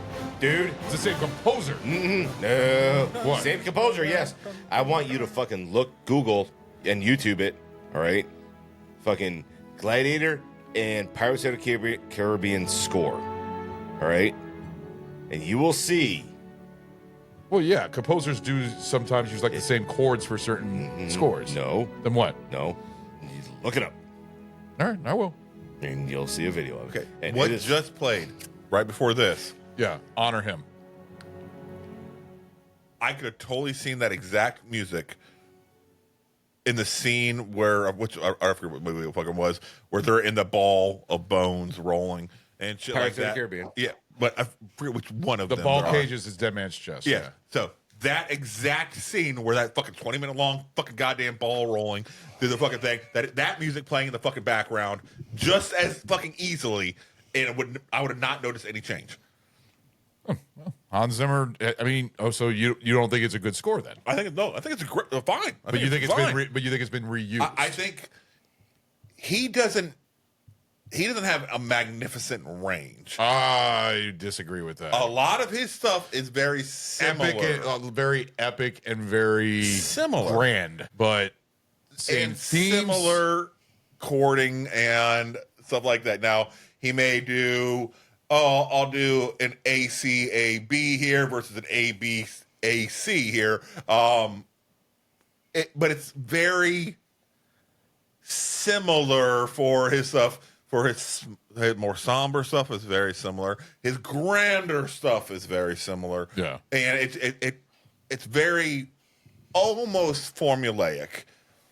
dude. It's the same composer. No. What? Same composer, yes. I want you to fucking Google and YouTube it, all right? Fucking Gladiator and Pirates of the Caribbean score, all right? And you will see. Well, yeah, composers do sometimes use like the same chords for certain scores. No, Then what? no. You look it up, All right, I will. and you'll see a video of it. Okay. And What it is just played right before this? Yeah, honor him. I could have totally seen that exact music in the scene where, I forget what movie it fucking was, where they're in the ball of bones rolling and shit Pirates like of the that. Caribbean. Yeah, but I forget which one of The them. ball there are. cages is Dead Man's Chest. Yeah. So that exact scene where that fucking 20-minute long fucking goddamn ball rolling through the fucking thing, that music playing in the fucking background just as fucking easily, and I would have not noticed any change. Hans Zimmer. I mean, so you don't think it's a good score then? I think it's a great, fine. But you think it's fine. been reused? I think he doesn't have a magnificent range. I disagree with that. A lot of his stuff is very similar. Very epic and very Similar. grand, but same and themes. similar chording and stuff like that. Now he may do, I'll do an ACAB here versus an ABAC here, but it's very similar for his stuff. For his more somber stuff is very similar. His grander stuff is very similar. Yeah, and it's very almost formulaic.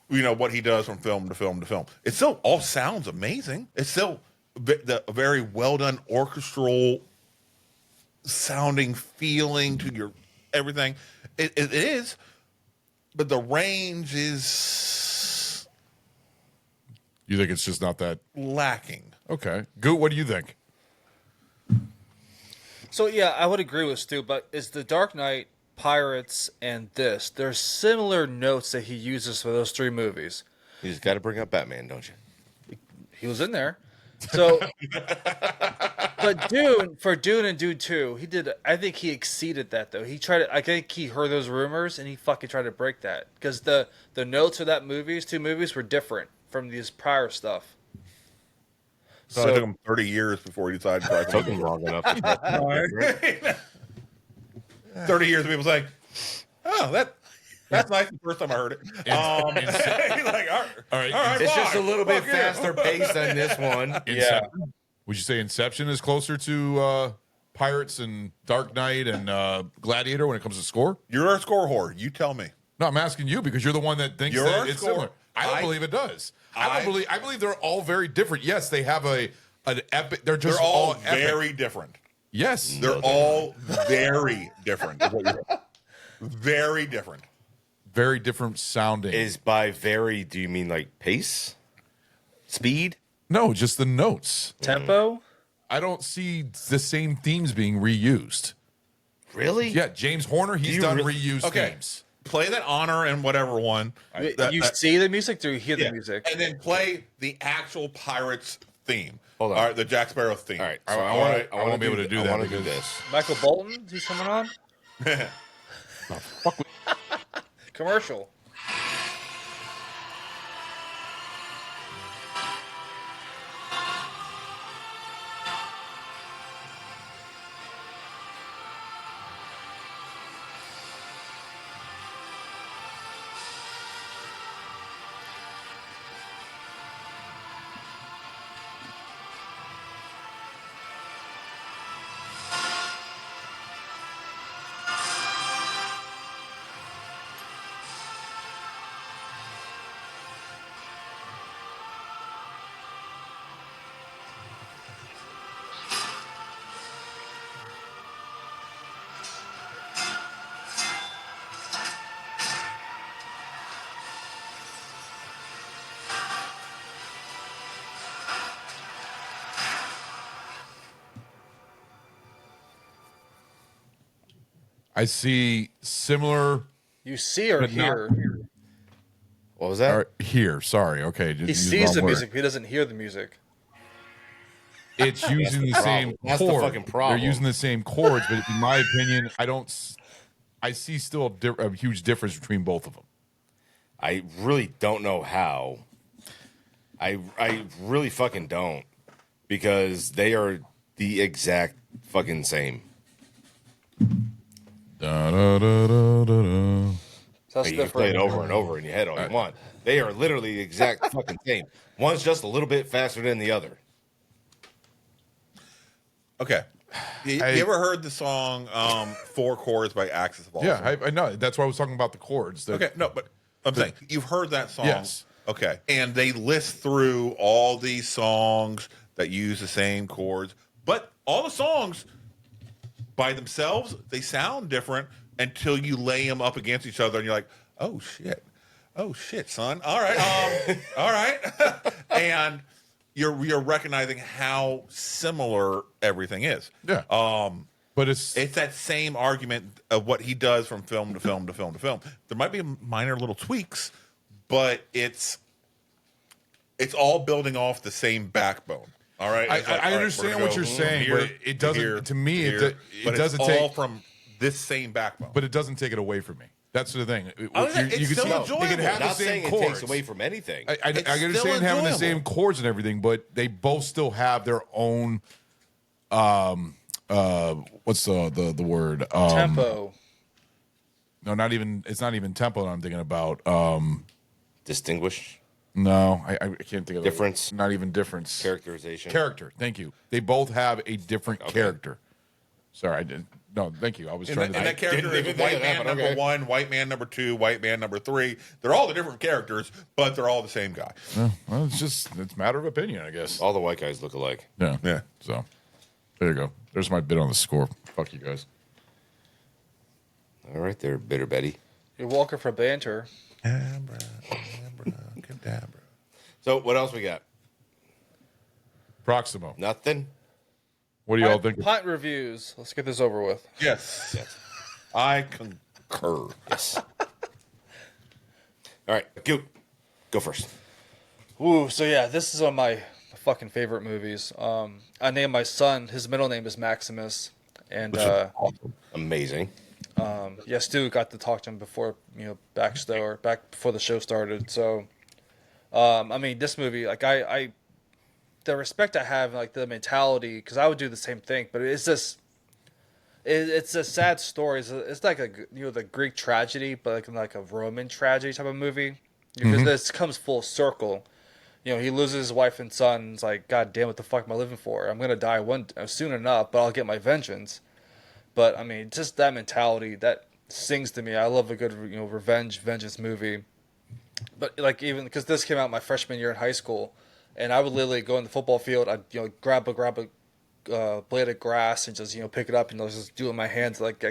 What he does from film to film to film. It still all sounds amazing. It's still a very well done orchestral sounding feeling to your everything. It is, but the range is you think it's just not that lacking. okay? Goot, what do you think? So yeah, I would agree with Stu, but is the Dark Knight, Pirates, and this, there's similar notes that he uses for those three movies. You just got to bring up Batman, don't you? He was in there. So, but Dune and Dune 2, I think he exceeded that though. I think he heard those rumors and he fucking tried to break that. Because the notes for that two movies were different from these prior stuff. So it took him 30 years before he decided to try Took him long enough. 30 years of people saying, oh, that's nice the first time I heard it. All right, It's just a fine. little bit Fuck yeah. faster paced than this one. Inception? Would you say Inception is closer to Pirates and Dark Knight and Gladiator when it comes to score? You're a score whore. You tell me. No, I'm asking you because you're the one that thinks You're that a it's score. similar. I don't believe it does. I believe they're all very different. Yes, they have an epic. They're just They're all epic. very different. Yes, They're all very different. is what you're- Very different. very different sounding. Is by very, do you mean like pace? Speed? No, just the notes. Tempo? I don't see the same themes being reused. Really? Yeah, James Horner, he's you done really- reused Okay. themes. Play that honor and whatever one. You see the music, or you hear Yeah. the music? And then play the actual Pirates theme. Hold on. All right, the Jack Sparrow theme. All right. I So wanna wanna be able to do that I want to do because- this. Michael Bolton, he's coming on? Commercial. I see similar. You see or But not- hear? What was that? Or here, sorry. Okay, He sees the music. He doesn't hear the music. It's using the same That's the chord. fucking problem. They're using the same chords, but in my opinion, I see still a huge difference between both of them. I really don't know how. I really fucking don't, because they are the exact fucking same. Da, da, da, da, da, da. So that's You can play it over and over in your head all you want. They are literally the exact fucking same. One's just a little bit faster than the other. Okay. You ever heard the song Four Chords by Axis of All? Yeah, I know. That's why I was talking about the chords. Okay, no, but I'm saying you've heard that song. Yes. Okay. And they list through all these songs that use the same chords, but all the songs by themselves, they sound different until you lay them up against each other and you're like, oh shit. Oh shit, son. All right. All right. And you're recognizing how similar everything is. Yeah. But it's that same argument of what he does from film to film to film to film. There might be minor little tweaks, but it's all building off the same backbone. All right. It's like, I all right, understand we're what gonna you're go saying, here but it doesn't. here, To me, here, it but doesn't it's take all from this same backbone. But it doesn't take it away from me. That's the thing. It's still enjoyable. They can have Not the same saying chords. it takes away from anything. I It's understand still having the enjoyable. same chords and everything, but they both still have their own. What's the word? Tempo. No, not even. It's not even tempo that I'm thinking about. Distinguish, No, I can't think of the Difference. word. Not even difference. characterization. Character. Thank you. They both have a different character. Sorry, I didn't. No, thank you. I was And trying that to. character didn't is even think white of that, man but number okay. 1, white man number 2, white man number 3. They're all the different characters, but they're all the same guy. Well, it's a matter of opinion, I guess. All the white guys look alike. Yeah. Yeah. So there you go. There's my bit on the score. Fuck you guys. All right, there, Bitter Betty. You're welcome for banter. So what else we got? Proximo. Nothing. What do y'all think? Pint reviews. Let's get this over with. Yes. I concur. Yes. All right, go first. Ooh, so yeah, this is one of my fucking favorite movies. I named my son. His middle name is Maximus, and Amazing. yeah, Stu got to talk to him before back before the show started. So, I mean, this movie, like I the respect I have, like the mentality, because I would do the same thing, but it's just. It's a sad story. It's like the Greek tragedy, but like a Roman tragedy type of movie. Because this comes full circle. He loses his wife and son. It's like, God damn, what the fuck am I living for? I'm gonna die soon enough, but I'll get my vengeance. But I mean, just that mentality that sings to me. I love a good vengeance movie. But like even because this came out my freshman year in high school, and I would literally go in the football field. I'd grab a blade of grass and just pick it up and just do it in my hands. Like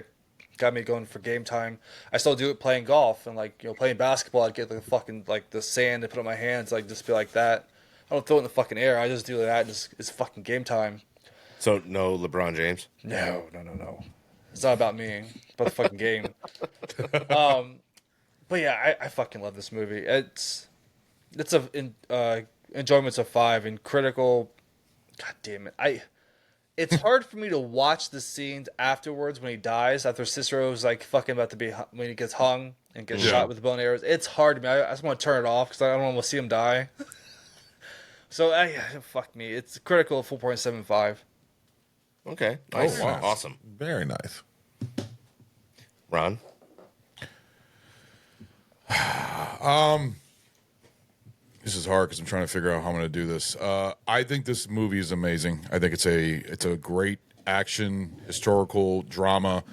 got me going for game time. I still do it playing golf and playing basketball. I'd get the fucking the sand and put it in my hands, just be like that. I don't throw it in the fucking air. I just do that. And it's fucking game time. So no LeBron James. No. It's not about me. It's about the fucking game. But yeah, I fucking love this movie. It's enjoyments of 5 and critical. God damn it. It's hard for me to watch the scenes afterwards when he dies, after Cicero's fucking about to be, when he gets hung and gets shot with bow and arrows. It's hard to me. I just want to turn it off because I don't want to see him die. So, fuck me. It's critical 4.75. Okay. Nice. wow. Awesome. Very nice. Ron. This is hard because I'm trying to figure out how I'm going to do this. I think this movie is amazing. I think it's a great action, historical drama.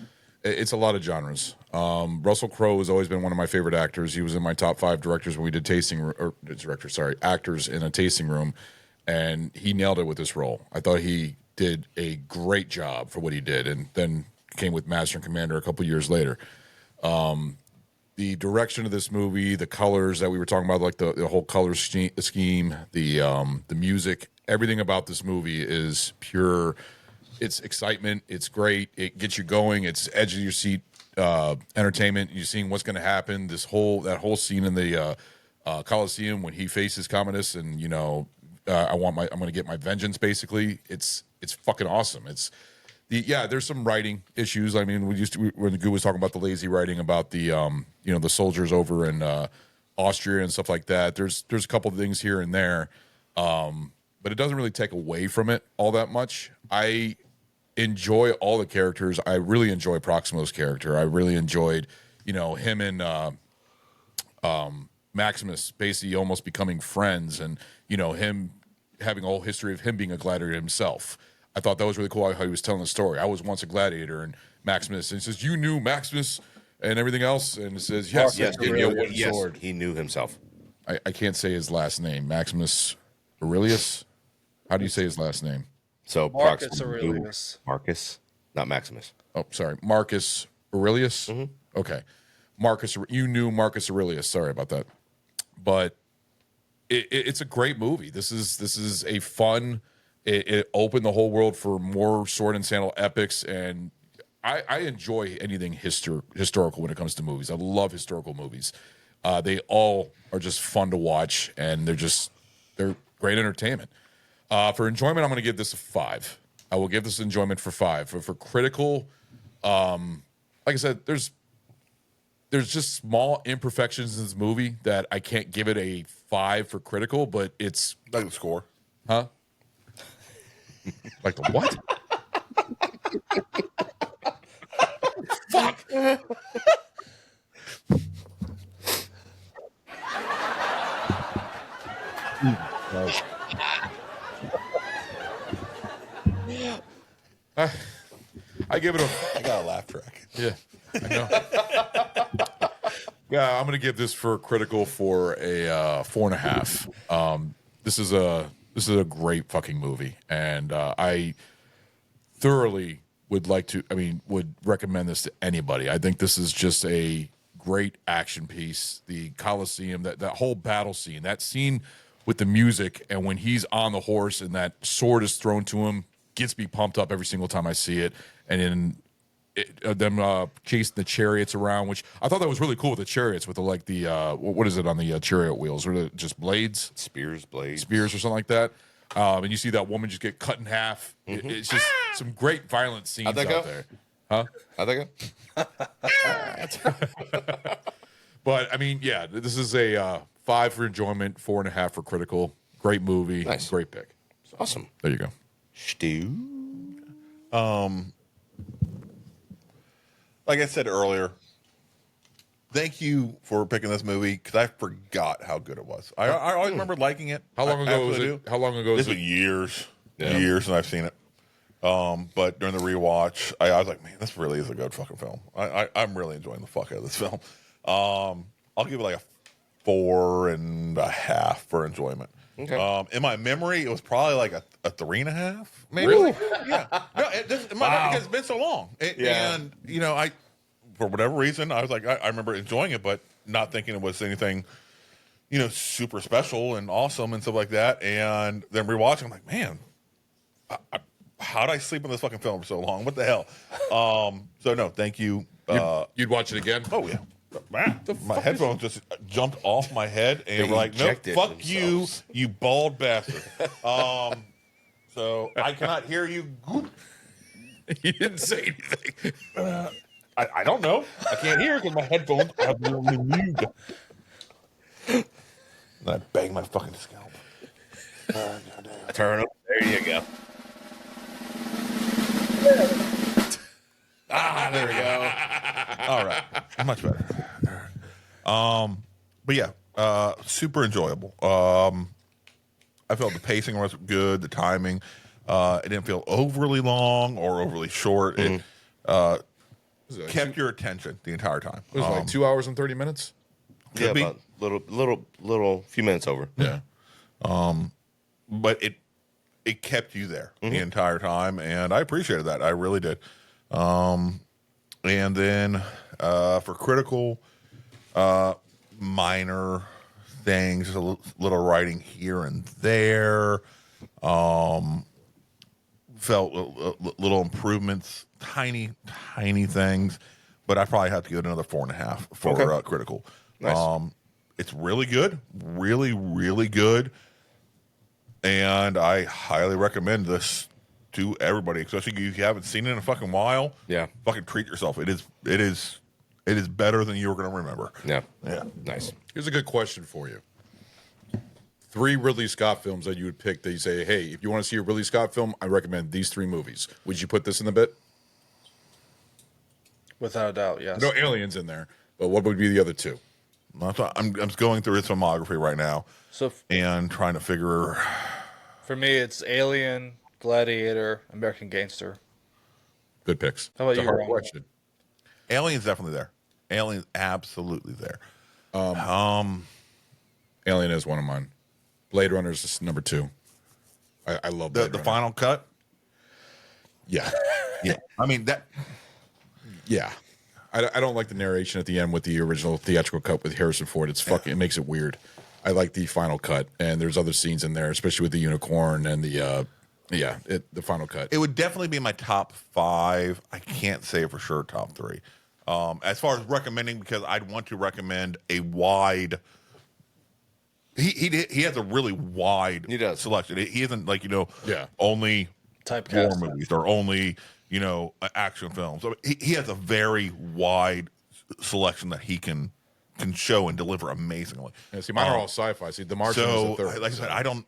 It's a lot of genres. Russell Crowe has always been one of my favorite actors. He was in my top 5 directors when we did actors in a tasting room, and he nailed it with this role. I thought he did a great job for what he did, and then came with Master and Commander a couple years later. The direction of this movie, the colors that we were talking about, like the whole color scheme, the music, everything about this movie is pure it's excitement. It's great. It gets you going. It's edge of your seat entertainment. You're seeing what's going to happen. That whole scene in the Coliseum when he faces Commodus, and I'm going to get my vengeance. Basically, it's fucking awesome. There's some writing issues. I mean, when Gute was talking about the lazy writing about the the soldiers over in Austria and stuff like that. There's a couple of things here and there, but it doesn't really take away from it all that much. I enjoy all the characters. I really enjoy Proximo's character. I really enjoyed him and Maximus basically almost becoming friends, and him having a whole history of him being a gladiator himself. I thought that was really cool how he was telling the story. I was once a gladiator, and Maximus, and he says, "You knew Maximus and everything else," and it says, "Yes, Yes, yes, sword." he knew himself. I can't say his last name. Maximus Aurelius. How do you say his last name? So Marcus Proximo knew Aurelius. Marcus, not Maximus. Oh, sorry, Marcus Aurelius. Okay, Marcus. You knew Marcus Aurelius. Sorry about that, but it's a great movie. This is a fun. It opened the whole world for more sword and sandal epics, and I enjoy anything historical when it comes to movies. I love historical movies. They all are just fun to watch, and they're great entertainment. For enjoyment, I'm going to give this a 5. I will give this enjoyment for 5. For critical, like I said, there's just small imperfections in this movie that I can't give it a 5 for critical, but it's Like the score. huh? Like the what? Fuck. I give it a. I got a laugh track. Yeah, I know. Yeah, I'm gonna give this for critical for a 4.5. This is a great fucking movie, and I thoroughly would recommend this to anybody. I think this is just a great action piece. The Coliseum, that whole battle scene, that scene with the music, and when he's on the horse and that sword is thrown to him, gets me pumped up every single time I see it. And then them chasing the chariots around, which I thought that was really cool with the chariots, with what is it on the chariot wheels? Or just blades? Spears, blades. Spears or something like that. And you see that woman just get cut in half. It's just some great violent scenes out there. Huh? How'd that go? But I mean, yeah, this is a 5 for enjoyment, 4.5 for critical. Great movie. Nice. Great pick. So, Awesome. there you go. Stu. Like I said earlier, thank you for picking this movie because I forgot how good it was. I always remember liking it. How long I ago was absolutely it? do. How long ago It's was been it? years, Yeah. years since I've seen it. But during the rewatch, I was like, man, this really is a good fucking film. I'm really enjoying the fuck out of this film. I'll give it like a 4.5 for enjoyment. Okay. In my memory, it was probably like a 3.5, maybe. Really? Yeah. No, because it's been so long. Yeah. And for whatever reason, I was like, I remember enjoying it, but not thinking it was anything, super special and awesome and stuff like that. And then rewatching, I'm like, man, how did I sleep on this fucking film for so long? What the hell? So no, thank you. You'd watch it again? Oh yeah. Man, my headphones just jumped off my head and They were like, nope, ejected fuck themselves. you bald bastard. So I cannot hear you. He didn't say anything. I don't know. I can't hear because my headphones are removed. And I bang my fucking scalp. Turn up. There you go. There we go. All right. Much better. But yeah, super enjoyable. I felt the pacing was good, the timing. It didn't feel overly long or overly short. It kept your attention the entire time. It was like 2 hours and 30 minutes? Yeah, be. about little few minutes over. Yeah. But it kept you there the entire time, and I appreciated that. I really did. And then for critical, minor things, just a little writing here and there. felt little improvements, tiny things, but I probably have to give it another 4.5 for critical. Nice. It's really good, really good, and I highly recommend this to everybody, especially if you haven't seen it in a fucking while. Yeah. Fucking treat yourself. It is better than you were going to remember. Yeah. Yeah. Nice. Here's a good question for you. 3 Ridley Scott films that you would pick that you say, hey, if you want to see a Ridley Scott film, I recommend these 3 movies. Would you put this in the bit? Without a doubt, yes. No aliens in there, but what would be the other 2? I'm going through his filmography right now So and trying to figure. for me, it's Alien, Gladiator, American Gangster. Good picks. How about It's a you, hard Ron? question. Alien's definitely there. Alien's absolutely there. Alien is one of mine. Blade Runner is number 2. I love Blade The Runner. final cut. Yeah. Yeah, I mean that. Yeah. I don't like the narration at the end with the original theatrical cut with Harrison Ford. It's fucking, it makes it weird. I like the final cut, and there's other scenes in there, especially with the unicorn and the final cut. It would definitely be my top 5. I can't say for sure top 3. As far as recommending, because I'd want to recommend a wide. He has a really wide selection. He isn't like only Typecast. war movies or only action films. So he has a very wide selection that he can show and deliver amazingly. Yeah, see, mine are all sci-fi. See, The Martian is So, the third. like I said, I don't.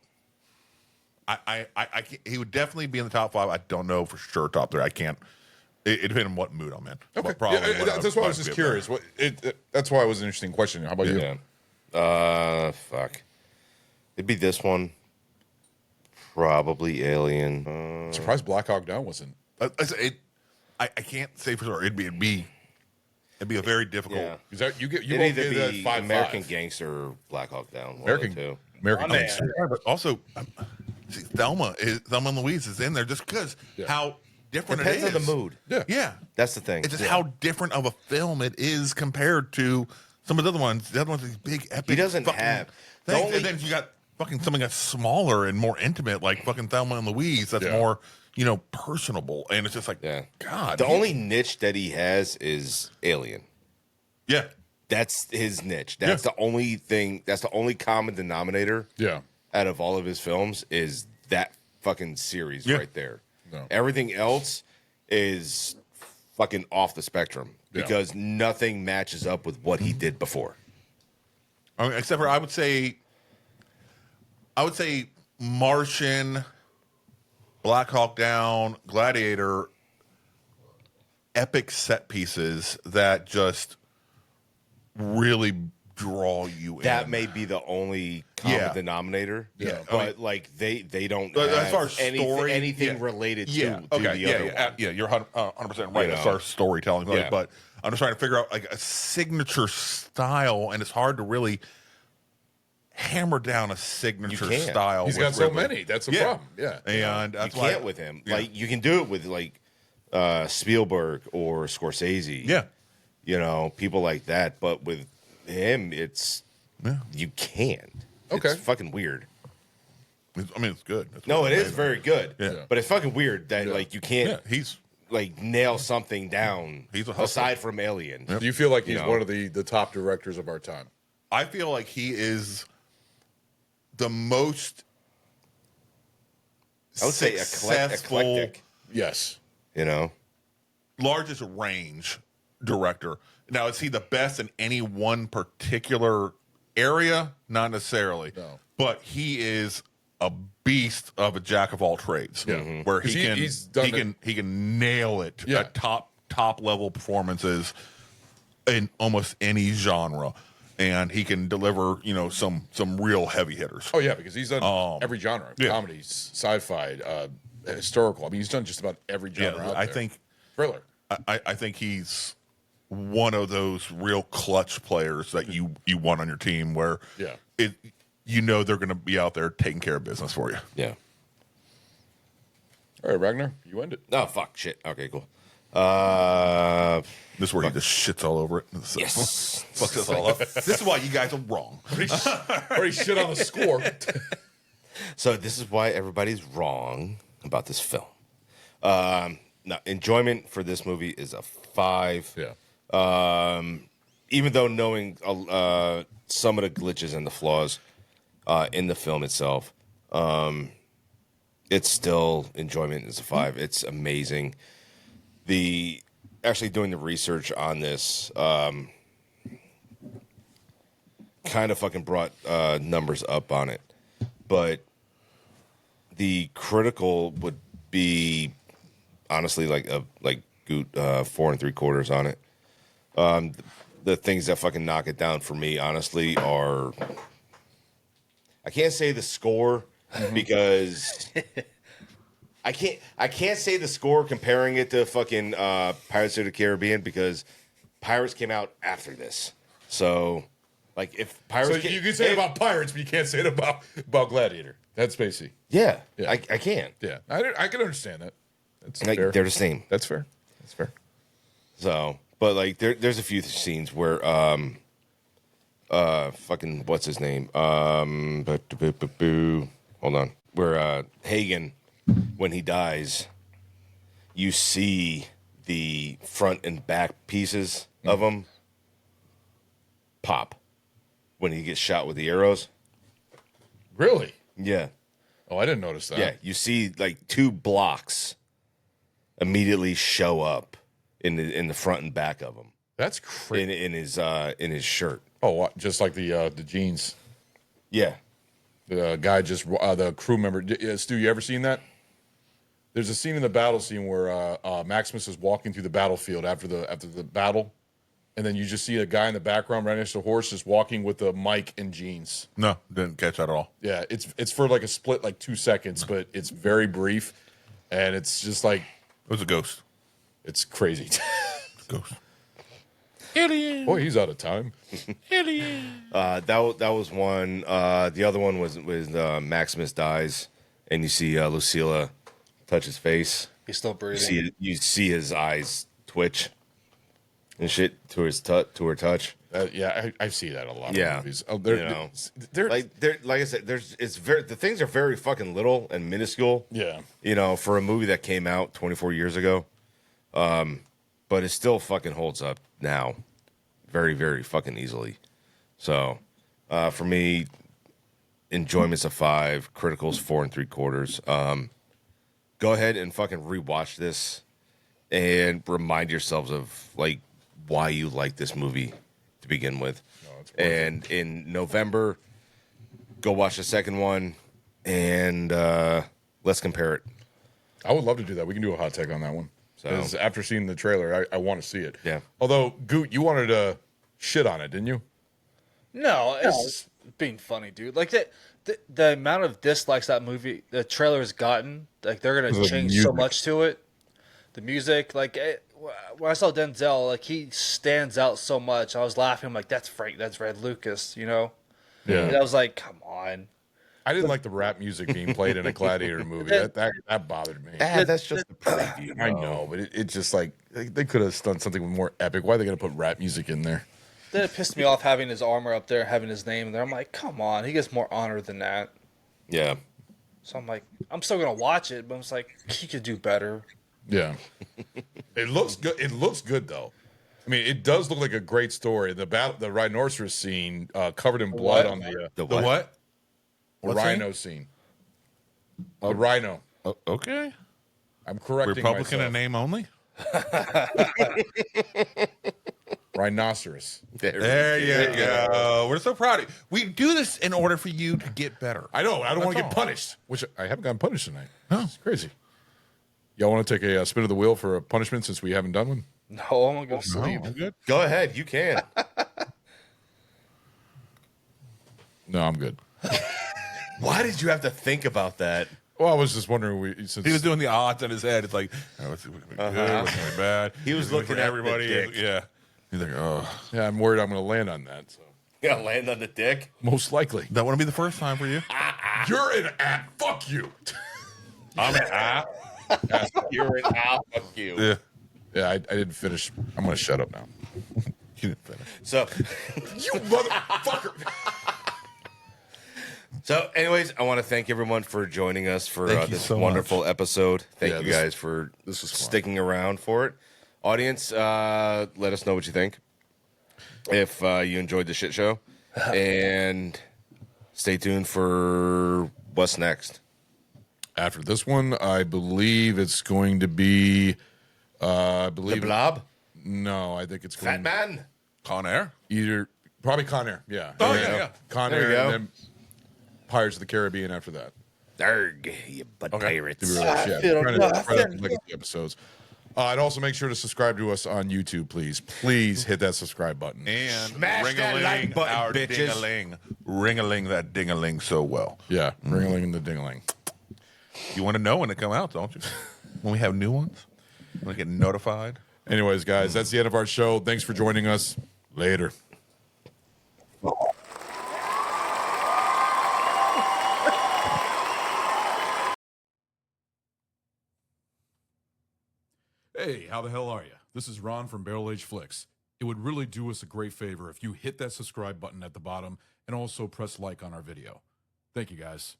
I can't, he would definitely be in the top 5. I don't know for sure top 3. I can't. It depends on what mood I'm in. Okay, But probably yeah, what that's why I was I'd just give curious. That's why it was an interesting question. How about you? Yeah. Fuck. It'd be this one. Probably Alien. Surprised Black Hawk Down wasn't. I can't say for sure. It'd be a very difficult. Yeah. Is that you It'd both either gave that be 5-5. American Gangster or Black Hawk Down. American Gangster. Yeah, but also, see, Thelma and Louise is in there just because how different Depends it is. on the mood. Yeah. That's the thing. It's just how different of a film it is compared to some of the other ones. The other ones are these big epic. He doesn't fucking have the things. only- And then you got fucking something that's smaller and more intimate, like fucking Thelma and Louise. That's more personable, and it's just like God. The only niche that he has is Alien. Yeah. That's his niche. That's the only thing. That's the only common denominator. Yeah. Out of all of his films is that fucking series right there. No. Everything else is fucking off the spectrum because nothing matches up with what he did before. I mean, except for I would say Martian, Black Hawk Down, Gladiator, epic set pieces that just really draw you in. That may be the only common denominator. Yeah. But like they don't But have as far as story, anything related to yeah. the Okay. other Yeah. one. Yeah. You're 100% right You as know? far as storytelling. Yeah. But I'm just trying to figure out like a signature style, and it's hard to really hammer down a signature can't. style. He's with got so Ridley. many. That's the problem. Yeah. And You that's why can't with him. Yeah. Like you can do it with like Spielberg or Scorsese. Yeah. People like that. But with him, it's you can't. Okay. It's fucking weird. It's good. It's No, it really is amazing. very good. Yeah. But it's fucking weird that like you can't Yeah, he's like nail something down He's a hustler. aside from Alien. Do you feel like he's know? one of the top directors of our time? I feel like he is the most I would say successful, eclectic. Yes. largest range director. Now, is he the best in any one particular area? Not necessarily. No. But he is a beast of a jack of all trades. Yeah. Where 'Cause he he's done he can nail it Yeah. at top level performances in almost any genre. And he can deliver, some real heavy hitters. Oh yeah, because he's done every genre: yeah. comedy, sci-fi, historical. I mean, he's done just about every genre. out I there. think thriller. I think he's one of those real clutch players that you want on your team where Yeah. they're going to be out there taking care of business for you. Yeah. All right, Ragnar, you end it. Oh fuck shit. Okay, cool. This is where he just shits all over it. Yes. Fucks us all up. This is why you guys are wrong. Or he shit on the score. So this is why everybody's wrong about this film. No, enjoyment for this movie is a 5. Yeah. Even though knowing some of the glitches and the flaws in the film itself, it's still enjoyment is a 5. It's amazing. Actually doing the research on this kind of fucking brought numbers up on it, but the critical would be honestly like Gute 4 3/4 on it. The things that fucking knock it down for me, honestly, are I can't say the score because I can't say the score comparing it to fucking Pirates of the Caribbean because Pirates came out after this. So, like, if Pirates, So you can say it about Pirates, but you can't say it about Gladiator. That's basically. yeah, Yeah. I can. Yeah, I can understand that. That's Like, fair. they're the same. That's fair. That's fair. So, but like, there's a few scenes where fucking what's his name? Hold on. Where Hagen, when he dies, you see the front and back pieces of him pop when he gets shot with the arrows. Really? Yeah. Oh, I didn't notice that. Yeah, you see like 2 blocks immediately show up in the front and back of him That's crazy. in his shirt. Oh, just like the jeans. Yeah. The guy just the crew member. Stu, you ever seen that? There's a scene in the battle scene where Maximus is walking through the battlefield after the battle, and then you just see a guy in the background right next to a horse just walking with a mic and jeans. No, didn't catch that at all. Yeah, it's for like a split, like 2 seconds, but it's very brief, and it's just like It was a ghost. it's crazy. Ghost. Boy, he's out of time. That was one. The other one was Maximus dies, and you see Lucilla touch his face. He's still breathing. You see his eyes twitch and shit to her touch. Yeah, I see that a lot. Yeah. In movies. Oh, They're like I said, the things are very fucking little and minuscule. Yeah. For a movie that came out 24 years ago, but it still fucking holds up now, very very fucking easily. So, for me, enjoyment's a 5, critical's 4 3/4. Go ahead and fucking rewatch this and remind yourselves of like why you like this movie to begin with. And in November, go watch the second one and let's compare it. I would love to do that. We can do a hot take on that one. So- Because after seeing the trailer, I want to see it. Yeah. Although, Goot, you wanted to shit on it, didn't you? No, it's just being funny, dude. Like the amount of dislikes that movie, the trailer has gotten, like they're gonna The change music. so much to it. The music, like when I saw Denzel, like he stands out so much. I was laughing, I'm like, that's Frank, that's Red Lucas, you know? Yeah. And I was like, come on. I didn't like the rap music being played in a Gladiator movie. That bothered me. That's just the preview. I know, but it just like they could have done something more epic. Why are they gonna put rap music in there? Then it pissed me off having his armor up there, having his name there. I'm like, come on, he gets more honor than that. Yeah. So I'm like, I'm still gonna watch it, but I'm just like, he could do better. Yeah. It looks good. It looks good though. I mean, it does look like a great story. The rhinoceros scene covered in blood What? on the The what? What rhino scene. The rhino. Oh, okay. I'm correcting Republican myself. in name only. Rhinoceros. There you go. We're so proud of you. We do this in order for you to get better. I know. I don't want to get all. punished, which I haven't gotten punished tonight. No, it's crazy. Y'all want to take a spin of the wheel for a punishment since we haven't done one? No, I'm gonna go sleep. I'm good. Go ahead, you can. No, I'm good. Why did you have to think about that? Well, I was just wondering. Since He was doing the odds in his head. It's like, oh, what's going to be good? What's going to be bad? He was looking for at everybody. the dick. Yeah. He's like, oh, yeah, I'm worried I'm going to land on that. So You gotta land on the dick. most likely, that wouldn't be the first time for you. you're an ass. Fuck you. I'm an app. You're an owl. Fuck you. Yeah. Yeah, I didn't finish. I'm going to shut up now. You didn't finish. So, You motherfucker. So, anyways, I want to thank everyone for joining us for Thank you this so wonderful episode. Thank Yeah, you this- guys for this was fun. sticking around for it. Audience, let us know what you think. If you enjoyed the shit show, and stay tuned for what's next. After this one, I believe it's going to be. I The believe Blob, No, I think it's Fat going Man. Con Air. either probably Con Air. Yeah. Oh, And yeah, then yeah. Con There you Air, go. and then Pirates of the Caribbean after that. Arg, you butt To pirates. be real, yeah, feel trying to nothing. spread out the legacy episodes. I'd also make sure to subscribe to us on YouTube, please. Please hit that subscribe button. And Smash that ring-a-ling like button, our bitches. ding-a-ling. Ring-a-ling that ding-a-ling so well. Yeah, ring-a-ling and the ding-a-ling. You want to know when they come out, don't you? When we have new ones? Want to get notified? Anyways, guys, that's the end of our show. Thanks for joining us. Later. Hey, how the hell are you? This is Ron from Barrel Age Flicks. It would really do us a great favor if you hit that subscribe button at the bottom and also press like on our video. Thank you, guys.